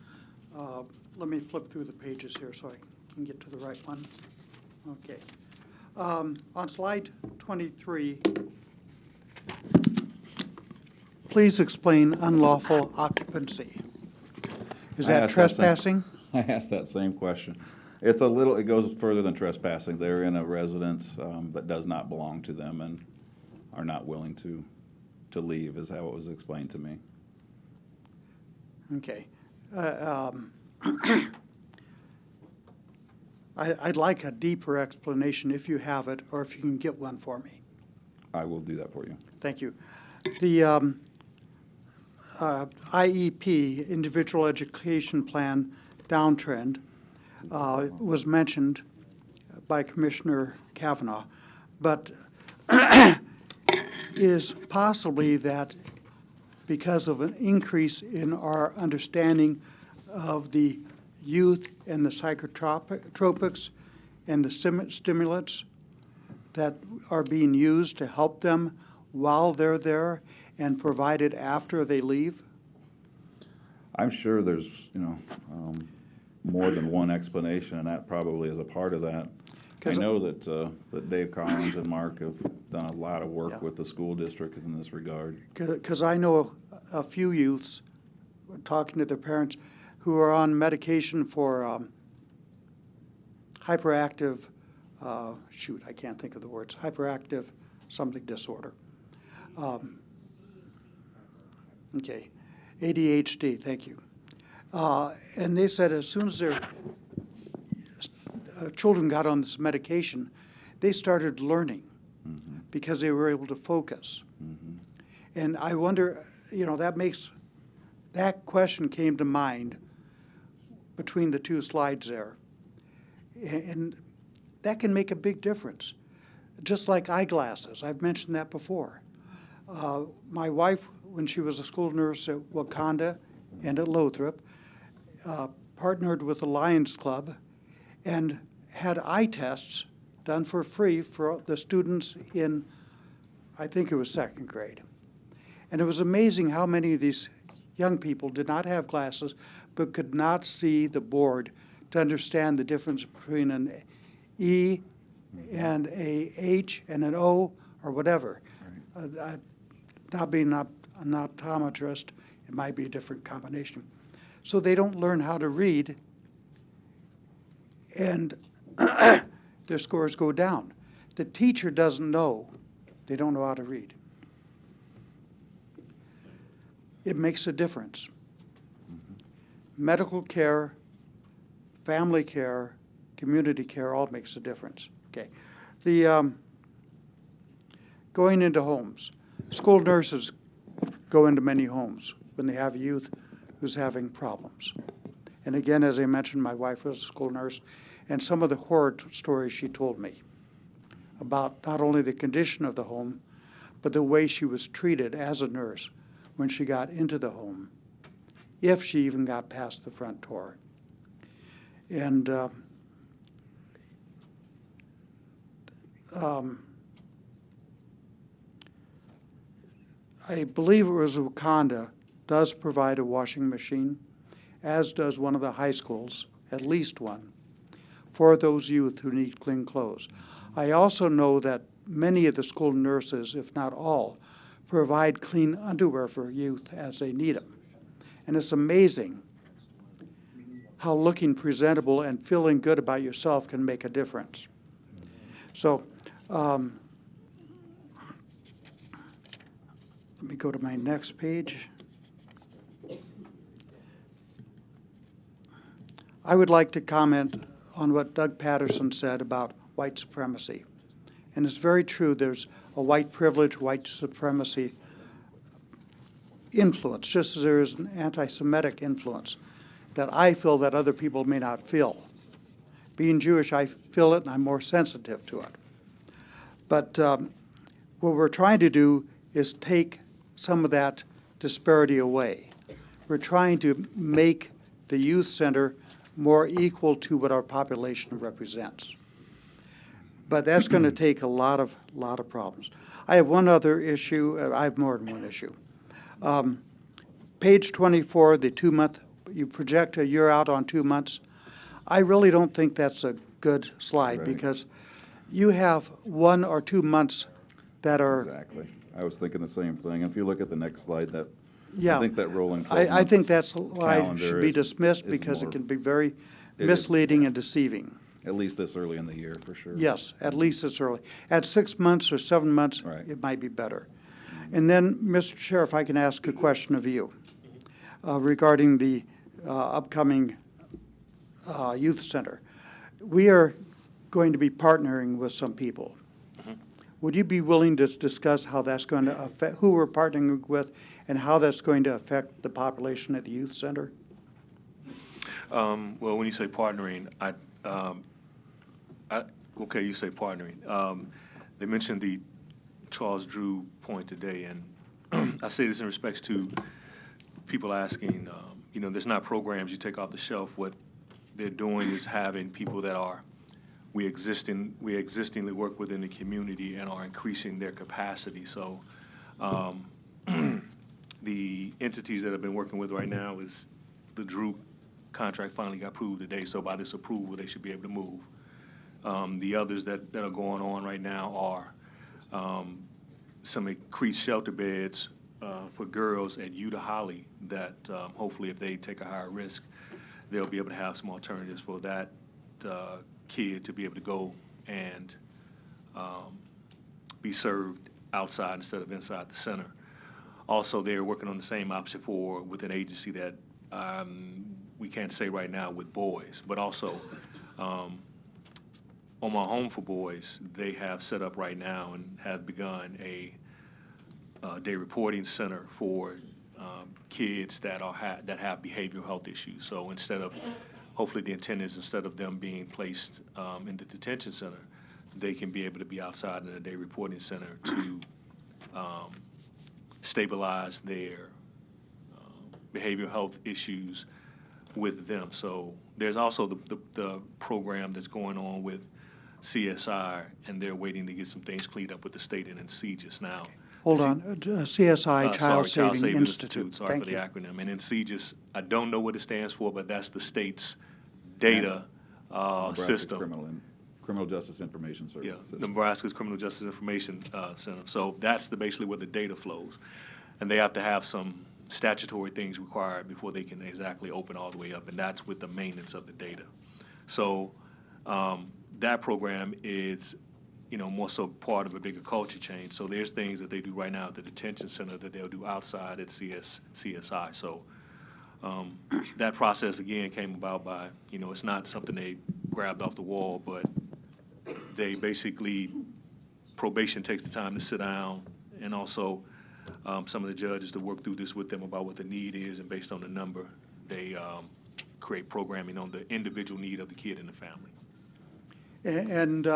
Speaker 5: Let me flip through the pages here so I can get to the right one. Okay. On slide 23, please explain unlawful occupancy. Is
Speaker 21: I
Speaker 5: that
Speaker 21: asked that same-
Speaker 5: trespassing?
Speaker 21: I asked that same question. It's a little, it goes further than trespassing. They're in a residence that does not belong to them and are not willing to leave, is how it was explained to me.
Speaker 5: Okay. I'd like a deeper explanation if you have it, or if you can get one for me.
Speaker 21: I will do that for you.
Speaker 5: Thank you. The IEP, Individual Education Plan downtrend, was mentioned by Commissioner Kavanaugh, but is possibly that because of an increase in our understanding of the youth and the psychotropics and the stimulants that are being used to help them while they're there and provided after they leave?
Speaker 21: I'm sure there's, more than one explanation, and that probably is a part of that. I know that Dave Collins and Mark have done a lot of work with the school district in this regard.
Speaker 5: Because I know a few youths, talking to their parents, who are on medication for hyperactive, I can't think of the words, hyperactive something disorder. Okay, ADHD, thank you. And they said as soon as their children got on this medication, they started learning because they were able to focus. And I wonder, that question came to mind between the two slides there. And that can make a big difference. Just like eyeglasses, I've mentioned that before. My wife, when she was a school nurse at Wakanda and at Lothrop, partnered with the Lions Club and had eye tests done for free for the students in, I think it was second grade. And it was amazing how many of these young people did not have glasses but could not see the board to understand the difference between an E and a H and an O or whatever. Not being an optometrist, it might be a different combination. So they don't learn how to read, and their scores go down. The teacher doesn't know. They don't know how to read. It makes a difference. Medical care, family care, community care, all makes a difference. Okay. The going into homes. School nurses go into many homes when they have youth who's having problems. And again, as I mentioned, my wife was a school nurse, and some of the horror stories she told me about not only the condition of the home, but the way she was treated as a nurse when she got into the home, if she even got past the front door. And I believe it was Wakanda does provide a washing machine, as does one of the high schools, at least one, for those youth who need clean clothes. I also know that many of the school nurses, if not all, provide clean underwear for youth as they need them. And it's amazing how looking presentable and feeling good about yourself can make a difference. So let me go to my next page. I would like to comment on what Doug Patterson said about white supremacy. And it's very true, there's a white privilege, white supremacy influence, just as there is an anti-Semitic influence that I feel that other people may not feel. Being Jewish, I feel it and I'm more sensitive to it. But what we're trying to do is take some of that disparity away. We're trying to make the youth center more equal to what our population represents. But that's going to take a lot of problems. I have one other issue. I have more than one issue. Page 24, the 2-month, you project a year out on 2 months. I really don't think that's a good slide
Speaker 21: Right.
Speaker 5: because you have 1 or 2 months that are.
Speaker 21: Exactly. I was thinking the same thing. If you look at the next slide, that,
Speaker 5: Yeah.
Speaker 21: I think that rolling
Speaker 5: I
Speaker 21: 12-month
Speaker 5: think that slide
Speaker 21: calendar
Speaker 5: should be
Speaker 21: is-
Speaker 5: dismissed
Speaker 21: is
Speaker 5: because it
Speaker 21: more-
Speaker 5: can be very
Speaker 21: It is.
Speaker 5: misleading and deceiving.
Speaker 21: At least this early in the year, for sure.
Speaker 5: Yes, at least it's early. At 6 months or 7 months, it might be better. And then, Mr. Chair, if I can ask a question of you regarding the upcoming youth center. We are going to be partnering with some people. Would you be willing to discuss how that's going to affect, who we're partnering with, and how that's going to affect the population at the youth center?
Speaker 1: Well, when you say partnering, okay, you say partnering. They mentioned the Charles Drew point today, and I say this in respects to people asking, there's not programs you take off the shelf. What they're doing is having people that we existingly work within the community and are increasing their capacity. So the entities that I've been working with right now is the Drew contract finally got approved today, so by this approval, they should be able to move. The others that are going on right now are some increased shelter beds for girls at Utah Holly that hopefully if they take a higher risk, they'll be able to have some alternatives for that kid to be able to go and be served outside instead of inside the center. Also, they're working on the same option with an agency that we can't say right now with boys, but also on my Home for Boys, they have set up right now and have begun a day reporting center for kids that have behavioral health issues. So hopefully the intent is instead of them being placed in the detention center, they can be able to be outside in a day reporting center to stabilize their behavioral health issues with them. So there's also the program that's going on with CSI, and they're waiting to get some things cleaned up with the state and in CGIS now.
Speaker 5: Hold on, CSI, Child Saving Institute.
Speaker 1: Sorry for the acronym. And in CGIS, I don't know what it stands for, but that's the state's data
Speaker 21: Nebraska's
Speaker 1: system.
Speaker 21: Criminal Justice Information Service.
Speaker 1: Yeah,
Speaker 21: System.
Speaker 1: Nebraska's Criminal Justice Information Center. So that's basically where the data flows. And they have to have some statutory things required before they can exactly open all the way up, and that's with the maintenance of the data. So that program is, more so part of a bigger culture change. So there's things that they do right now at the detention center that they'll do outside at CSI. So that process, again, came about by, it's not something they grabbed off the wall, but they basically, probation takes the time to sit down, and also some of the judges to work through this with them about what the need is, and based on the number, they create programming on the individual need of the kid and the family.
Speaker 5: And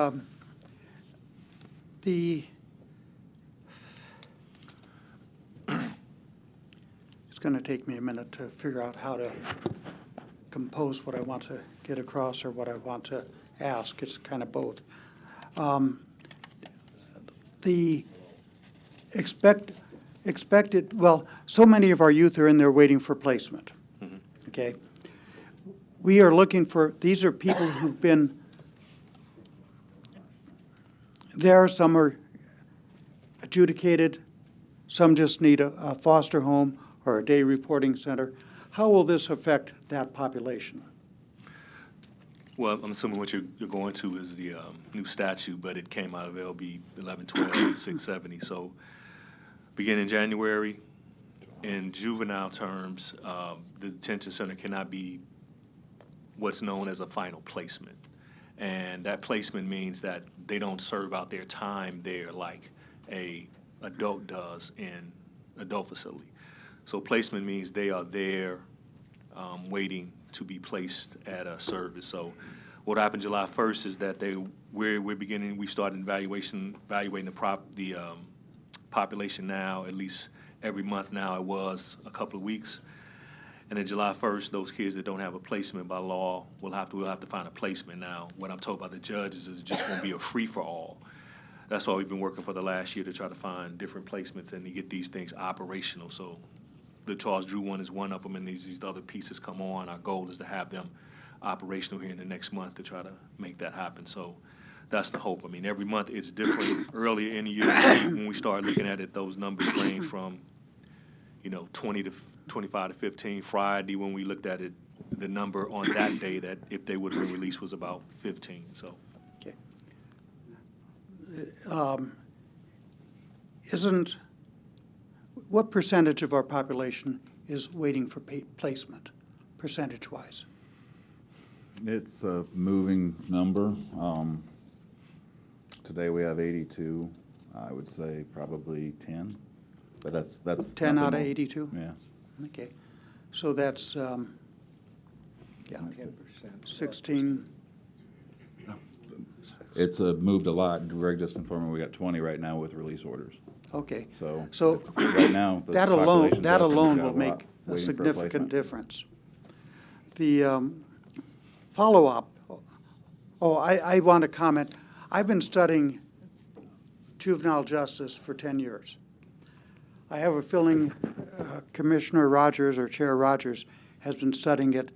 Speaker 5: it's going to take me a minute to figure out how to compose what I want to get across or what I want to ask. It's kind of both. The expected, well, so many of our youth are in there waiting for placement, okay? We are looking for, these are people who've been there, some are adjudicated, some just need a foster home or a day reporting center. How will this affect that population?
Speaker 1: Well, I'm assuming what you're going to is the new statute, but it came out of LB 1112 and 670. So beginning January, in juvenile terms, the detention center cannot be what's known as a final placement. And that placement means that they don't serve out their time there like a adult does in adult facility. So placement means they are there waiting to be placed at a service. So what happened July 1st is that we started evaluating the population now, at least every month now. It was a couple of weeks. And then July 1st, those kids that don't have a placement by law, we'll have to find a placement now. What I'm told by the judges is it's just going to be a free-for-all. That's why we've been working for the last year to try to find different placements and to get these things operational. So the Charles Drew one is one of them, and these other pieces come on. Our goal is to have them operational here in the next month to try to make that happen. So that's the hope. I mean, every month it's different. Earlier in the year, when we started looking at it, those numbers range from 20 to 25 to 15. Friday, when we looked at it, the number on that day that if they would have been released was about 15. So,
Speaker 5: what percentage of our population is waiting for placement, percentage-wise?
Speaker 21: It's a moving number. Today we have 82. I would say probably 10. But that's
Speaker 5: 10 out of
Speaker 21: more.
Speaker 5: 82?
Speaker 21: Yeah.
Speaker 5: Okay. So that's,
Speaker 6: 10%.
Speaker 5: 16.
Speaker 21: It's moved a lot. Greg just informed me we got 20 right now with release orders.
Speaker 5: Okay.
Speaker 21: So right now, the
Speaker 5: that
Speaker 21: population's
Speaker 5: alone
Speaker 21: up and we've
Speaker 5: will
Speaker 21: got a
Speaker 5: make
Speaker 21: lot
Speaker 5: a
Speaker 21: waiting for
Speaker 5: significant
Speaker 21: placement.
Speaker 5: difference. The follow-up, I want to comment. I've been studying juvenile justice for 10 years. I have a feeling Commissioner Rogers or Chair Rogers has been studying it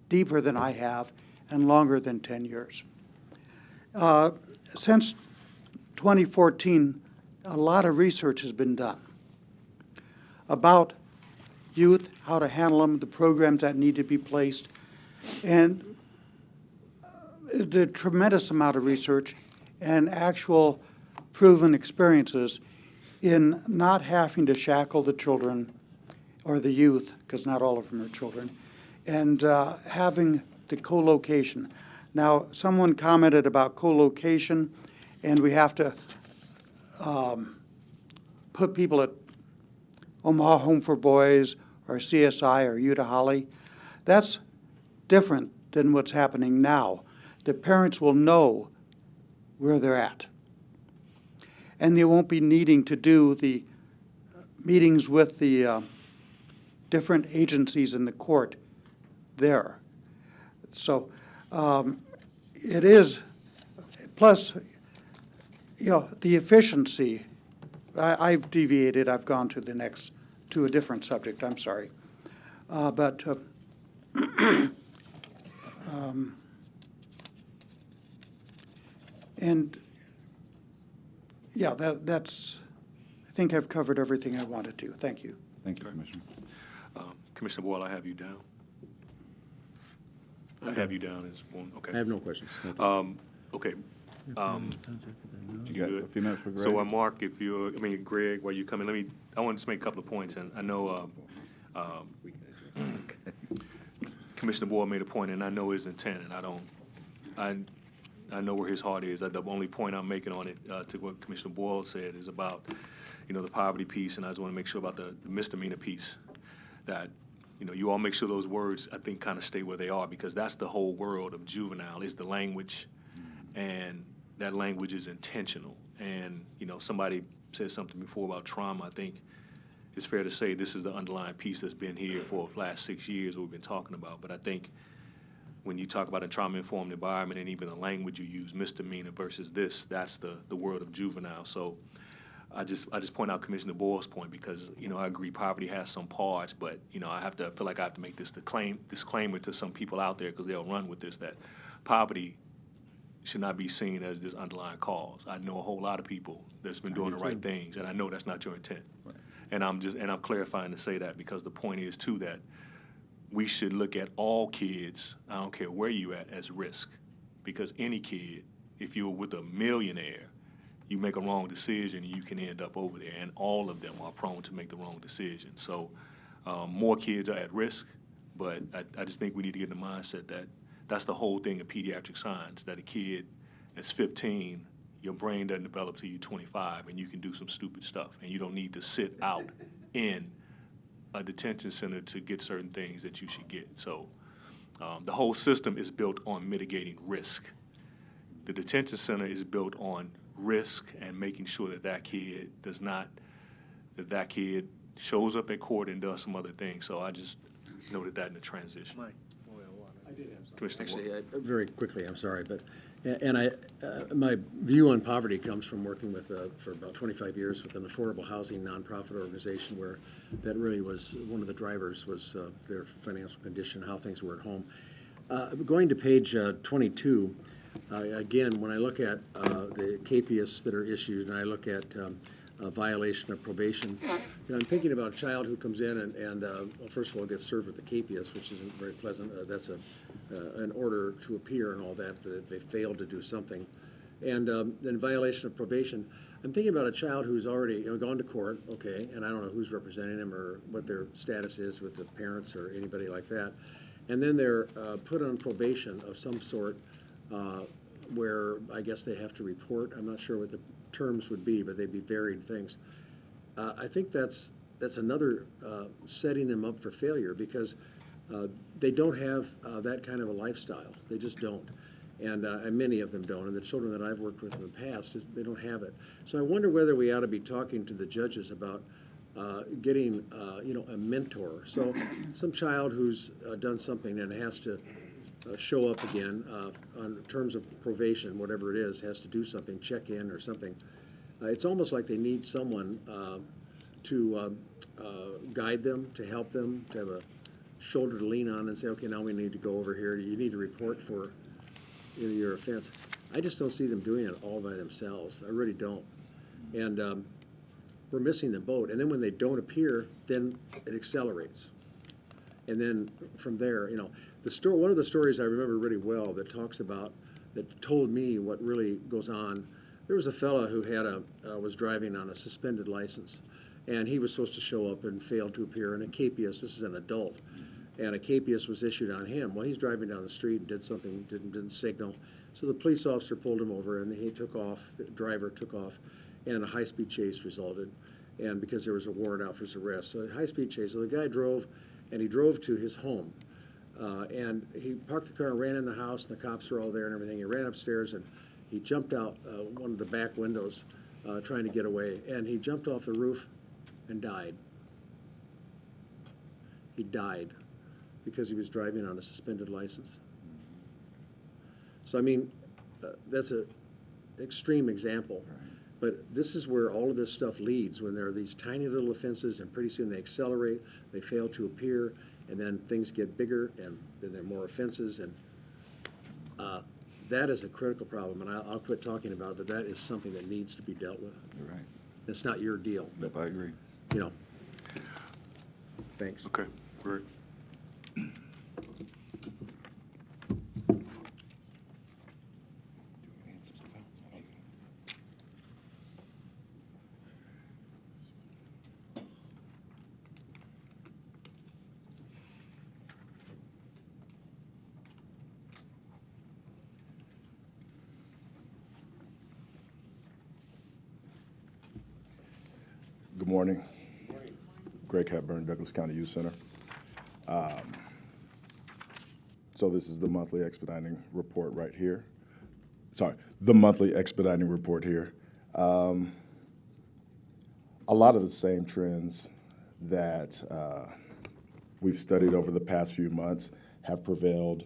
Speaker 5: deeper than I have and longer than 10 years. Since 2014, a lot of research has been done about youth, how to handle them, the programs that need to be placed, and the tremendous amount of research and actual proven experiences in not having to shackle the children or the youth, because not all of them are children, and having the co-location. Now, someone commented about co-location, and we have to put people at Omaha Home for Boys or CSI or Utah Holly. That's different than what's happening now. The parents will know where they're at. And they won't be needing to do the meetings with the different agencies in the court there. So it is, plus, the efficiency. I've deviated. I've gone to a different subject. I'm sorry. And yeah, that's, I think I've covered everything I wanted to. Thank you.
Speaker 21: Thank you, Commissioner.
Speaker 1: Commissioner Boyle, I have you down. I have you down as one. Okay.
Speaker 9: I have no questions.
Speaker 1: Okay.
Speaker 21: You got a few minutes for Greg?
Speaker 1: So, Mark, Greg, while you come in, I want to just make a couple of points, and I know Commissioner Boyle made a point, and I know his intent, and I know where his heart is. The only point I'm making on it, to what Commissioner Boyle said, is about, the poverty piece, and I just want to make sure about the misdemeanor piece, that, you all make sure those words, I think, kind of stay where they are, because that's the whole world of juvenile, is the language, and that language is intentional. And, somebody said something before about trauma. I think it's fair to say this is the underlying piece that's been here for the last 6 years that we've been talking about. But I think when you talk about a trauma-informed environment and even the language you use, misdemeanor versus this, that's the world of juvenile. So I just point out Commissioner Boyle's point, because, I agree poverty has some parts, but, I feel like I have to make this disclaimer to some people out there, because they'll run with this, that poverty should not be seen as this underlying cause. I know a whole lot of people that's been doing the right things, and I know that's not your intent. Right. And I'm clarifying to say that, because the point is too that we should look at all kids, I don't care where you at, as risk, because any kid, if you're with a millionaire, you make a wrong decision, you can end up over there, and all of them are prone to make the wrong decision. So more kids are at risk, but I just think we need to get in the mindset that that's the whole thing of pediatric science, that a kid that's 15, your brain doesn't develop till you're 25, and you can do some stupid stuff, and you don't need to sit out in a detention center to get certain things that you should get. So The whole system is built on mitigating risk. The detention center is built on risk and making sure that that kid does not, that kid shows up at court and does some other things. So I just noted that in the transition. Commissioner
Speaker 9: Actually,
Speaker 1: Ward.
Speaker 9: very quickly, I'm sorry, but, my view on poverty comes from working with, for about 25 years with an affordable housing nonprofit organization where that really was, one of the drivers was their financial condition, how things were at home. Going to page 22, again, when I look at the CAPIAs that are issued and I look at a violation of probation, I'm thinking about a child who comes in and well, first of all, gets served with the CAPIAs, which isn't very pleasant. That's an order to appear and all that, that they failed to do something. And then violation of probation. I'm thinking about a child who's already gone to court, okay, and I don't know who's representing them or what their status is with the parents or anybody like that. And then they're put on probation of some sort where I guess they have to report. I'm not sure what the terms would be, but they'd be varied things. I think that's another setting them up for failure because they don't have that kind of a lifestyle. They just don't. And many of them don't. And the children that I've worked with in the past, they don't have it. So I wonder whether we ought to be talking to the judges about getting, a mentor. So some child who's done something and has to show up again on terms of probation, whatever it is, has to do something, check in or something. It's almost like they need someone to guide them, to help them, to have a shoulder to lean on and say, okay, now we need to go over here. You need to report for your offense. I just don't see them doing it all by themselves. I really don't. And we're missing the boat. And then when they don't appear, then it accelerates. And then from there, one of the stories I remember really well that talks about, that told me what really goes on. There was a fellow who was driving on a suspended license, and he was supposed to show up and failed to appear. And a CAPIAS, this is an adult, and a CAPIAS was issued on him. Well, he's driving down the street and did something, didn't signal. So the police officer pulled him over, and he took off. The driver took off, and a high-speed chase resulted. And because there was a warrant out for his arrest, so a high-speed chase. So the guy drove, and he drove to his home. And he parked the car and ran in the house, and the cops were all there and everything. He ran upstairs, and he jumped out one of the back windows trying to get away. And he jumped off the roof and died. He died because he was driving on a suspended license. So, I mean, that's an extreme example. But this is where all of this stuff leads, when there are these tiny little offenses, and pretty soon they accelerate, they fail to appear, and then things get bigger, and then there are more offenses, and that is a critical problem, and I'll quit talking about it, but that is something that needs to be dealt with.
Speaker 21: You're right.
Speaker 9: It's not your deal.
Speaker 21: Yep, I agree.
Speaker 9: Thanks.
Speaker 1: Okay, great.
Speaker 3: Good morning. Greg Hepburn, Douglas County Youth Center. So this is the monthly expediting report right here. Sorry, the monthly expediting report here. A lot of the same trends that we've studied over the past few months have prevailed.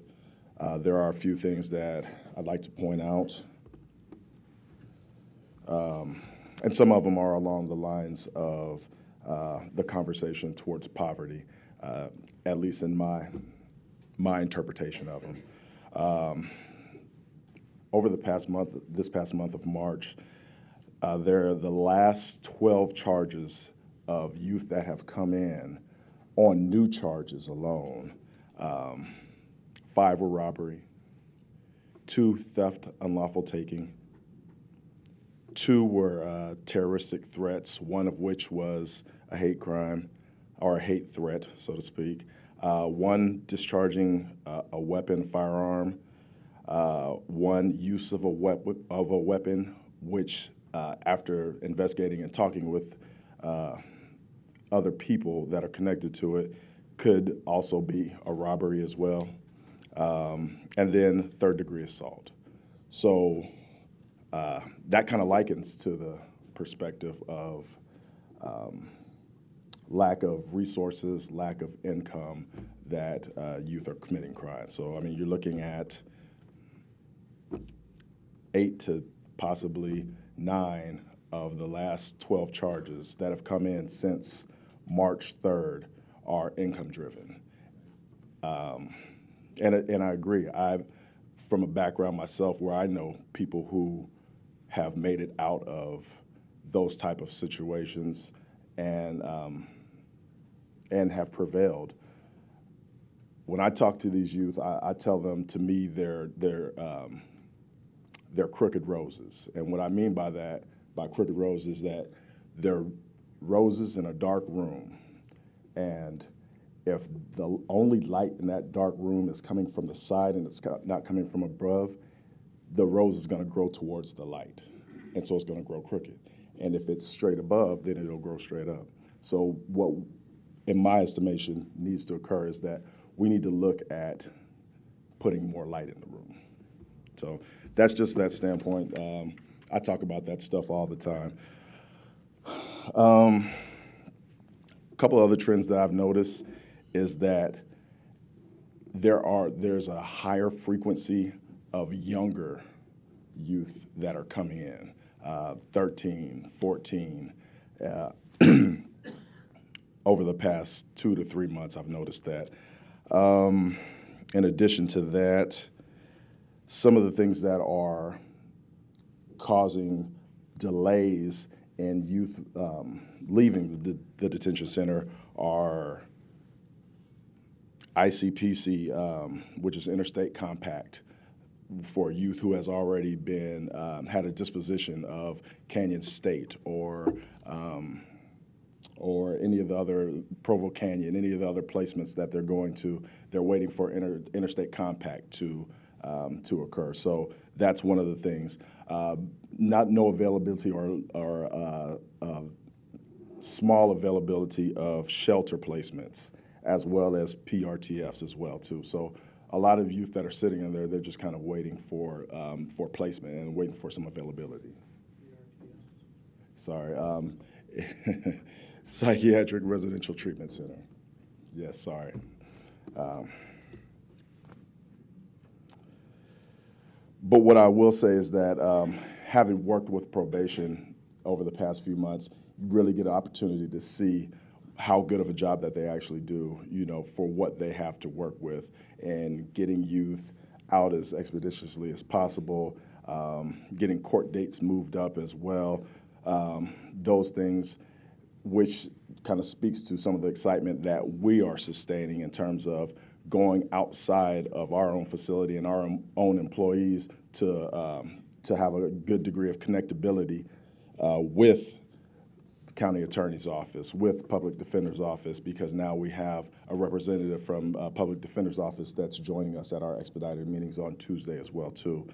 Speaker 3: There are a few things that I'd like to point out. And some of them are along the lines of the conversation towards poverty, at least in my interpretation of them. Over this past month of March, there are the last 12 charges of youth that have come in on new charges alone. 5 were robbery, 2 theft, unlawful taking, 2 were terroristic threats, one of which was a hate crime or a hate threat, so to speak. 1 discharging a weapon, firearm. 1 use of a weapon, which after investigating and talking with other people that are connected to it, could also be a robbery as well. and then third-degree assault. So that kind of likens to the perspective of lack of resources, lack of income that youth are committing crime. So, I mean, you're looking at 8 to possibly 9 of the last 12 charges that have come in since March 3rd are income-driven. And I agree. From a background myself where I know people who have made it out of those type of situations and have prevailed. When I talk to these youth, I tell them, to me, they're crooked roses. And what I mean by that, by crooked roses, is that they're roses in a dark room. And if the only light in that dark room is coming from the side and it's not coming from above, the rose is going to grow towards the light. And so it's going to grow crooked. And if it's straight above, then it'll grow straight up. So what, in my estimation, needs to occur is that we need to look at putting more light in the room. So that's just that standpoint. I talk about that stuff all the time. A couple other trends that I've noticed is that there's a higher frequency of younger youth that are coming in, 13, 14. Over the past 2 to 3 months, I've noticed that. In addition to that, some of the things that are causing delays in youth leaving the detention center are ICPC, which is Interstate Compact, for youth who has already been had a disposition of Canyon State or any of the other, Provo Canyon, any of the other placements that they're going to. They're waiting for Interstate Compact to occur. So that's one of the things. No availability or small availability of shelter placements, as well as PRTFs as well too. So a lot of youth that are sitting in there, they're just kind of waiting for placement and waiting for some availability. Sorry. Psychiatric Residential Treatment Center. Yes, sorry. But what I will say is that having worked with probation over the past few months, you really get an opportunity to see how good of a job that they actually do, for what they have to work with, and getting youth out as expeditiously as possible, getting court dates moved up as well. Those things, which kind of speaks to some of the excitement that we are sustaining in terms of going outside of our own facility and our own employees to have a good degree of connectability with county attorney's office, with public defender's office, because now we have a representative from public defender's office that's joining us at our expedited meetings on Tuesday as well too,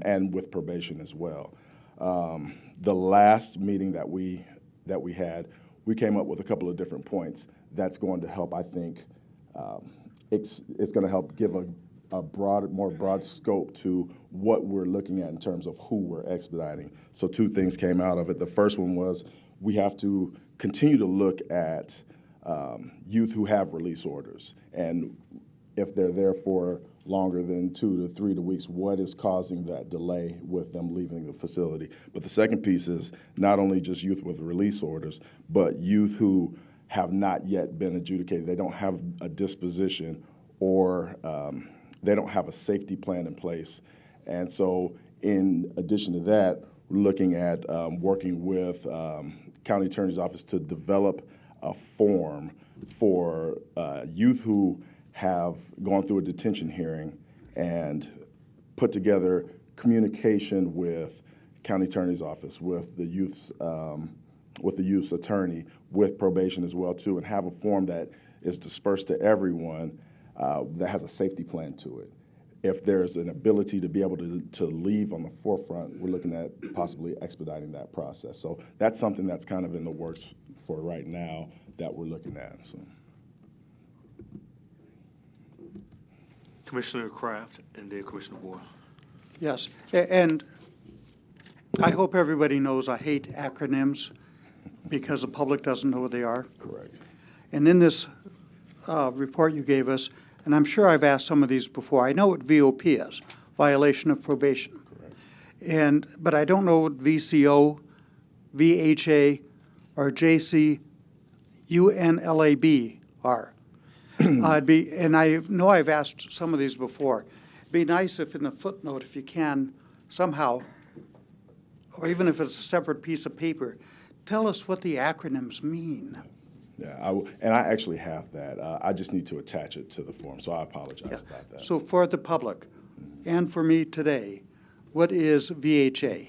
Speaker 3: and with probation as well. The last meeting that we had, we came up with a couple of different points that's going to help, I think. It's going to help give a more broad scope to what we're looking at in terms of who we're expediting. So 2 things came out of it. The first one was we have to continue to look at youth who have release orders, and if they're there for longer than 2 to 3 weeks, what is causing that delay with them leaving the facility? But the second piece is not only just youth with release orders, but youth who have not yet been adjudicated. They don't have a disposition, or they don't have a safety plan in place. And so in addition to that, we're looking at working with county attorney's office to develop a form for youth who have gone through a detention hearing and put together communication with county attorney's office, with the youth's attorney, with probation as well too, and have a form that is dispersed to everyone that has a safety plan to it. If there's an ability to be able to leave on the forefront, we're looking at possibly expediting that process. So that's something that's kind of in the works for right now that we're looking at. So.
Speaker 1: Commissioner Kraft and then Commissioner Boyle.
Speaker 5: Yes, and I hope everybody knows I hate acronyms because the public doesn't know what they are.
Speaker 3: Correct.
Speaker 5: And in this report you gave us, and I'm sure I've asked some of these before, I know what VOP is, violation of probation.
Speaker 3: Correct.
Speaker 5: But I don't know what VCO, VHA, or JCUNLAB are. And I know I've asked some of these before. It'd be nice if in the footnote, if you can, somehow, or even if it's a separate piece of paper, tell us what the acronyms mean.
Speaker 3: Yeah, and I actually have that. I just need to attach it to the form, so I apologize about that.
Speaker 5: So for the public and for me today, what is VHA?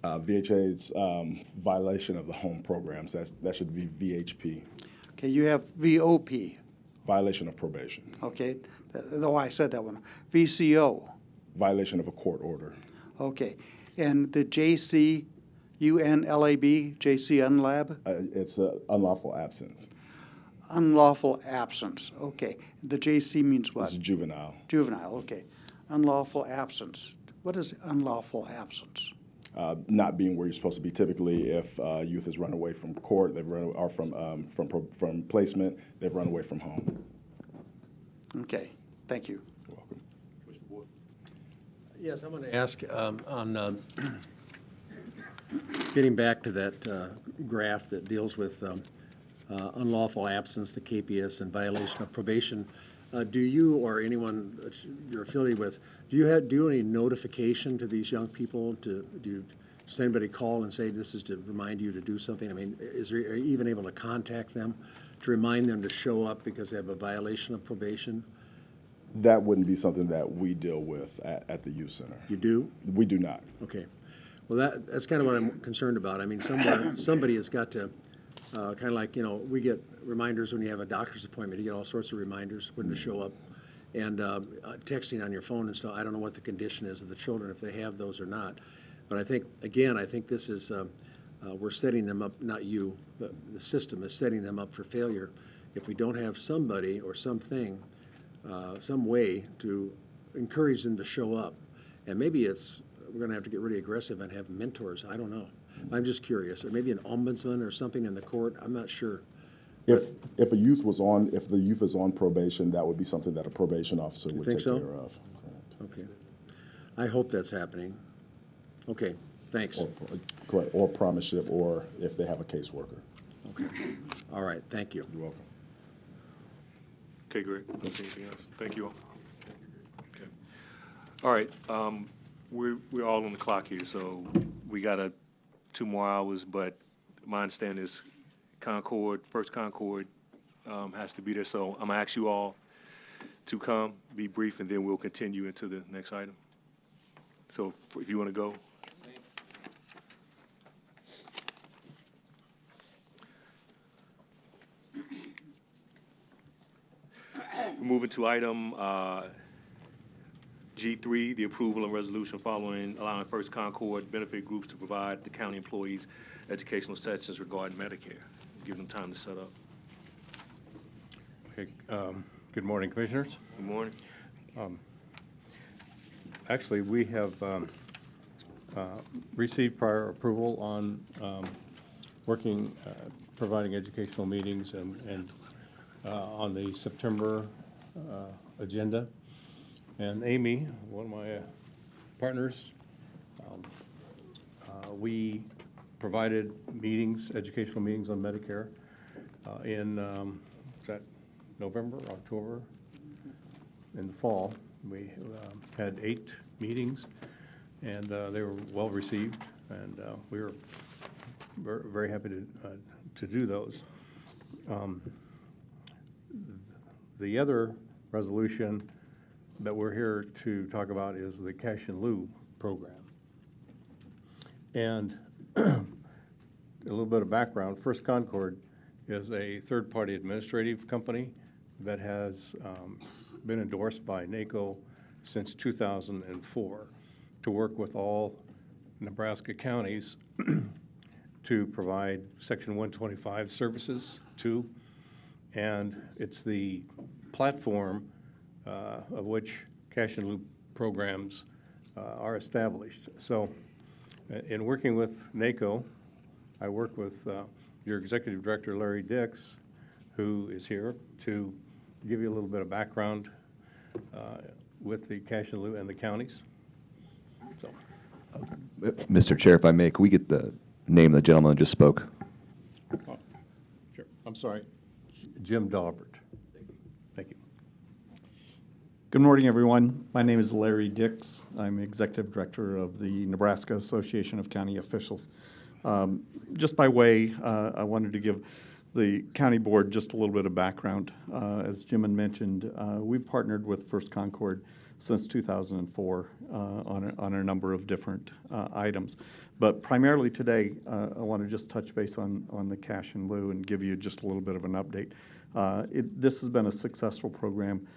Speaker 3: VHA is violation of the home programs. That should be VHP.
Speaker 5: Okay, you have VOP.
Speaker 3: Violation of probation.
Speaker 5: Okay, though I said that one. VCO.
Speaker 3: Violation of a court order.
Speaker 5: Okay, and the JCUNLAB, JC Unlab?
Speaker 3: It's unlawful absence.
Speaker 5: Unlawful absence, okay. The JC means what?
Speaker 3: It's juvenile.
Speaker 5: Juvenile, okay. Unlawful absence. What is unlawful absence?
Speaker 3: Not being where you're supposed to be. Typically, if youth has run away from court, they've run or from placement, they've run away from home.
Speaker 5: Okay, thank you.
Speaker 3: You're welcome.
Speaker 9: Yes, I'm going to ask on getting back to that graph that deals with unlawful absence, the KPS, and violation of probation. Do you or anyone that you're affiliated with, do you do any notification to these young people? Does anybody call and say this is to remind you to do something? I mean, are you even able to contact them to remind them to show up because they have a violation of probation?
Speaker 3: That wouldn't be something that we deal with at the youth center.
Speaker 9: You do?
Speaker 3: We do not.
Speaker 9: Okay. Well, that's kind of what I'm concerned about. I mean, somebody has got to kind of like, we get reminders when you have a doctor's appointment. You get all sorts of reminders when to show up. And texting on your phone and stuff, I don't know what the condition is of the children, if they have those or not. But I think this is, we're setting them up, not you, but the system is setting them up for failure if we don't have somebody or something, some way to encourage them to show up. And maybe we're going to have to get really aggressive and have mentors. I don't know. I'm just curious. Or maybe an ombudsman or something in the court. I'm not sure.
Speaker 3: If the youth is on probation, that would be something that a probation officer would take care of.
Speaker 9: Okay. I hope that's happening. Okay, thanks.
Speaker 3: Correct, or promiseship, or if they have a caseworker.
Speaker 9: Okay. All right, thank you.
Speaker 3: You're welcome.
Speaker 1: Okay, great. Don't see anything else. Thank you all. Okay. All right, we're all on the clock here, so we got 2 more hours, but my understanding is First Concord has to be there, so I'm gonna ask you all to come, be brief, and then we'll continue into the next item. So if you wanna go. Moving to item G3, the approval and resolution allowing First Concord benefit groups to provide the county employees educational sessions regarding Medicare. Give them time to set up.
Speaker 4: Okay, good morning, Commissioners.
Speaker 1: Good morning.
Speaker 4: Actually, we have received prior approval on providing educational meetings and on the September agenda. And Amy, one of my partners, we provided educational meetings on Medicare in, is that November, October? In the fall. We had 8 meetings, and they were well received, and we were very happy to do those. The other resolution that we're here to talk about is the cash in lieu program. And a little bit of background, First Concord is a third-party administrative company that has been endorsed by NACO since 2004 to work with all Nebraska counties to provide Section 125 services to, and it's the platform of which cash and loop programs are established. So in working with NACO, I work with your Executive Director, Larry Dix, who is here to give you a little bit of background with the cash and loop and the counties. So.
Speaker 8: Mr. Chair, if I may, can we get the name of the gentleman that just spoke?
Speaker 4: Oh, sure. I'm sorry. Jim Daubert. Thank you.
Speaker 10: Good morning, everyone. My name is Larry Dix. I'm Executive Director of the Nebraska Association of County Officials. Just by way, I wanted to give the county board just a little bit of background. As Jim had mentioned, we've partnered with First Concord since 2004 on a number of different items. But primarily today, I want to just touch base on the cash in lieu and give you just a little bit of an update. This has been a successful program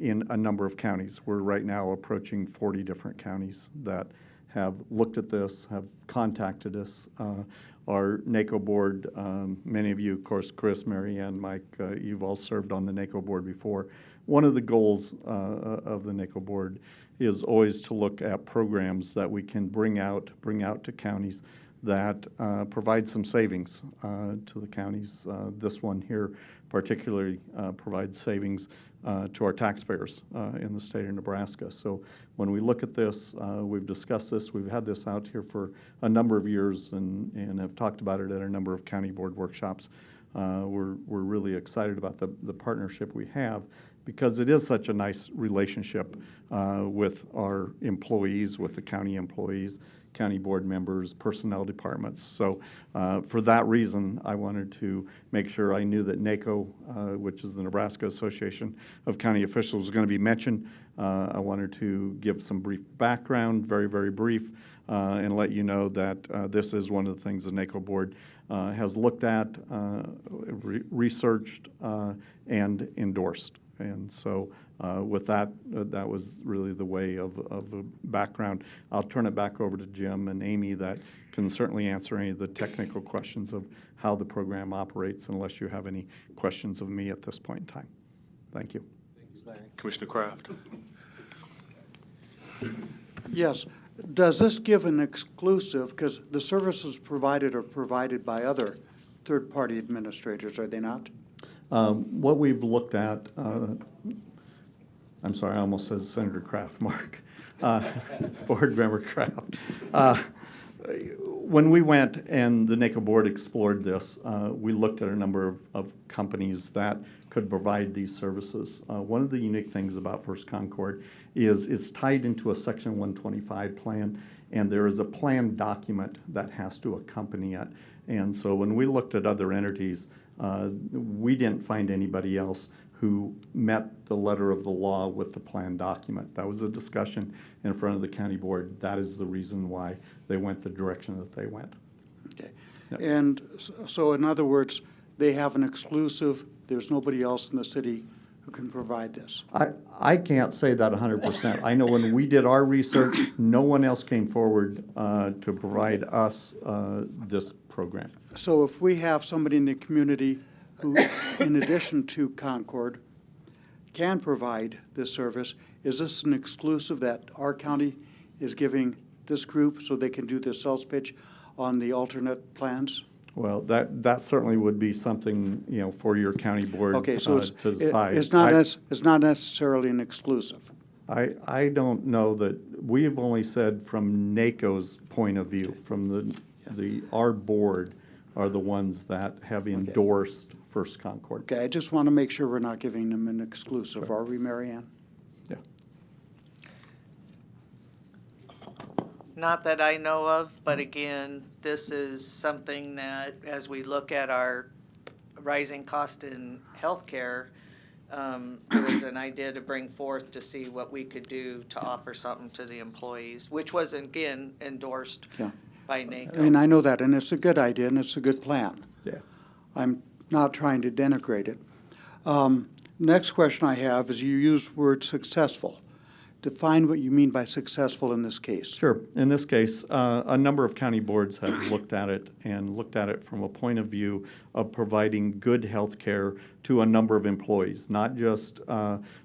Speaker 10: in a number of counties. We're right now approaching 40 different counties that have looked at this, have contacted us. Our NACO board, many of you, of course, Chris, Mary Ann, Mike, you've all served on the NACO board before. One of the goals of the NACO board is always to look at programs that we can bring out to counties that provide some savings to the counties. This one here particularly provides savings to our taxpayers in the state of Nebraska. So when we look at this, we've discussed this, we've had this out here for a number of years and have talked about it at a number of county board workshops. We're really excited about the partnership we have because it is such a nice relationship with our employees, with the county employees, county board members, personnel departments. So for that reason, I wanted to make sure I knew that NACO, which is the Nebraska Association of County Officials, was going to be mentioned. I wanted to give some brief background, very, very brief, and let you know that this is one of the things the NACO board has looked at, researched, and endorsed. And so with that, that was really the way of a background. I'll turn it back over to Jim and Amy that can certainly answer any of the technical questions of how the program operates unless you have any questions of me at this point in time. Thank you.
Speaker 1: Commissioner Kraft.
Speaker 5: Yes. Does this give an exclusive, because the services provided are provided by other third-party administrators, are they not?
Speaker 10: What we've looked at, I'm sorry, I almost said Senator Kraft, Mark, Board Member Kraft. When we went and the NACO board explored this, we looked at a number of companies that could provide these services. One of the unique things about First Concord is it's tied into a Section 125 plan, and there is a plan document that has to accompany it. And so when we looked at other entities, we didn't find anybody else who met the letter of the law with the plan document. That was a discussion in front of the county board. That is the reason why they went the direction that they went.
Speaker 5: Okay.
Speaker 10: Yep.
Speaker 5: And so in other words, they have an exclusive, there's nobody else in the city who can provide this.
Speaker 10: I can't say that 100%. I know when we did our research, no one else came forward to provide us this program.
Speaker 5: So if we have somebody in the community who, in addition to Concord, can provide this service, is this an exclusive that our county is giving this group so they can do their sales pitch on the alternate plans?
Speaker 10: Well, that certainly would be something, you know, for your county board
Speaker 5: Okay, so
Speaker 10: to decide.
Speaker 5: it's not necessarily an exclusive.
Speaker 10: I don't know that, we've only said from NACO's point of view, from our board are the ones that have endorsed First Concord.
Speaker 5: Okay, I just want to make sure we're not giving them an exclusive. Are we, Mary Ann?
Speaker 10: Yeah.
Speaker 11: Not that I know of, but again, this is something that as we look at our rising cost in healthcare, it was an idea to bring forth to see what we could do to offer something to the employees, which was again endorsed by NACO.
Speaker 5: And I know that, and it's a good idea, and it's a good plan.
Speaker 10: Yeah.
Speaker 5: I'm not trying to denigrate it. Next question I have is you used word successful. define what you mean by successful in this case.
Speaker 10: Sure. In this case, a number of county boards have looked at it and looked at it from a point of view of providing good health care to a number of employees, not just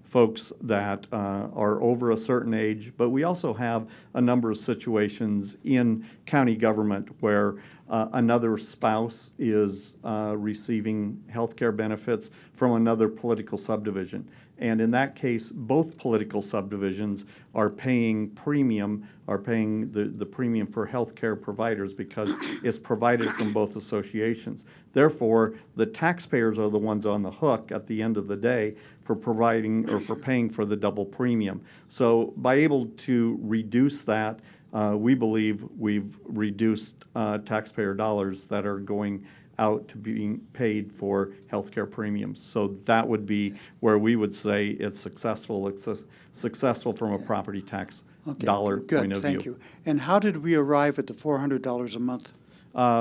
Speaker 10: folks that are over a certain age, but we also have a number of situations in county government where another spouse is receiving health care benefits from another political subdivision. And in that case, both political subdivisions are paying the premium for health care providers because it's provided from both associations. Therefore, the taxpayers are the ones on the hook at the end of the day for providing or for paying for the double premium. So by able to reduce that, we believe we've reduced taxpayer dollars that are going out to being paid for healthcare premiums. So that would be where we would say it's successful. It's successful from a property tax dollar point of view.
Speaker 5: Thank you. And how did we arrive at the $400 a month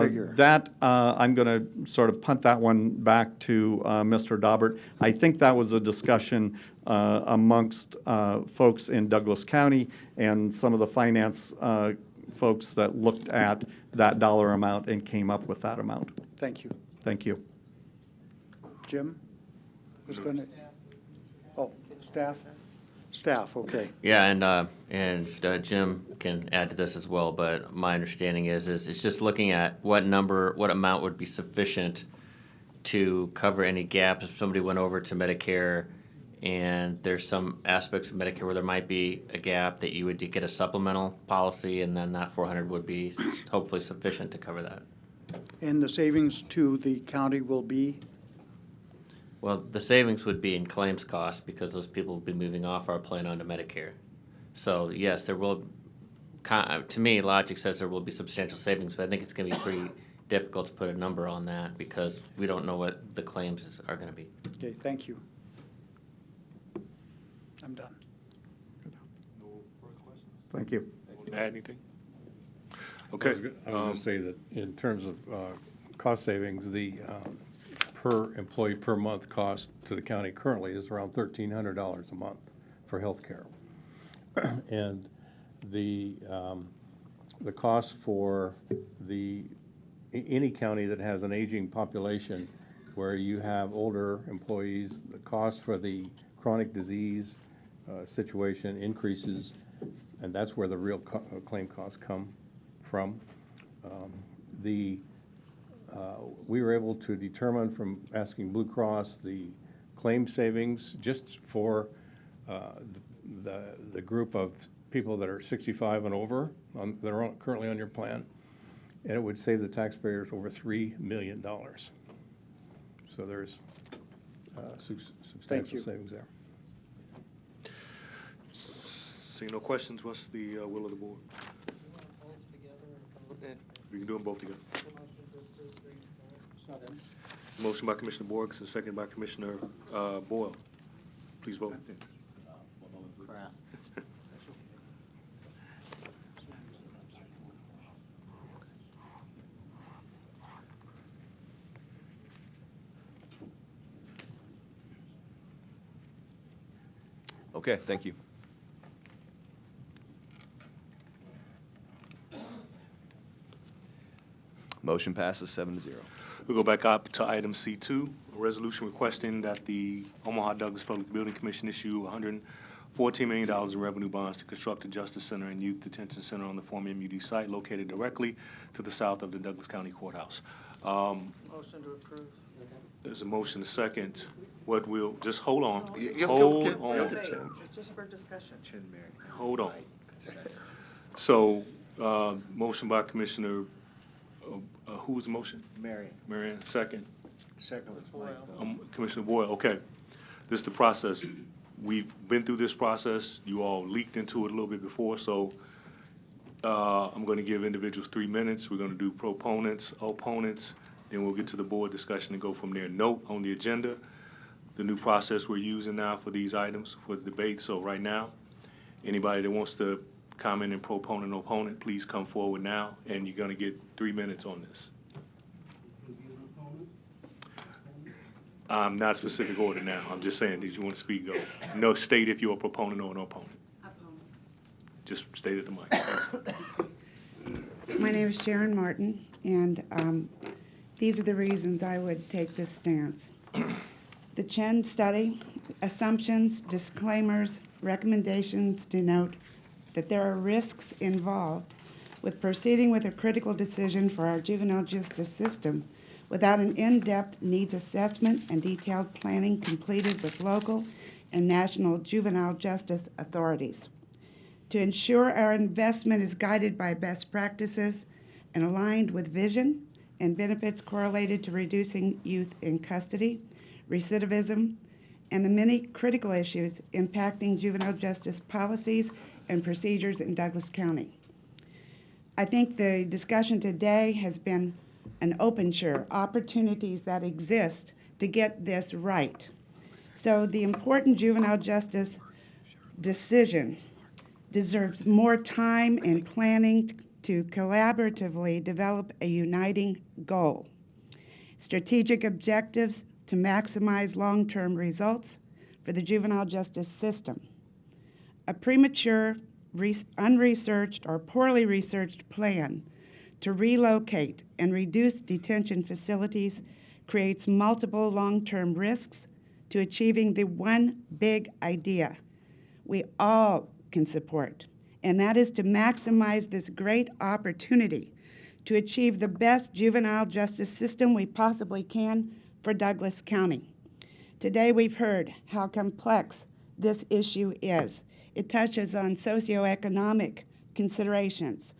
Speaker 5: figure?
Speaker 10: That, I'm going to sort of punt that one back to Mr. Daubert. I think that was a discussion amongst folks in Douglas County and some of the finance folks that looked at that dollar amount and came up with that amount.
Speaker 5: Thank you.
Speaker 10: Thank you.
Speaker 5: Jim? Who's going to? Oh, staff? Staff, okay.
Speaker 12: Yeah, and Jim can add to this as well, but my understanding is it's just looking at what amount would be sufficient to cover any gaps if somebody went over to Medicare and there's some aspects of Medicare where there might be a gap that you would get a supplemental policy, and then that 400 would be hopefully sufficient to cover that.
Speaker 5: And the savings to the county will be?
Speaker 12: Well, the savings would be in claims costs because those people will be moving off our plan onto Medicare. So yes, there will, to me, logic says there will be substantial savings, but I think it's going to be pretty difficult to put a number on that because we don't know what the claims are going to be.
Speaker 5: Okay, thank you. I'm done.
Speaker 1: No further questions?
Speaker 10: Thank you.
Speaker 1: Add anything? Okay.
Speaker 4: I was going to say that in terms of cost savings, the per employee per month cost to the county currently is around $1,300 a month for health care. And the cost for any county that has an aging population where you have older employees, the cost for the chronic disease situation increases, and that's where the real claim costs come from. We were able to determine from asking Blue Cross the claim savings just for the group of people that are 65 and over that are currently on your plan, and it would save the taxpayers over $3 million. So there's substantial savings there.
Speaker 1: Seeing no questions, what's the will of the board? We can do them both together. Motion by Commissioner Borges and second by Commissioner Boyle. Please vote.
Speaker 8: Okay, thank you. Motion passes 7-0.
Speaker 1: We'll go back up to item C2, a resolution requesting that the Omaha Douglas Public Building Commission issue $114 million in revenue bonds to construct a Justice Center and Youth Detention Center on the former MUD site located directly to the south of the Douglas County Courthouse.
Speaker 11: Motion to approve.
Speaker 1: There's a motion, a second. What we'll, just hold on.
Speaker 11: Hold
Speaker 1: on.
Speaker 11: It's just for discussion.
Speaker 1: Hold on. So, motion by Commissioner, who was the motion? Marion, second.
Speaker 6: Second was Mike.
Speaker 1: Commissioner Boyle, okay. This is the process. We've been through this process. You all leaked into it a little bit before, so I'm going to give individuals 3 minutes. We're going to do proponents, opponents, then we'll get to the board discussion and go from there. Note on the agenda, the new process we're using now for these items for the debate. So right now, anybody that wants to comment in proponent or opponent, please come forward now, and you're going to get 3 minutes on this. Not specific order now. I'm just saying, did you want to speak? Go. No, state if you're a proponent or an opponent.
Speaker 15: Opponent.
Speaker 1: just state at the mic.
Speaker 15: My name is Sharon Martin, and these are the reasons I would take this stance. The Chen study, assumptions, disclaimers, recommendations denote that there are risks involved with proceeding with a critical decision for our juvenile justice system without an in-depth needs assessment and detailed planning completed with local and national juvenile justice authorities. To ensure our investment is guided by best practices and aligned with vision and benefits correlated to reducing youth in custody, recidivism, and the many critical issues impacting juvenile justice policies and procedures in Douglas County. I think the discussion today has been an open-share, opportunities that exist to get this right. So the important juvenile justice decision deserves more time and planning to collaboratively develop a uniting goal. Strategic objectives to maximize long-term results for the juvenile justice system. A premature, unresearched, or poorly researched plan to relocate and reduce detention facilities creates multiple long-term risks to achieving the one big idea we all can support, and that is to maximize this great opportunity to achieve the best juvenile justice system we possibly can for Douglas County. Today we've heard how complex this issue is. It touches on socioeconomic considerations,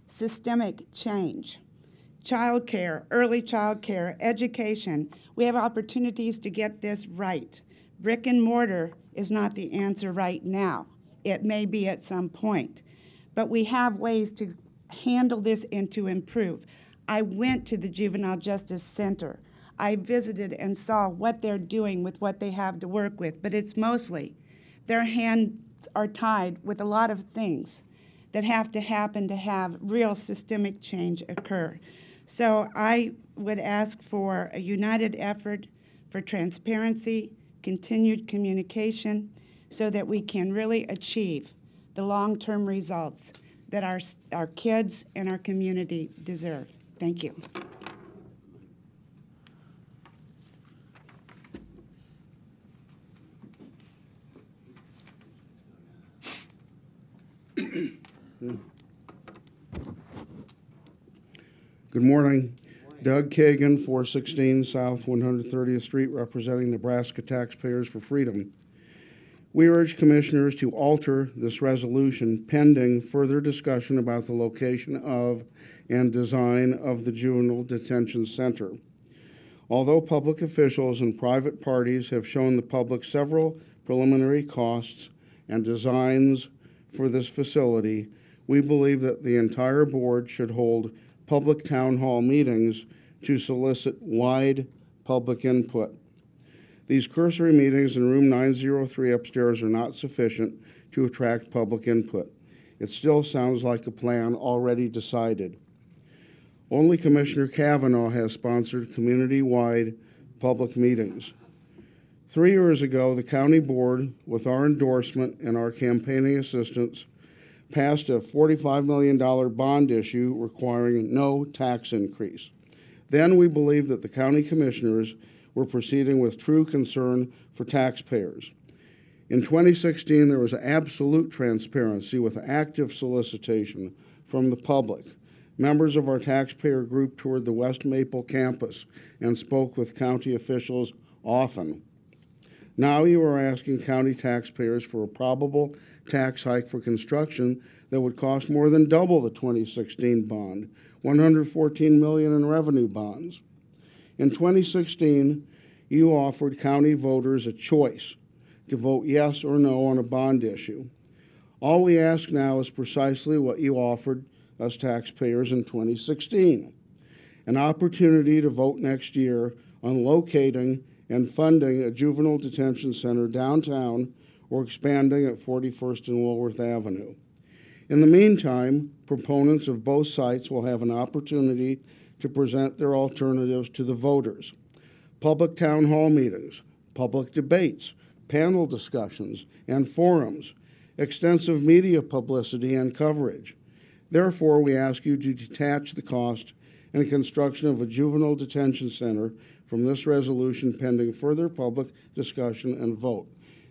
Speaker 15: systemic change, child care, early child care, education. We have opportunities to get this right. Brick and mortar is not the answer right now. It may be at some point, but we have ways to handle this and to improve. I went to the Juvenile Justice Center. I visited and saw what they're doing with what they have to work with, but it's mostly their hands are tied with a lot of things that have to happen to have real systemic change occur. So I would ask for a united effort for transparency, continued communication, so that we can really achieve the long-term results that our kids and our community deserve. Thank you.
Speaker 13: Good morning. Doug Kagan, 416 South 130th Street, representing Nebraska Taxpayers for Freedom. We urge commissioners to alter this resolution pending further discussion about the location of and design of the Juvenile Detention Center. Although public officials and private parties have shown the public several preliminary costs and designs for this facility, we believe that the entire board should hold public town hall meetings to solicit wide public input. These cursory meetings in room 903 upstairs are not sufficient to attract public input. It still sounds like a plan already decided. Only Commissioner Kavanaugh has sponsored community-wide public meetings. 3 years ago, the county board, with our endorsement and our campaigning assistance, passed a $45 million bond issue requiring no tax increase. Then we believed that the county commissioners were proceeding with true concern for taxpayers. In 2016, there was absolute transparency with active solicitation from the public. Members of our taxpayer group toured the West Maple campus and spoke with county officials often. Now you are asking county taxpayers for a probable tax hike for construction that would cost more than double the 2016 bond, $114 million in revenue bonds. In 2016, you offered county voters a choice to vote yes or no on a bond issue. All we ask now is precisely what you offered us taxpayers in 2016, an opportunity to vote next year on locating and funding a juvenile detention center downtown or expanding at 41st and Woolworth Avenue. In the meantime, proponents of both sites will have an opportunity to present their alternatives to the voters. Public town hall meetings, public debates, panel discussions, and forums extensive media publicity and coverage. Therefore, we ask you to detach the cost and construction of a juvenile detention center from this resolution pending further public discussion and vote.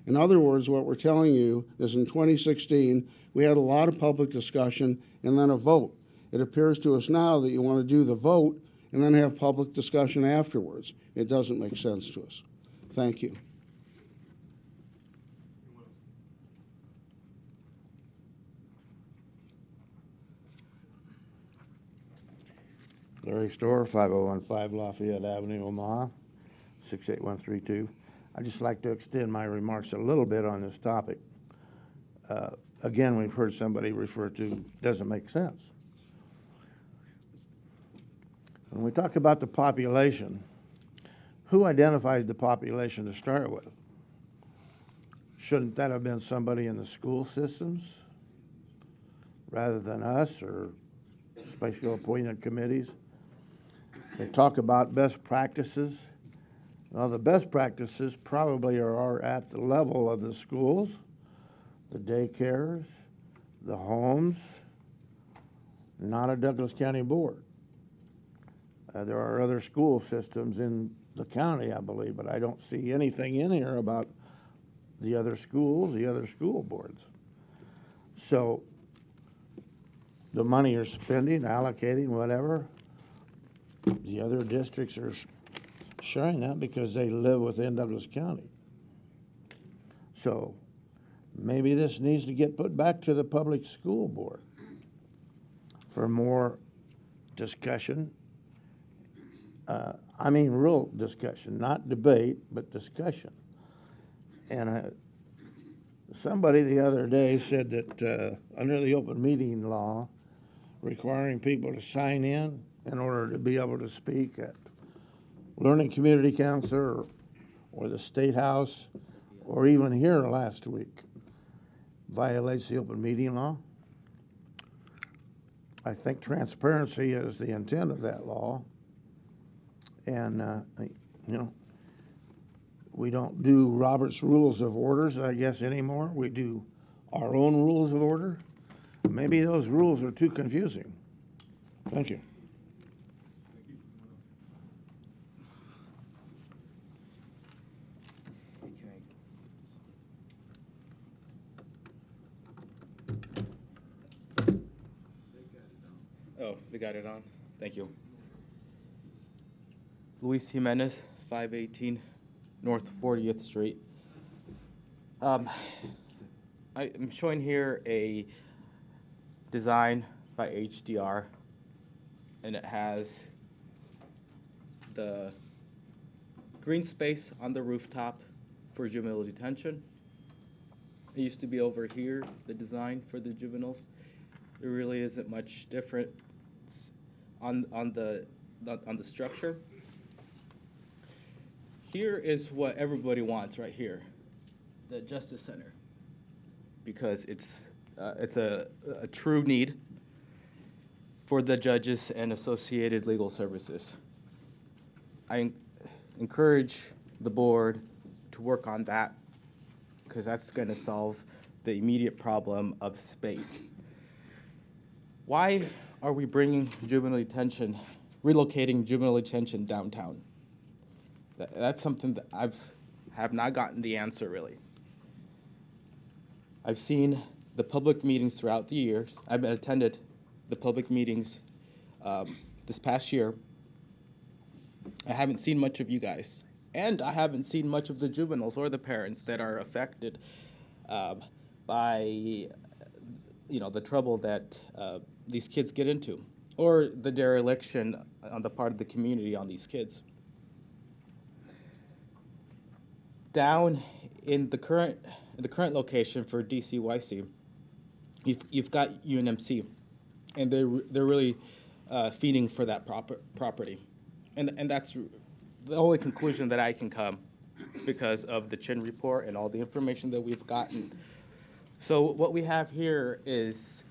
Speaker 13: In other words, what we're telling you is in 2016, we had a lot of public discussion and then a vote. It appears to us now that you want to do the vote and then have public discussion afterwards. It doesn't make sense to us. Thank you.
Speaker 14: Larry Storr, 5015 Lafayette Avenue, Omaha, 68132. I'd just like to extend my remarks a little bit on this topic. Again, we've heard somebody refer to doesn't make sense. When we talk about the population, who identifies the population to start with? Shouldn't that have been somebody in the school systems rather than us or special appointed committees? They talk about best practices. Well, the best practices probably are at the level of the schools, the daycares, the homes, not a Douglas County board. There are other school systems in the county, I believe, but I don't see anything in here about the other schools, the other school boards. So the money you're spending, allocating, whatever, the other districts are sharing that because they live within Douglas County. So maybe this needs to get put back to the public school board for more discussion. I mean real discussion, not debate, but discussion. And somebody the other day said that under the open meeting law, requiring people to sign in order to be able to speak at Learning Community Council or the State House or even here last week violates the open meeting law. I think transparency is the intent of that law. And, you know, we don't do Robert's Rules of Orders, I guess, anymore. We do our own rules of order. Maybe those rules are too confusing. Thank you.
Speaker 16: Oh, they got it on. Thank you. Luis Jimenez, 518 North 40th Street. I'm showing here a design by HDR, and it has the green space on the rooftop for juvenile detention. It used to be over here, the design for the juveniles. There really isn't much difference on the structure. Here is what everybody wants right here, the Justice Center, because it's a true need for the judges and associated legal services. I encourage the board to work on that because that's going to solve the immediate problem of space. Why are we bringing juvenile detention, relocating juvenile detention downtown? That's something that I have not gotten the answer really. I've seen the public meetings throughout the years. I've attended the public meetings this past year. I haven't seen much of you guys, and I haven't seen much of the juveniles or the parents that are affected by, you know, the trouble that these kids get into, or the dereliction on the part of the community on these kids. Down in the current location for DCYC, you've got UNMC, and they're really feeding for that property, and that's the only conclusion that I can come because of the Chin report and all the information that we've gotten. So what we have here is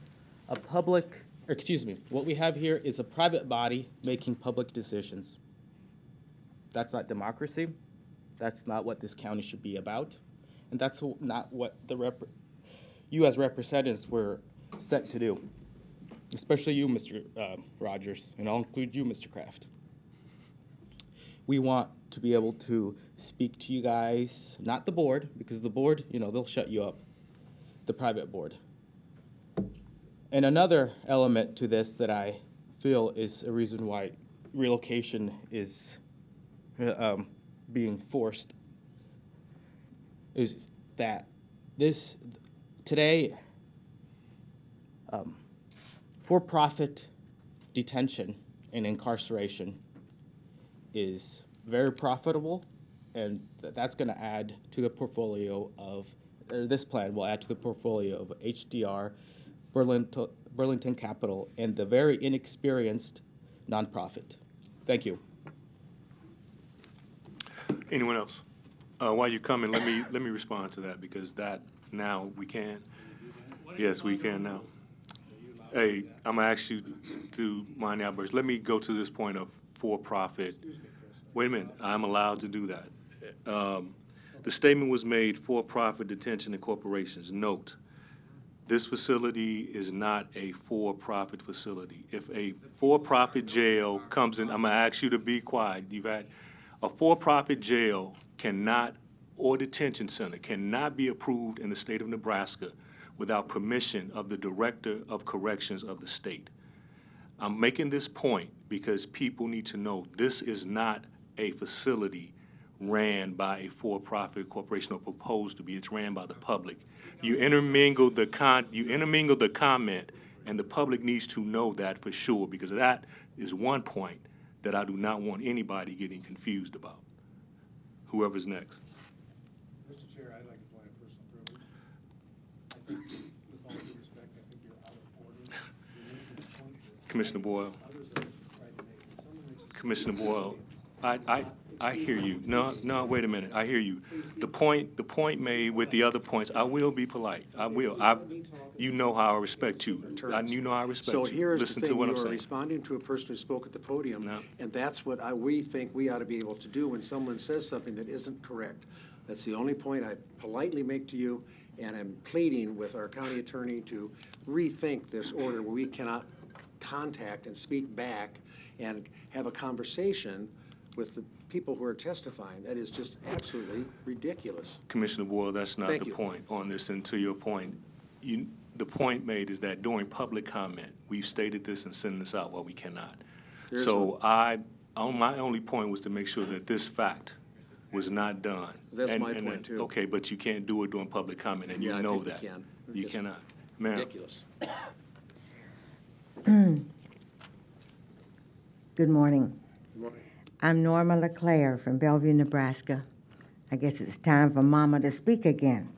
Speaker 16: what we have here is a private body making public decisions. That's not democracy. That's not what this county should be about. And that's not what the you as representatives were set to do, especially you, Mr. Rogers, and I'll include you, Mr. Kraft. We want to be able to speak to you guys, not the board, because the board, they'll shut you up, the private board. And another element to this that I feel is a reason why relocation is being forced is that today, for-profit detention and incarceration is very profitable, and that's going to add to the portfolio of, this plan will add to the portfolio of HDR, Burlington Capital, and the very inexperienced nonprofit. Thank you.
Speaker 1: Anyone else? While you're coming, let me respond to that, because that now we can. Yes, we can now. Hey, I'm gonna ask you to mind the outburst. Let me go to this point of for-profit. Wait a minute, I'm allowed to do that. The statement was made, for-profit detention and corporations. Note, this facility is not a for-profit facility. If a for-profit jail comes in, I'm gonna ask you to be quiet. A for-profit jail cannot, or detention center, cannot be approved in the state of Nebraska without permission of the Director of Corrections of the state. I'm making this point because people need to know this is not a facility ran by a for-profit corporation or proposed to be. It's ran by the public. You intermingle the comment, and the public needs to know that for sure, because that is one point that I do not want anybody getting confused about. Whoever's next.
Speaker 9: Mr. Chair, I'd like to point a personal privilege. I think, with all due respect, I think you're out of order. You're making a point that
Speaker 1: Commissioner Boyle.
Speaker 9: others have tried to make. Someone makes a
Speaker 1: Commissioner Boyle, I hear you. No, wait a minute. I hear you. The point made with the other points, I will be polite. I will. You know how I respect you. You know how I respect you.
Speaker 9: So here's
Speaker 1: Listen
Speaker 9: the
Speaker 1: to
Speaker 9: thing,
Speaker 1: what
Speaker 9: you
Speaker 1: I'm
Speaker 9: are
Speaker 1: saying.
Speaker 9: responding to a person who spoke at the podium,
Speaker 1: No.
Speaker 9: and that's what we think we ought to be able to do when someone says something that isn't correct. That's the only point I politely make to you, and I'm pleading with our county attorney to rethink this order where we cannot contact and speak back and have a conversation with the people who are testifying. That is just absolutely ridiculous.
Speaker 1: Commissioner Boyle, that's not
Speaker 9: Thank
Speaker 1: the
Speaker 9: you.
Speaker 1: point on this. And to your point, the point made is that during public comment, we've stated this and sent this out, well, we cannot.
Speaker 9: There is
Speaker 1: So my only point was to make sure that this fact was not done.
Speaker 9: That's my point, too.
Speaker 1: Okay, but you can't do it during public comment, and you
Speaker 9: Yeah, I
Speaker 1: know
Speaker 9: think we
Speaker 1: that.
Speaker 9: can.
Speaker 1: You
Speaker 9: It's
Speaker 1: cannot. Ma'am.
Speaker 9: Ridiculous.
Speaker 17: Good morning.
Speaker 9: Good morning.
Speaker 17: I'm Norma LeClaire from Bellevue, Nebraska. I guess it's time for Mama to speak again.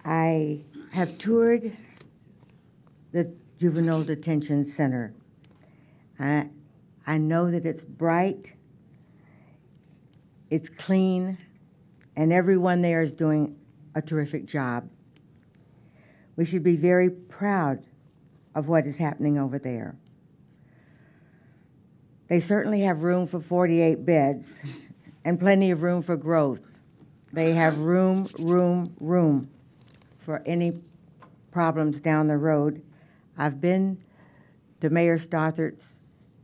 Speaker 17: I have toured the Juvenile Detention Center. I know that it's bright, it's clean, and everyone there is doing a terrific job. We should be very proud of what is happening over there. They certainly have room for 48 beds and plenty of room for growth. They have room for any problems down the road. I've been to Mayor Stothart's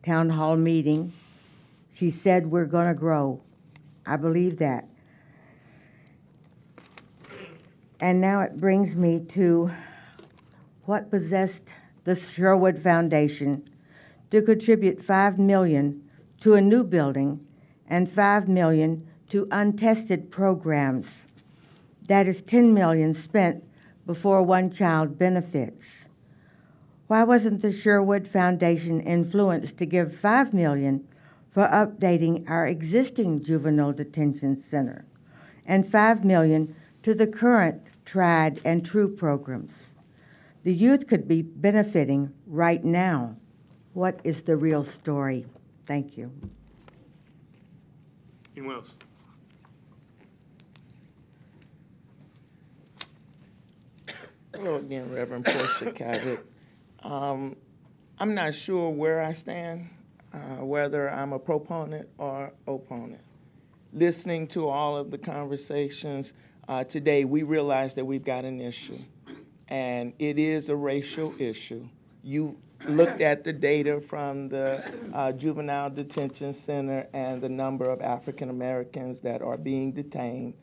Speaker 17: town hall meeting. She said we're going to grow. I believe that. And now it brings me to what possessed the Sherwood Foundation to contribute $5 million to a new building and $5 million to untested programs. That is $10 million spent before one-child benefits. Why wasn't the Sherwood Foundation influenced to give $5 million for updating our existing juvenile detention center and $5 million to the current tried and true programs? The youth could be benefiting right now. What is the real story? Thank you.
Speaker 1: Anyone else?
Speaker 18: Hello again, Reverend Portia Cavett. I'm not sure where I stand, whether I'm a proponent or opponent. Listening to all of the conversations today, we realize that we've got an issue. and it is a racial issue. You looked at the data from the juvenile detention center and the number of African Americans that are being detained.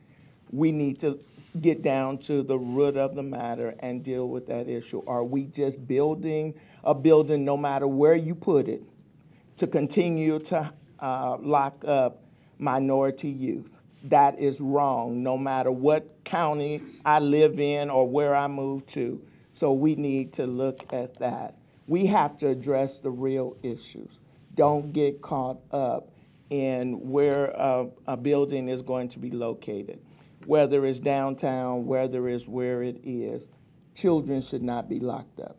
Speaker 18: We need to get down to the root of the matter and deal with that issue. Are we just building a building, no matter where you put it, to continue to lock up minority youth? That is wrong, no matter what county I live in or where I move to. So we need to look at that. We have to address the real issues. Don't get caught up in where a building is going to be located. Whether it's downtown, whether it's where it is, children should not be locked up.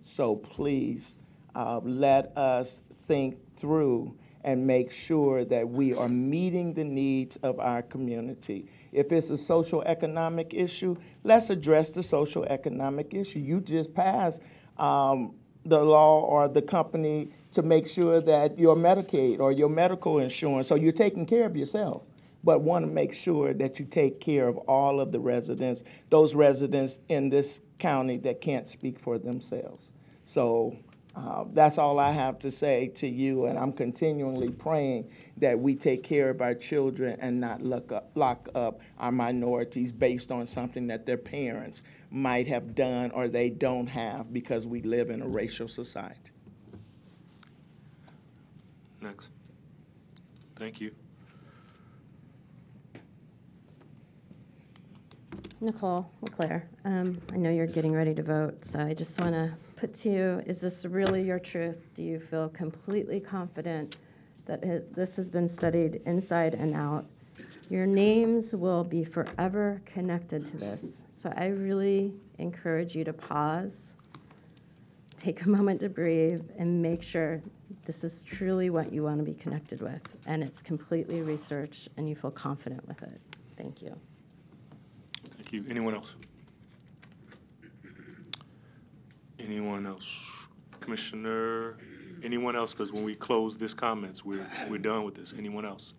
Speaker 18: So please, let us think through and make sure that we are meeting the needs of our community. If it's a social economic issue, let's address the social economic issue. You just passed the law or the company to make sure that your Medicaid or your medical insurance, so you're taking care of yourself, but want to make sure that you take care of all of the residents, those residents in this county that can't speak for themselves. So that's all I have to say to you, and I'm continually praying that we take care of our children and not lock up our minorities based on something that their parents might have done or they don't have, because we live in a racial society.
Speaker 1: Next. Thank you.
Speaker 19: Nicole LeClaire, I know you're getting ready to vote, so I just want to put to you, is this really your truth? Do you feel completely confident that this has been studied inside and out? Your names will be forever connected to this. So I really encourage you to pause, take a moment to breathe, and make sure this is truly what you want to be connected with, and it's completely researched, and you feel confident with it. Thank you.
Speaker 1: Thank you. Anyone else? Anyone else? Commissioner, anyone else? Because when we close this comments, we're done with this. Anyone else?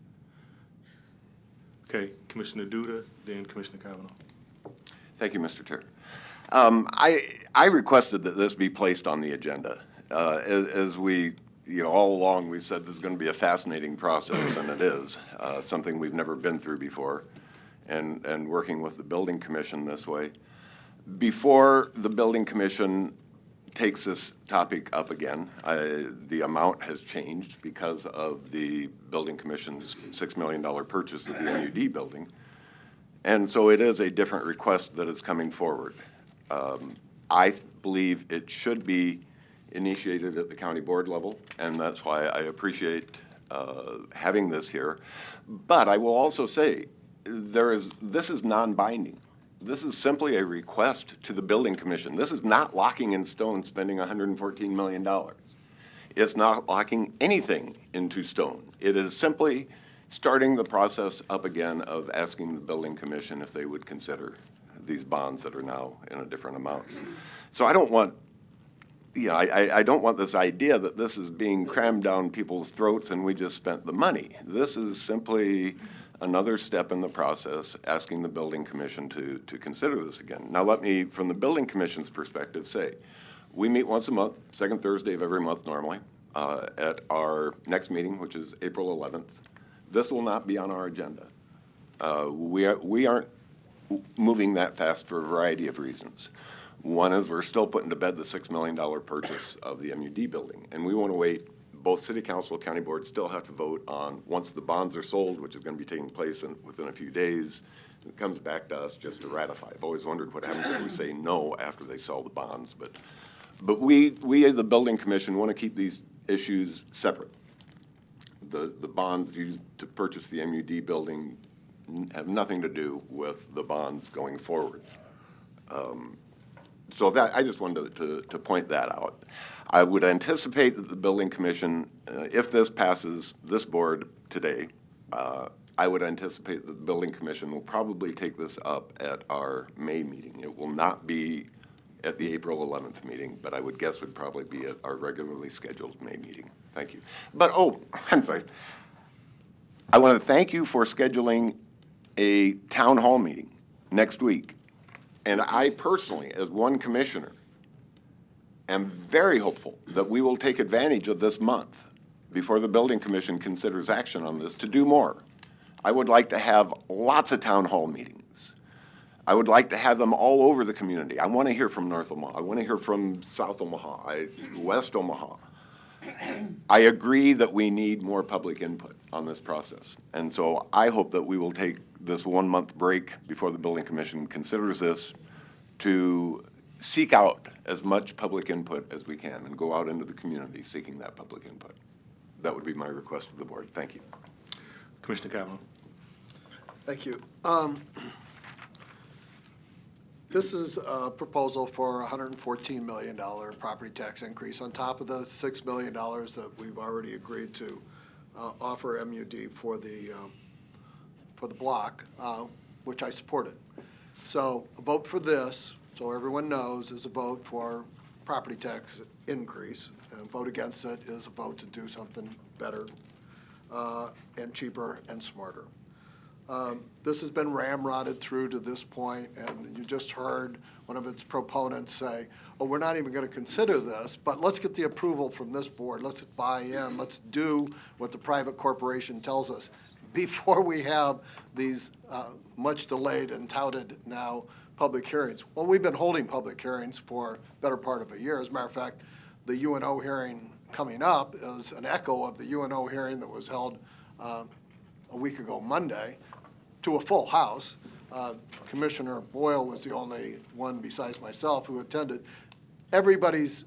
Speaker 1: Okay, Commissioner Duda, then Commissioner Kavanaugh.
Speaker 20: Thank you, Mr. Chair. I requested that this be placed on the agenda. As we, all along, we've said this is going to be a fascinating process, and it is something we've never been through before, and working with the Building Commission this way. Before the Building Commission takes this topic up again, the amount has changed because of the Building Commission's $6 million purchase of the MUD building. And so it is a different request that is coming forward. I believe it should be initiated at the county board level, and that's why I appreciate having this here. But I will also say, this is non-binding. This is simply a request to the Building Commission. This is not locking in stone spending $114 million. It's not locking anything into stone. It is simply starting the process up again of asking the Building Commission if they would consider these bonds that are now in a different amount. So I don't want, I don't want this idea that this is being crammed down people's throats and we just spent the money. This is simply another step in the process, asking the Building Commission to consider this again. Now let me, from the Building Commission's perspective, say, we meet once a month, second Thursday of every month normally, at our next meeting, which is April 11th. This will not be on our agenda. We aren't moving that fast for a variety of reasons. One is we're still putting to bed the $6 million purchase of the MUD building, and we want to wait. Both City Council, County Board still have to vote on, once the bonds are sold, which is going to be taking place within a few days, it comes back to us just to ratify. I've always wondered what happens if we say no after they sell the bonds. But we the Building Commission, want to keep these issues separate. The bonds used to purchase the MUD building have nothing to do with the bonds going forward. So that, I just wanted to point that out. I would anticipate that the Building Commission, if this passes this board today, I would anticipate that the Building Commission will probably take this up at our May meeting. It will not be at the April 11th meeting, but I would guess would probably be at our regularly scheduled May meeting. Thank you. But, oh, I'm sorry. I want to thank you for scheduling a town hall meeting next week. And I personally, as one commissioner, am very hopeful that we will take advantage of this month before the Building Commission considers action on this to do more. I would like to have lots of town hall meetings. I would like to have them all over the community. I want to hear from North Omaha. I want to hear from South Omaha, West Omaha. I agree that we need more public input on this process. And so I hope that we will take this 1 month break before the Building Commission considers this to seek out as much public input as we can and go out into the community seeking that public input. That would be my request to the board. Thank you.
Speaker 1: Commissioner Kavanaugh.
Speaker 7: Thank you. This is a proposal for a $114 million property tax increase on top of the $6 million that we've already agreed to offer MUD for the block, which I supported. So a vote for this, so everyone knows, is a vote for property tax increase. And a vote against it is a vote to do something better and cheaper and smarter. This has been ramrodded through to this point, and you just heard one of its proponents say, oh, we're not even going to consider this, but let's get the approval from this board. Let's buy in. Let's do what the private corporation tells us before we have these much delayed and touted now public hearings. Well, we've been holding public hearings for the better part of a year. As a matter of fact, the UNO hearing coming up is an echo of the UNO hearing that was held a week ago Monday, to a full house. Commissioner Boyle was the only one besides myself who attended. Everybody's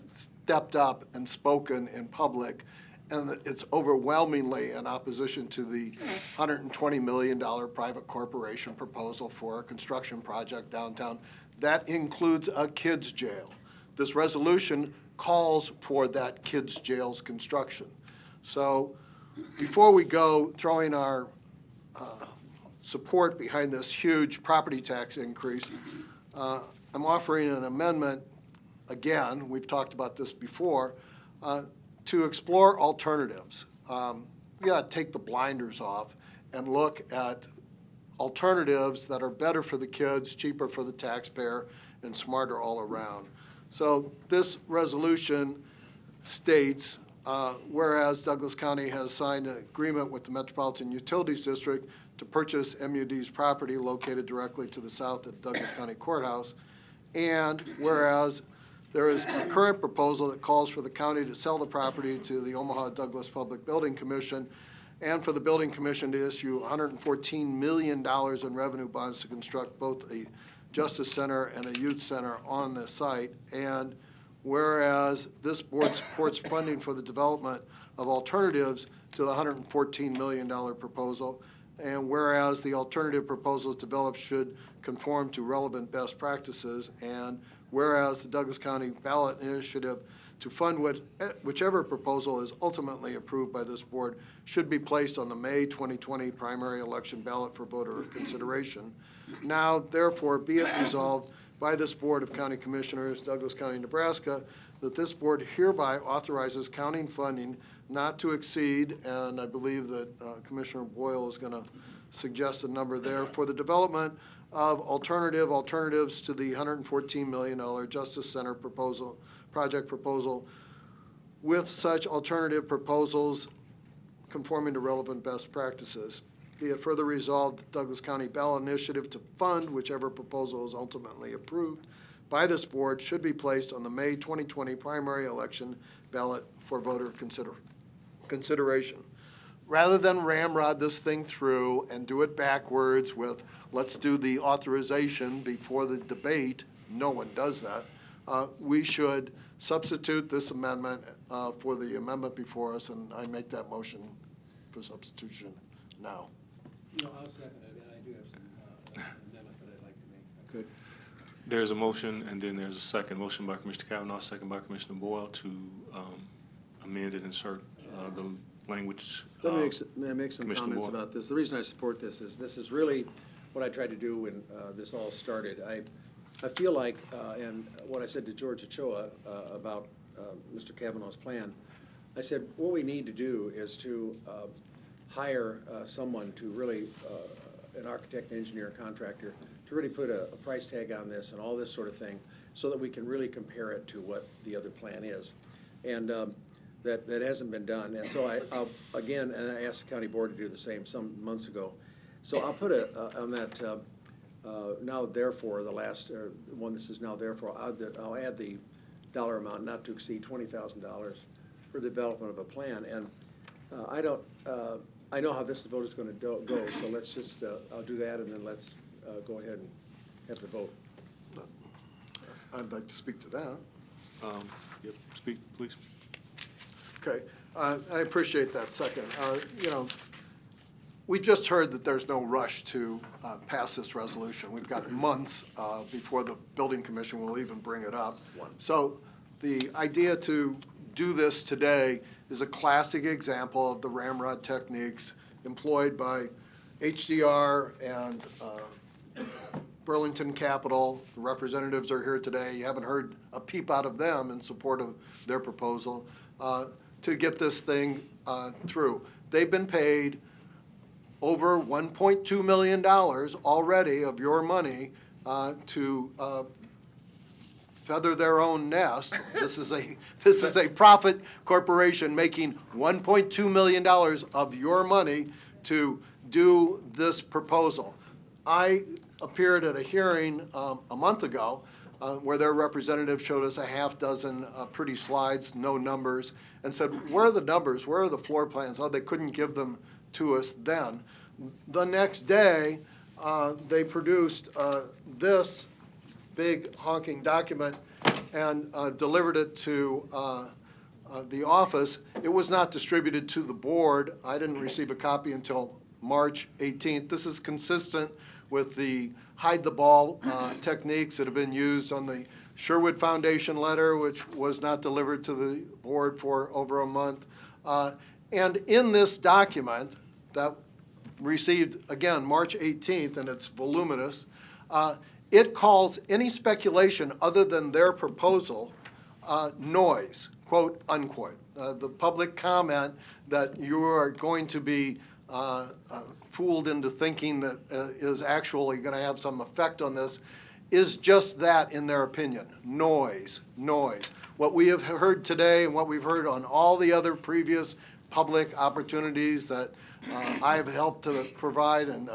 Speaker 7: stepped up and spoken in public, and it's overwhelmingly in opposition to the $120 million private corporation proposal for a construction project downtown. That includes a kids' jail. This resolution calls for that kids' jail's construction. So before we go throwing our support behind this huge property tax increase, I'm offering an amendment, again, we've talked about this before, to explore alternatives. We got to take the blinders off and look at alternatives that are better for the kids, cheaper for the taxpayer, and smarter all around. So this resolution states, whereas Douglas County has signed an agreement with the Metropolitan Utilities District to purchase MUD's property located directly to the south of Douglas County Courthouse, and whereas there is a current proposal that calls for the county to sell the property to the Omaha Douglas Public Building Commission, and for the Building Commission to issue $114 million in revenue bonds to construct both a Justice Center and a Youth Center on the site, and whereas this board supports funding for the development of alternatives to the $114 million proposal, and whereas the alternative proposals developed should conform to relevant best practices, and whereas the Douglas County ballot initiative to fund whichever proposal is ultimately approved by this board should be placed on the May 2020 primary election ballot for voter consideration. Now, therefore, be it resolved by this Board of County Commissioners, Douglas County, Nebraska, that this board hereby authorizes county funding not to exceed, and I believe that Commissioner Boyle is going to suggest a number there, for the development of alternatives to the $114 million Justice Center project proposal, with such alternative proposals conforming to relevant best practices. Be it further resolved that Douglas County ballot initiative to fund whichever proposal is ultimately approved by this board should be placed on the May 2020 primary election ballot for voter consideration. Rather than ramrod this thing through and do it backwards with let's do the authorization before the debate, no one does that, we should substitute this amendment for the amendment before us, and I make that motion for substitution now.
Speaker 9: No, I'll second it, and I do have some amendment that I'd like to make.
Speaker 1: Good. There's a motion, and then there's a second. Motion by Commissioner Kavanaugh, second by Commissioner Boyle to amend and insert the language.
Speaker 9: May I make some comments about this? The reason I support this is really what I tried to do when this all started. I feel like, and what I said to George Ochoa about Mr. Kavanaugh's plan, I said what we need to do is to hire someone to really, an architect, engineer, contractor, to really put a price tag on this and all this sort of thing, so that we can really compare it to what the other plan is. And that hasn't been done. And so I'll, again, and I asked the county board to do the same some months ago. So I'll put on that now therefore, the last one that says now therefore, I'll add the dollar amount not to exceed $20,000 for development of a plan. And I know how this vote is going to go, so let's just, I'll do that, and then let's go ahead and have the vote.
Speaker 7: I'd like to speak to that.
Speaker 1: Yep, speak, please.
Speaker 7: Okay, I appreciate that second. We just heard that there's no rush to pass this resolution. We've got months before the building commission will even bring it up. So the idea to do this today is a classic example of the ramrod techniques employed by HDR and Burlington Capital. The representatives are here today. You haven't heard a peep out of them in support of their proposal to get this thing through. They've been paid over $1.2 million already of your money to feather their own nest. This is a profit corporation making $1.2 million of your money to do this proposal. I appeared at a hearing a month ago where their representative showed us a half dozen pretty slides, no numbers, and said, where are the numbers? Where are the floor plans? Oh, they couldn't give them to us then. The next day, they produced this big honking document and delivered it to the office. It was not distributed to the board. I didn't receive a copy until March 18th. This is consistent with the hide the ball techniques that have been used on the Sherwood Foundation letter, which was not delivered to the board for over a month. And in this document that received, again, March 18th, and it's voluminous, it calls any speculation other than their proposal noise, quote, unquote. The public comment that you are going to be fooled into thinking that is actually going to have some effect on this is just that, in their opinion, noise, noise. What we have heard today and what we've heard on all the other previous public opportunities that I have helped to provide and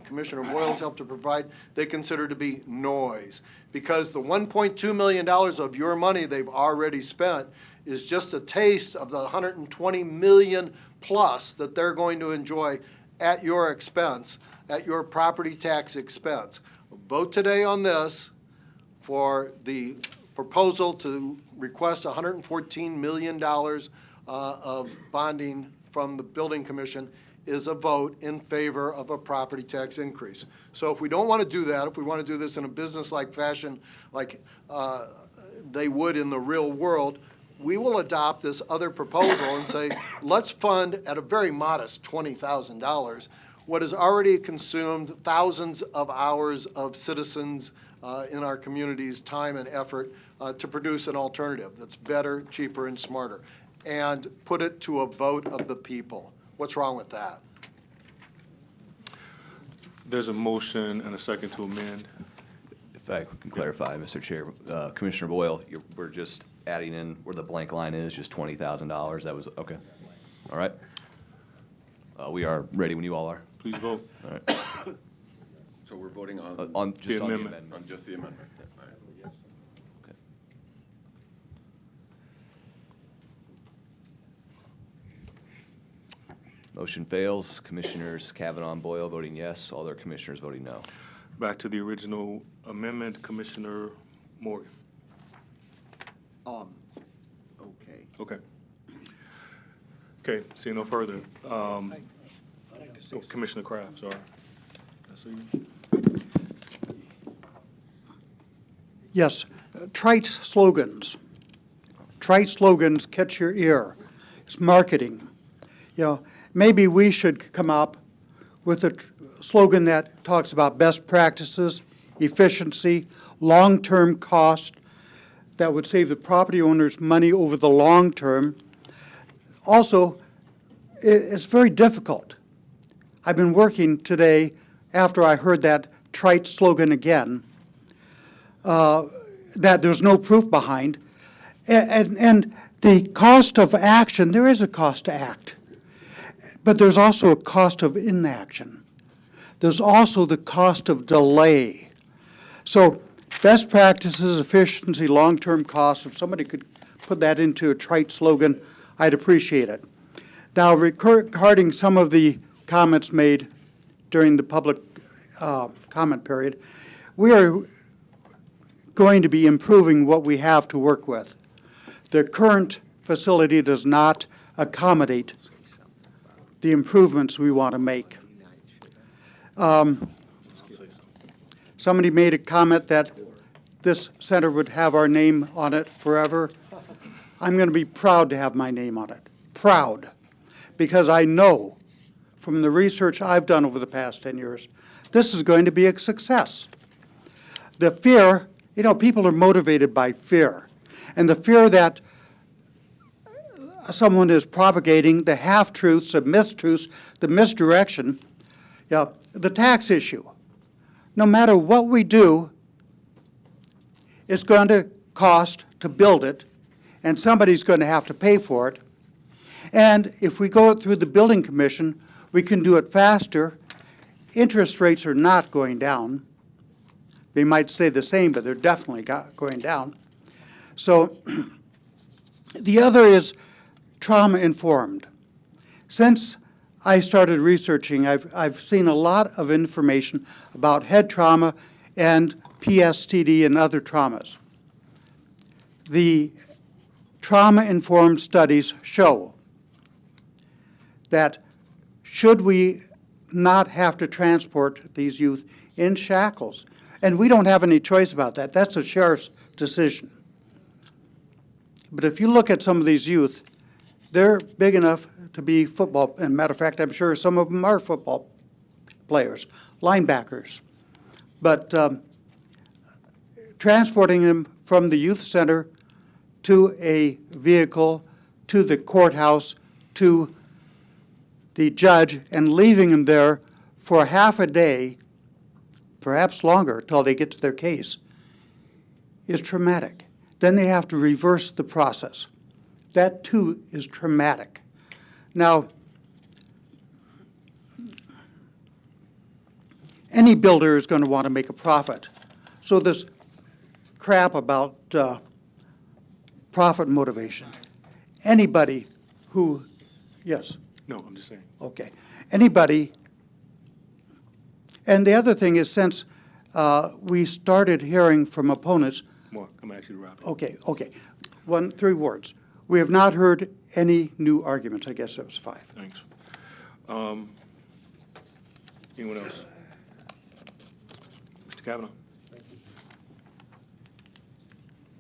Speaker 7: Commissioner Boyle's helped to provide, they consider to be noise. Because the $1.2 million of your money they've already spent is just a taste of the $120 million plus that they're going to enjoy at your expense, at your property tax expense. Vote today on this for the proposal to request $114 million of bonding from the Building Commission is a vote in favor of a property tax increase. So if we don't want to do that, if we want to do this in a business-like fashion like they would in the real world, we will adopt this other proposal and say, let's fund at a very modest $20,000 what has already consumed thousands of hours of citizens in our community's time and effort to produce an alternative that's better, cheaper, and smarter, and put it to a vote of the people. What's wrong with that?
Speaker 1: There's a motion and a second to amend.
Speaker 8: If I can clarify, Mr. Chair, Commissioner Boyle, we're just adding in where the blank line is, just $20,000. That was, okay. All right. We are ready when you all are.
Speaker 1: Please vote.
Speaker 8: All right.
Speaker 20: So we're voting on
Speaker 8: just
Speaker 1: The
Speaker 8: on the
Speaker 1: amendment.
Speaker 8: amendment.
Speaker 20: on just the amendment.
Speaker 8: Okay. Motion fails. Commissioners Kavanaugh and Boyle voting yes, all their commissioners voting no.
Speaker 1: Back to the original amendment, Commissioner Morgan.
Speaker 6: Okay.
Speaker 1: Okay. Okay, seeing no further. Commissioner Kraft, sorry. I see you.
Speaker 5: Yes, trite slogans. Trite slogans catch your ear. It's marketing. You know, maybe we should come up with a slogan that talks about best practices, efficiency, long-term cost that would save the property owners money over the long term. Also, it's very difficult. I've been working today after I heard that trite slogan again, that there's no proof behind. And the cost of action, there is a cost to act, but there's also a cost of inaction. There's also the cost of delay. So best practices, efficiency, long-term costs, if somebody could put that into a trite slogan, I'd appreciate it. Now, regarding some of the comments made during the public comment period, we are going to be improving what we have to work with. The current facility does not accommodate the improvements we want to make. Somebody made a comment that this center would have our name on it forever. I'm going to be proud to have my name on it. Proud. Because I know from the research I've done over the past 10 years, this is going to be a success. The fear, you know, people are motivated by fear. And the fear that someone is propagating, the half-truths, the mistruths, the misdirection, the tax issue. No matter what we do, it's going to cost to build it, and somebody's going to have to pay for it. And if we go through the building commission, we can do it faster. Interest rates are not going down. They might stay the same, but they're definitely going down. So the other is trauma-informed. Since I started researching, I've seen a lot of information about head trauma and PSTD and other traumas. The trauma-informed studies show that should we not have to transport these youth in shackles, and we don't have any choice about that. That's a sheriff's decision. But if you look at some of these youth, they're big enough to be football. And matter of fact, I'm sure some of them are football players, linebackers. But transporting them from the youth center to a vehicle, to the courthouse, to the judge, and leaving them there for half a day, perhaps longer, till they get to their case, is traumatic. Then they have to reverse the process. That, too, is traumatic. Now, any builder is going to want to make a profit. So this crap about profit motivation, anybody who, yes?
Speaker 1: No, I'm just saying.
Speaker 5: Okay. Anybody, and the other thing is, since we started hearing from opponents.
Speaker 1: Mark, I'm actually wrapping.
Speaker 5: Okay. 3 words. We have not heard any new arguments. I guess that was 5.
Speaker 1: Thanks. Anyone else? Mr. Kavanaugh?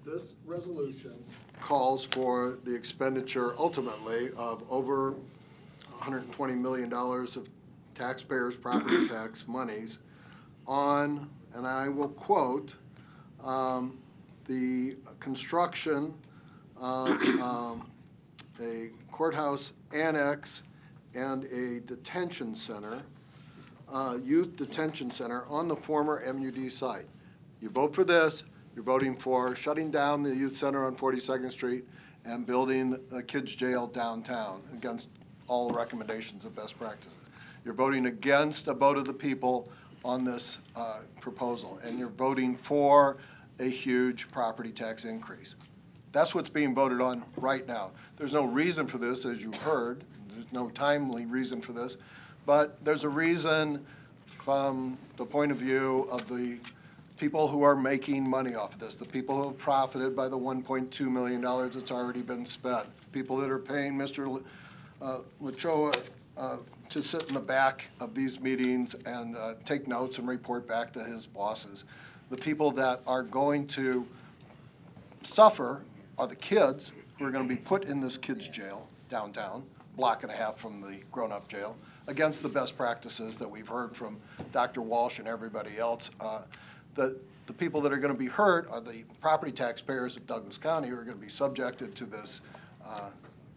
Speaker 7: This resolution calls for the expenditure ultimately of over $120 million of taxpayers' property tax monies on, and I will quote, the construction of a courthouse annex and a detention center, youth detention center on the former MUD site. You vote for this, you're voting for shutting down the youth center on 42nd Street and building a kids' jail downtown against all recommendations of best practices. You're voting against a vote of the people on this proposal, and you're voting for a huge property tax increase. That's what's being voted on right now. There's no reason for this, as you've heard. There's no timely reason for this, but there's a reason from the point of view of the people who are making money off of this, the people who have profited by the $1.2 million that's already been spent, people that are paying Mr. Lachoa to sit in the back of these meetings and take notes and report back to his bosses. The people that are going to suffer are the kids who are going to be put in this kids' jail downtown, block and a half from the grown-up jail, against the best practices that we've heard from Dr. Walsh and everybody else. The people that are going to be hurt are the property taxpayers of Douglas County who are going to be subjected to this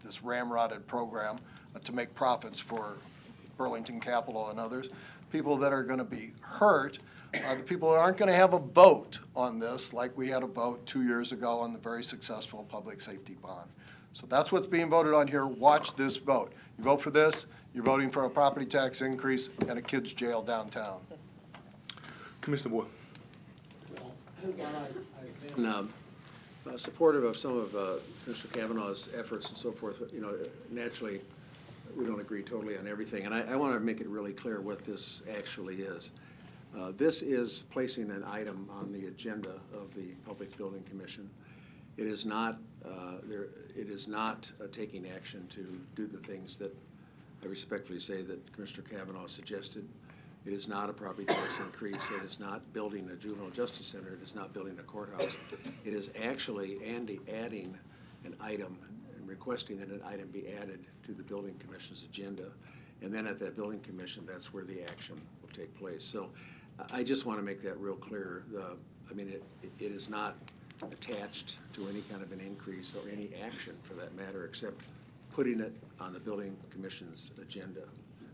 Speaker 7: this ramrodded program to make profits for Burlington Capital and others. People that are going to be hurt The people aren't going to have a vote on this like we had a vote 2 years ago on the very successful public safety bond. So that's what's being voted on here. Watch this vote. You vote for this, you're voting for a property tax increase and a kid's jail downtown.
Speaker 1: Commissioner Boyle.
Speaker 9: Supportive of some of Mr. Kavanaugh's efforts and so forth. You know, naturally, we don't agree totally on everything, and I want to make it really clear what this actually is. This is placing an item on the agenda of the Public Building Commission. It is not taking action to do the things that I respectfully say that Commissioner Kavanaugh suggested. It is not a property tax increase. It is not building a juvenile justice center. It is not building a courthouse. It is actually adding an item and requesting that an item be added to the Building Commission's agenda. And then at that Building Commission, that's where the action will take place. So I just want to make that real clear. I mean, it is not attached to any kind of an increase or any action for that matter, except putting it on the Building Commission's agenda.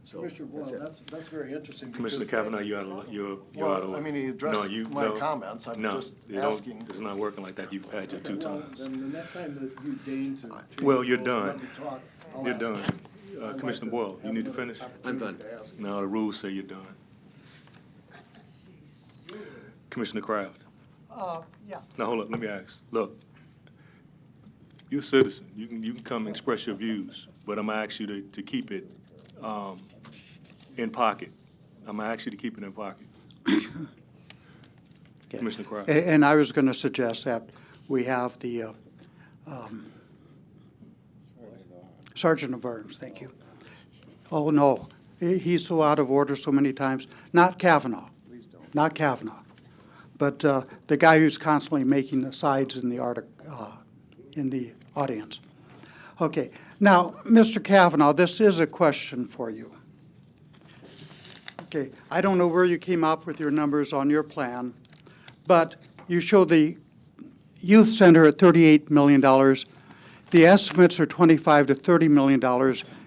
Speaker 9: So
Speaker 7: Commissioner Boyle, that's very interesting.
Speaker 1: Commissioner Kavanaugh, you're out of order.
Speaker 7: I mean, he addressed my comments. I'm just asking.
Speaker 1: It's not working like that. You've had your two times.
Speaker 7: Then the next time that you deign to.
Speaker 1: Well, you're done. You're done. Commissioner Boyle, you need to finish?
Speaker 9: I'm done.
Speaker 1: No, the rules say you're done. Commissioner Kraft.
Speaker 5: Yeah.
Speaker 1: Now, hold up, let me ask. Look, you're a citizen. You can come and express your views, but I'm gonna ask you to keep it in pocket. I'm gonna ask you to keep it in pocket. Commissioner Kraft.
Speaker 5: And I was going to suggest that we have the Sergeant of Arms, thank you. Oh, no, he's so out of order so many times. Not Kavanaugh, not Kavanaugh, but the guy who's constantly making asides in the audience. Okay, now, Mr. Kavanaugh, this is a question for you. Okay, I don't know where you came up with your numbers on your plan, but you show the youth center at $38 million. The estimates are $25 to $30 million.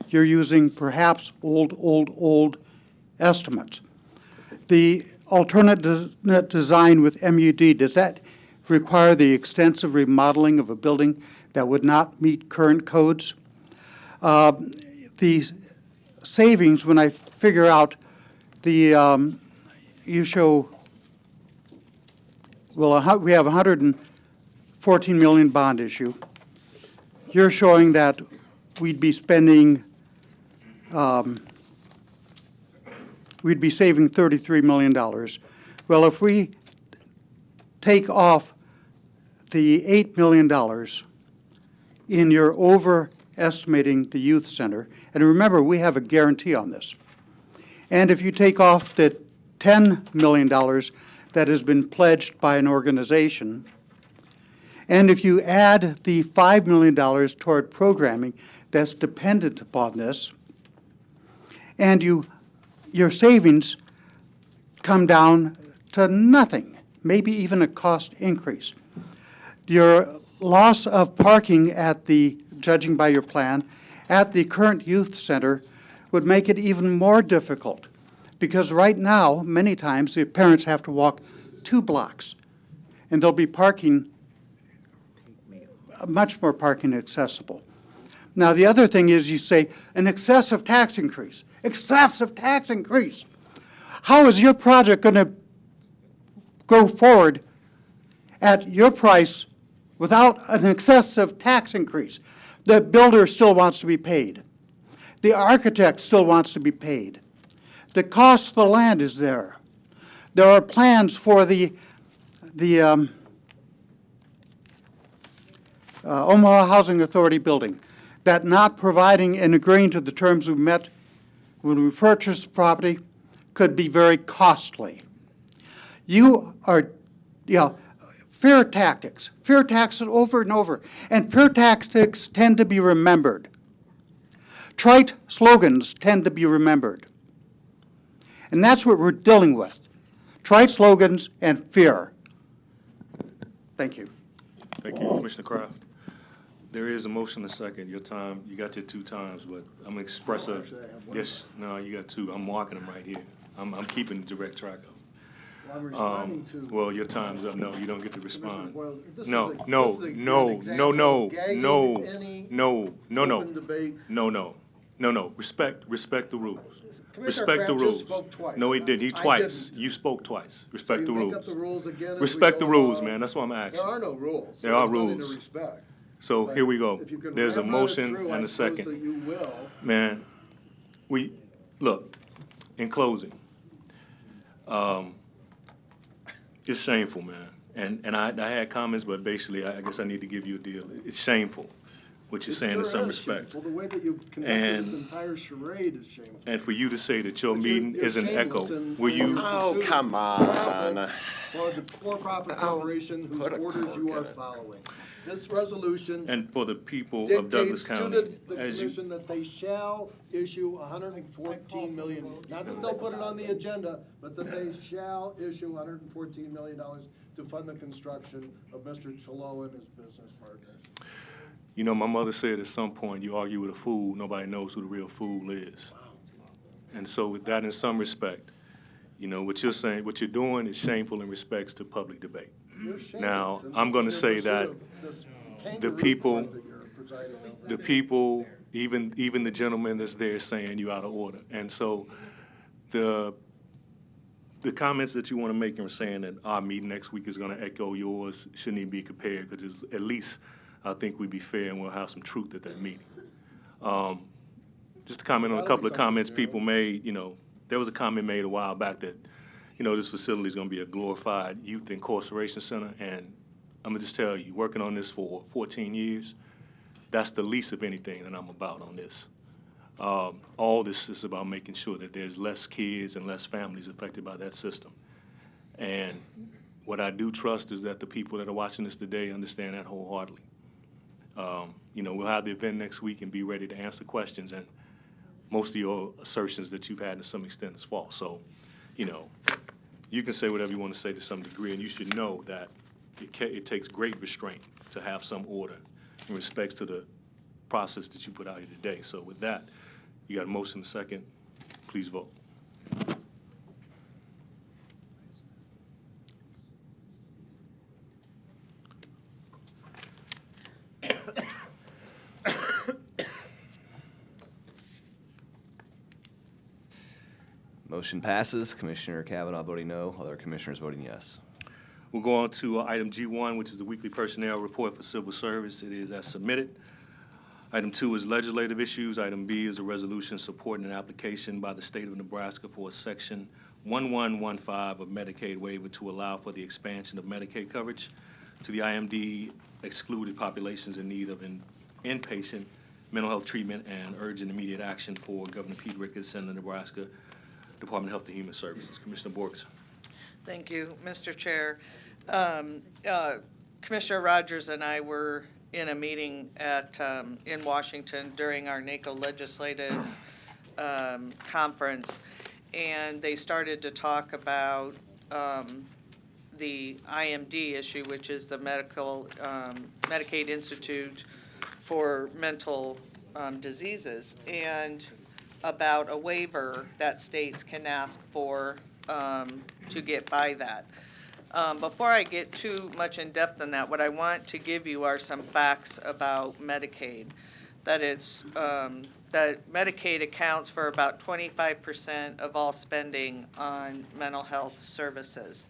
Speaker 5: You're using perhaps old estimates. The alternate design with MUD, does that require the extensive remodeling of a building that would not meet current codes? The savings, when I figure out the, you show, well, we have 114 million bond issue. You're showing that we'd be spending, we'd be saving $33 million. Well, if we take off the $8 million in your overestimating the youth center, and remember, we have a guarantee on this. And if you take off the $10 million that has been pledged by an organization, and if you add the $5 million toward programming that's dependent upon this, and your savings come down to nothing, maybe even a cost increase. Your loss of parking at the, judging by your plan, at the current youth center would make it even more difficult, because right now, many times, the parents have to walk 2 blocks, and there'll be parking, much more parking accessible. Now, the other thing is you say an excessive tax increase. Excessive tax increase. How is your project going to go forward at your price without an excessive tax increase? The builder still wants to be paid. The architect still wants to be paid. The cost of the land is there. There are plans for the Omaha Housing Authority building that not providing and agreeing to the terms we met when we purchased the property could be very costly. You are, fear tactics over and over, and fear tactics tend to be remembered. Trite slogans tend to be remembered. And that's what we're dealing with. Trite slogans and fear. Thank you.
Speaker 1: Thank you, Commissioner Kraft. There is a motion and a second. Your time, you got your 2 times, but I'm expressive. Yes, no, you got 2. I'm marking them right here. I'm keeping direct track of them.
Speaker 7: Well, I'm responding to.
Speaker 1: Well, your time's up. No, you don't get to respond.
Speaker 7: Well, this is
Speaker 1: No,
Speaker 7: a-
Speaker 1: no,
Speaker 7: this is a good
Speaker 1: no,
Speaker 7: example
Speaker 1: no,
Speaker 7: of gagging
Speaker 1: no,
Speaker 7: any
Speaker 1: no, no, no,
Speaker 7: open debate.
Speaker 1: no. Respect the rules.
Speaker 7: Commissioner
Speaker 1: Respect the
Speaker 7: Kraft just
Speaker 1: rules.
Speaker 7: spoke twice.
Speaker 1: No, he didn't. He
Speaker 7: I
Speaker 1: twice.
Speaker 7: didn't.
Speaker 1: You spoke twice.
Speaker 7: So
Speaker 1: Respect the
Speaker 7: you make up
Speaker 1: rules.
Speaker 7: the rules again as we
Speaker 1: Respect the
Speaker 7: go
Speaker 1: rules,
Speaker 7: along.
Speaker 1: man. That's what I'm asking.
Speaker 7: There are no rules. so
Speaker 1: There are
Speaker 7: there's nothing
Speaker 1: rules.
Speaker 7: to respect.
Speaker 1: So
Speaker 7: But
Speaker 1: here we go.
Speaker 7: if you can
Speaker 1: There's a
Speaker 7: ramrod it
Speaker 1: motion
Speaker 7: through,
Speaker 1: and
Speaker 7: I
Speaker 1: a
Speaker 7: suppose
Speaker 1: second.
Speaker 7: that you will.
Speaker 1: Man, look, in closing, it's shameful, man. And I had comments, but basically, I guess I need to give you a deal. It's shameful, what you're saying in some respect.
Speaker 7: Well, the way that you conducted
Speaker 1: And-
Speaker 7: this entire charade is shameful.
Speaker 1: And for you to say that your
Speaker 7: But you're-
Speaker 1: meeting
Speaker 7: you're
Speaker 1: is an echo,
Speaker 7: shameless in-
Speaker 1: will
Speaker 7: in
Speaker 1: you?
Speaker 7: your
Speaker 20: Oh,
Speaker 7: pursuit of
Speaker 20: come on.
Speaker 7: profits For the for-profit corporation whose
Speaker 20: put a
Speaker 7: orders you
Speaker 20: cork
Speaker 7: are
Speaker 20: in it.
Speaker 7: following. This resolution
Speaker 1: And for the people of Douglas
Speaker 7: dictates to
Speaker 1: County,
Speaker 7: the
Speaker 1: as you,
Speaker 7: commission that they shall issue 114 million. Not that they'll put it on the agenda, but that they shall issue $114 million to fund the construction of Mr. Chalo and his business partners.
Speaker 1: you know, my mother said at some point, you argue with a fool, nobody knows who the real fool is. And so with that, in some respect, you know, what you're saying, what you're doing is shameful in respects to public debate.
Speaker 7: You're shameless
Speaker 1: Now,
Speaker 7: in
Speaker 1: I'm going to
Speaker 7: your
Speaker 1: say
Speaker 7: pursuit
Speaker 1: that
Speaker 7: of this
Speaker 1: the
Speaker 7: kangaroo
Speaker 1: people,
Speaker 7: court that you're presiding over.
Speaker 1: the people, even the gentleman that's there saying you out of order. And so the comments that you want to make and saying that our meeting next week is going to echo yours shouldn't even be compared, because at least I think we'd be fair and we'll have some truth at that meeting. Just to comment on a couple of comments people made, you know, there was a comment made a while back that, you know, this facility is going to be a glorified youth incarceration center, and I'm gonna just tell you, working on this for 14 years, that's the least of anything that I'm about on this. All this is about making sure that there's less kids and less families affected by that system. And what I do trust is that the people that are watching this today understand that wholeheartedly. You know, we'll have the event next week and be ready to answer questions, and most of your assertions that you've had to some extent is false. So, you know, you can say whatever you want to say to some degree, and you should know that it takes great restraint to have some order in respects to the process that you put out here today. So with that, you got a motion and a second. Please vote.
Speaker 8: Motion passes. Commissioner Kavanaugh voting no, other commissioners voting yes.
Speaker 1: We'll go on to item G1, which is the weekly personnel report for civil service. It is as submitted. Item 2 is legislative issues. Item B is a resolution supporting an application by the state of Nebraska for a section 1115 of Medicaid waiver to allow for the expansion of Medicaid coverage to the IMD excluded populations in need of inpatient mental health treatment and urgent immediate action for Governor Pete Ricketts and the Nebraska Department of Health and Human Services. Commissioner Borges.
Speaker 11: Thank you, Mr. Chair. Commissioner Rogers and I were in a meeting in Washington during our NACO legislative conference, and they started to talk about the IMD issue, which is the Medicaid Institute for Mental Diseases, and about a waiver that states can ask for to get by that. Before I get too much in depth in that, what I want to give you are some facts about Medicaid. That that Medicaid accounts for about 25% of all spending on mental health services.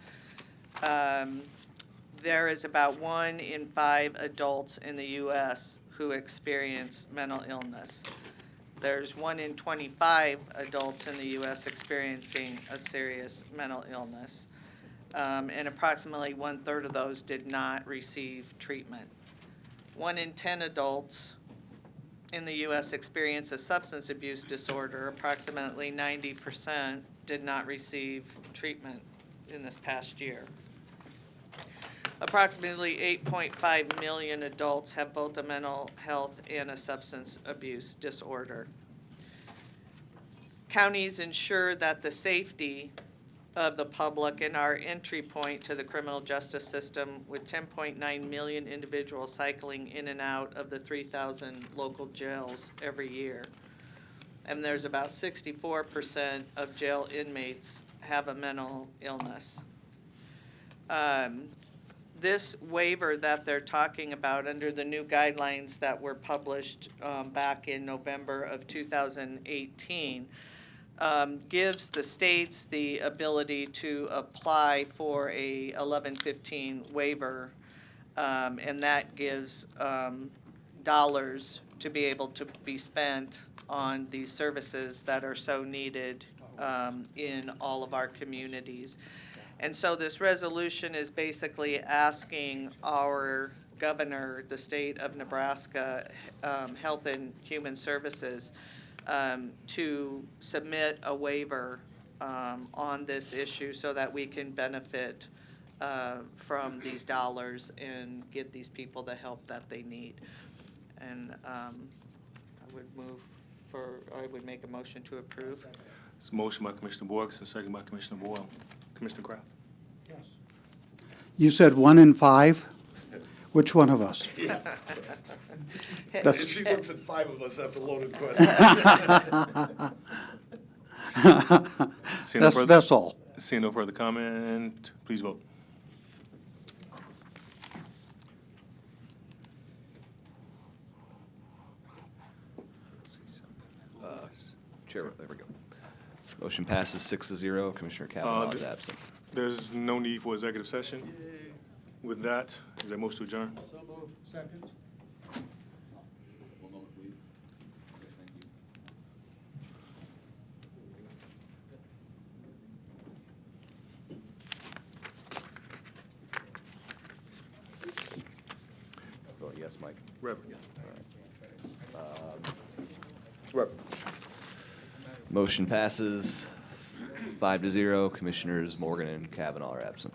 Speaker 11: There is about 1 in 5 adults in the U.S. who experience mental illness. There's 1 in 25 adults in the U.S. experiencing a serious mental illness. And approximately 1/3 of those did not receive treatment. 1 in 10 adults in the U.S. experience a substance abuse disorder. Approximately 90% did not receive treatment in this past year. Approximately 8.5 million adults have both a mental health and a substance abuse disorder. Counties ensure that the safety of the public and our entry point to the criminal justice system, with 10.9 million individuals cycling in and out of the 3,000 local jails every year. And there's about 64% of jail inmates have a mental illness. This waiver that they're talking about under the new guidelines that were published back in November of 2018 gives the states the ability to apply for a 1115 waiver, and that gives dollars to be able to be spent on these services that are so needed in all of our communities. And so this resolution is basically asking our governor, the state of Nebraska, Health and Human Services, to submit a waiver on this issue so that we can benefit from these dollars and get these people the help that they need. And I would make a motion to approve.
Speaker 1: It's a motion by Commissioner Borges and second by Commissioner Boyle. Commissioner Kraft?
Speaker 5: Yes. You said 1 in 5? Which one of us?
Speaker 7: If she looks at 5 of us, that's a loaded question.
Speaker 5: That's all.
Speaker 1: Seeing no further comment, please vote.
Speaker 8: Chair, there we go. Motion passes 6-0. Commissioner Kavanaugh is absent.
Speaker 1: There's no need for executive session. With that, is there a motion to adjourn?
Speaker 5: So moved. Second.
Speaker 21: One moment, please. Thank you.
Speaker 8: Vote yes, Mike.
Speaker 1: Reverend.
Speaker 8: Reverend. Motion passes 5-0. Commissioners Morgan and Kavanaugh are absent.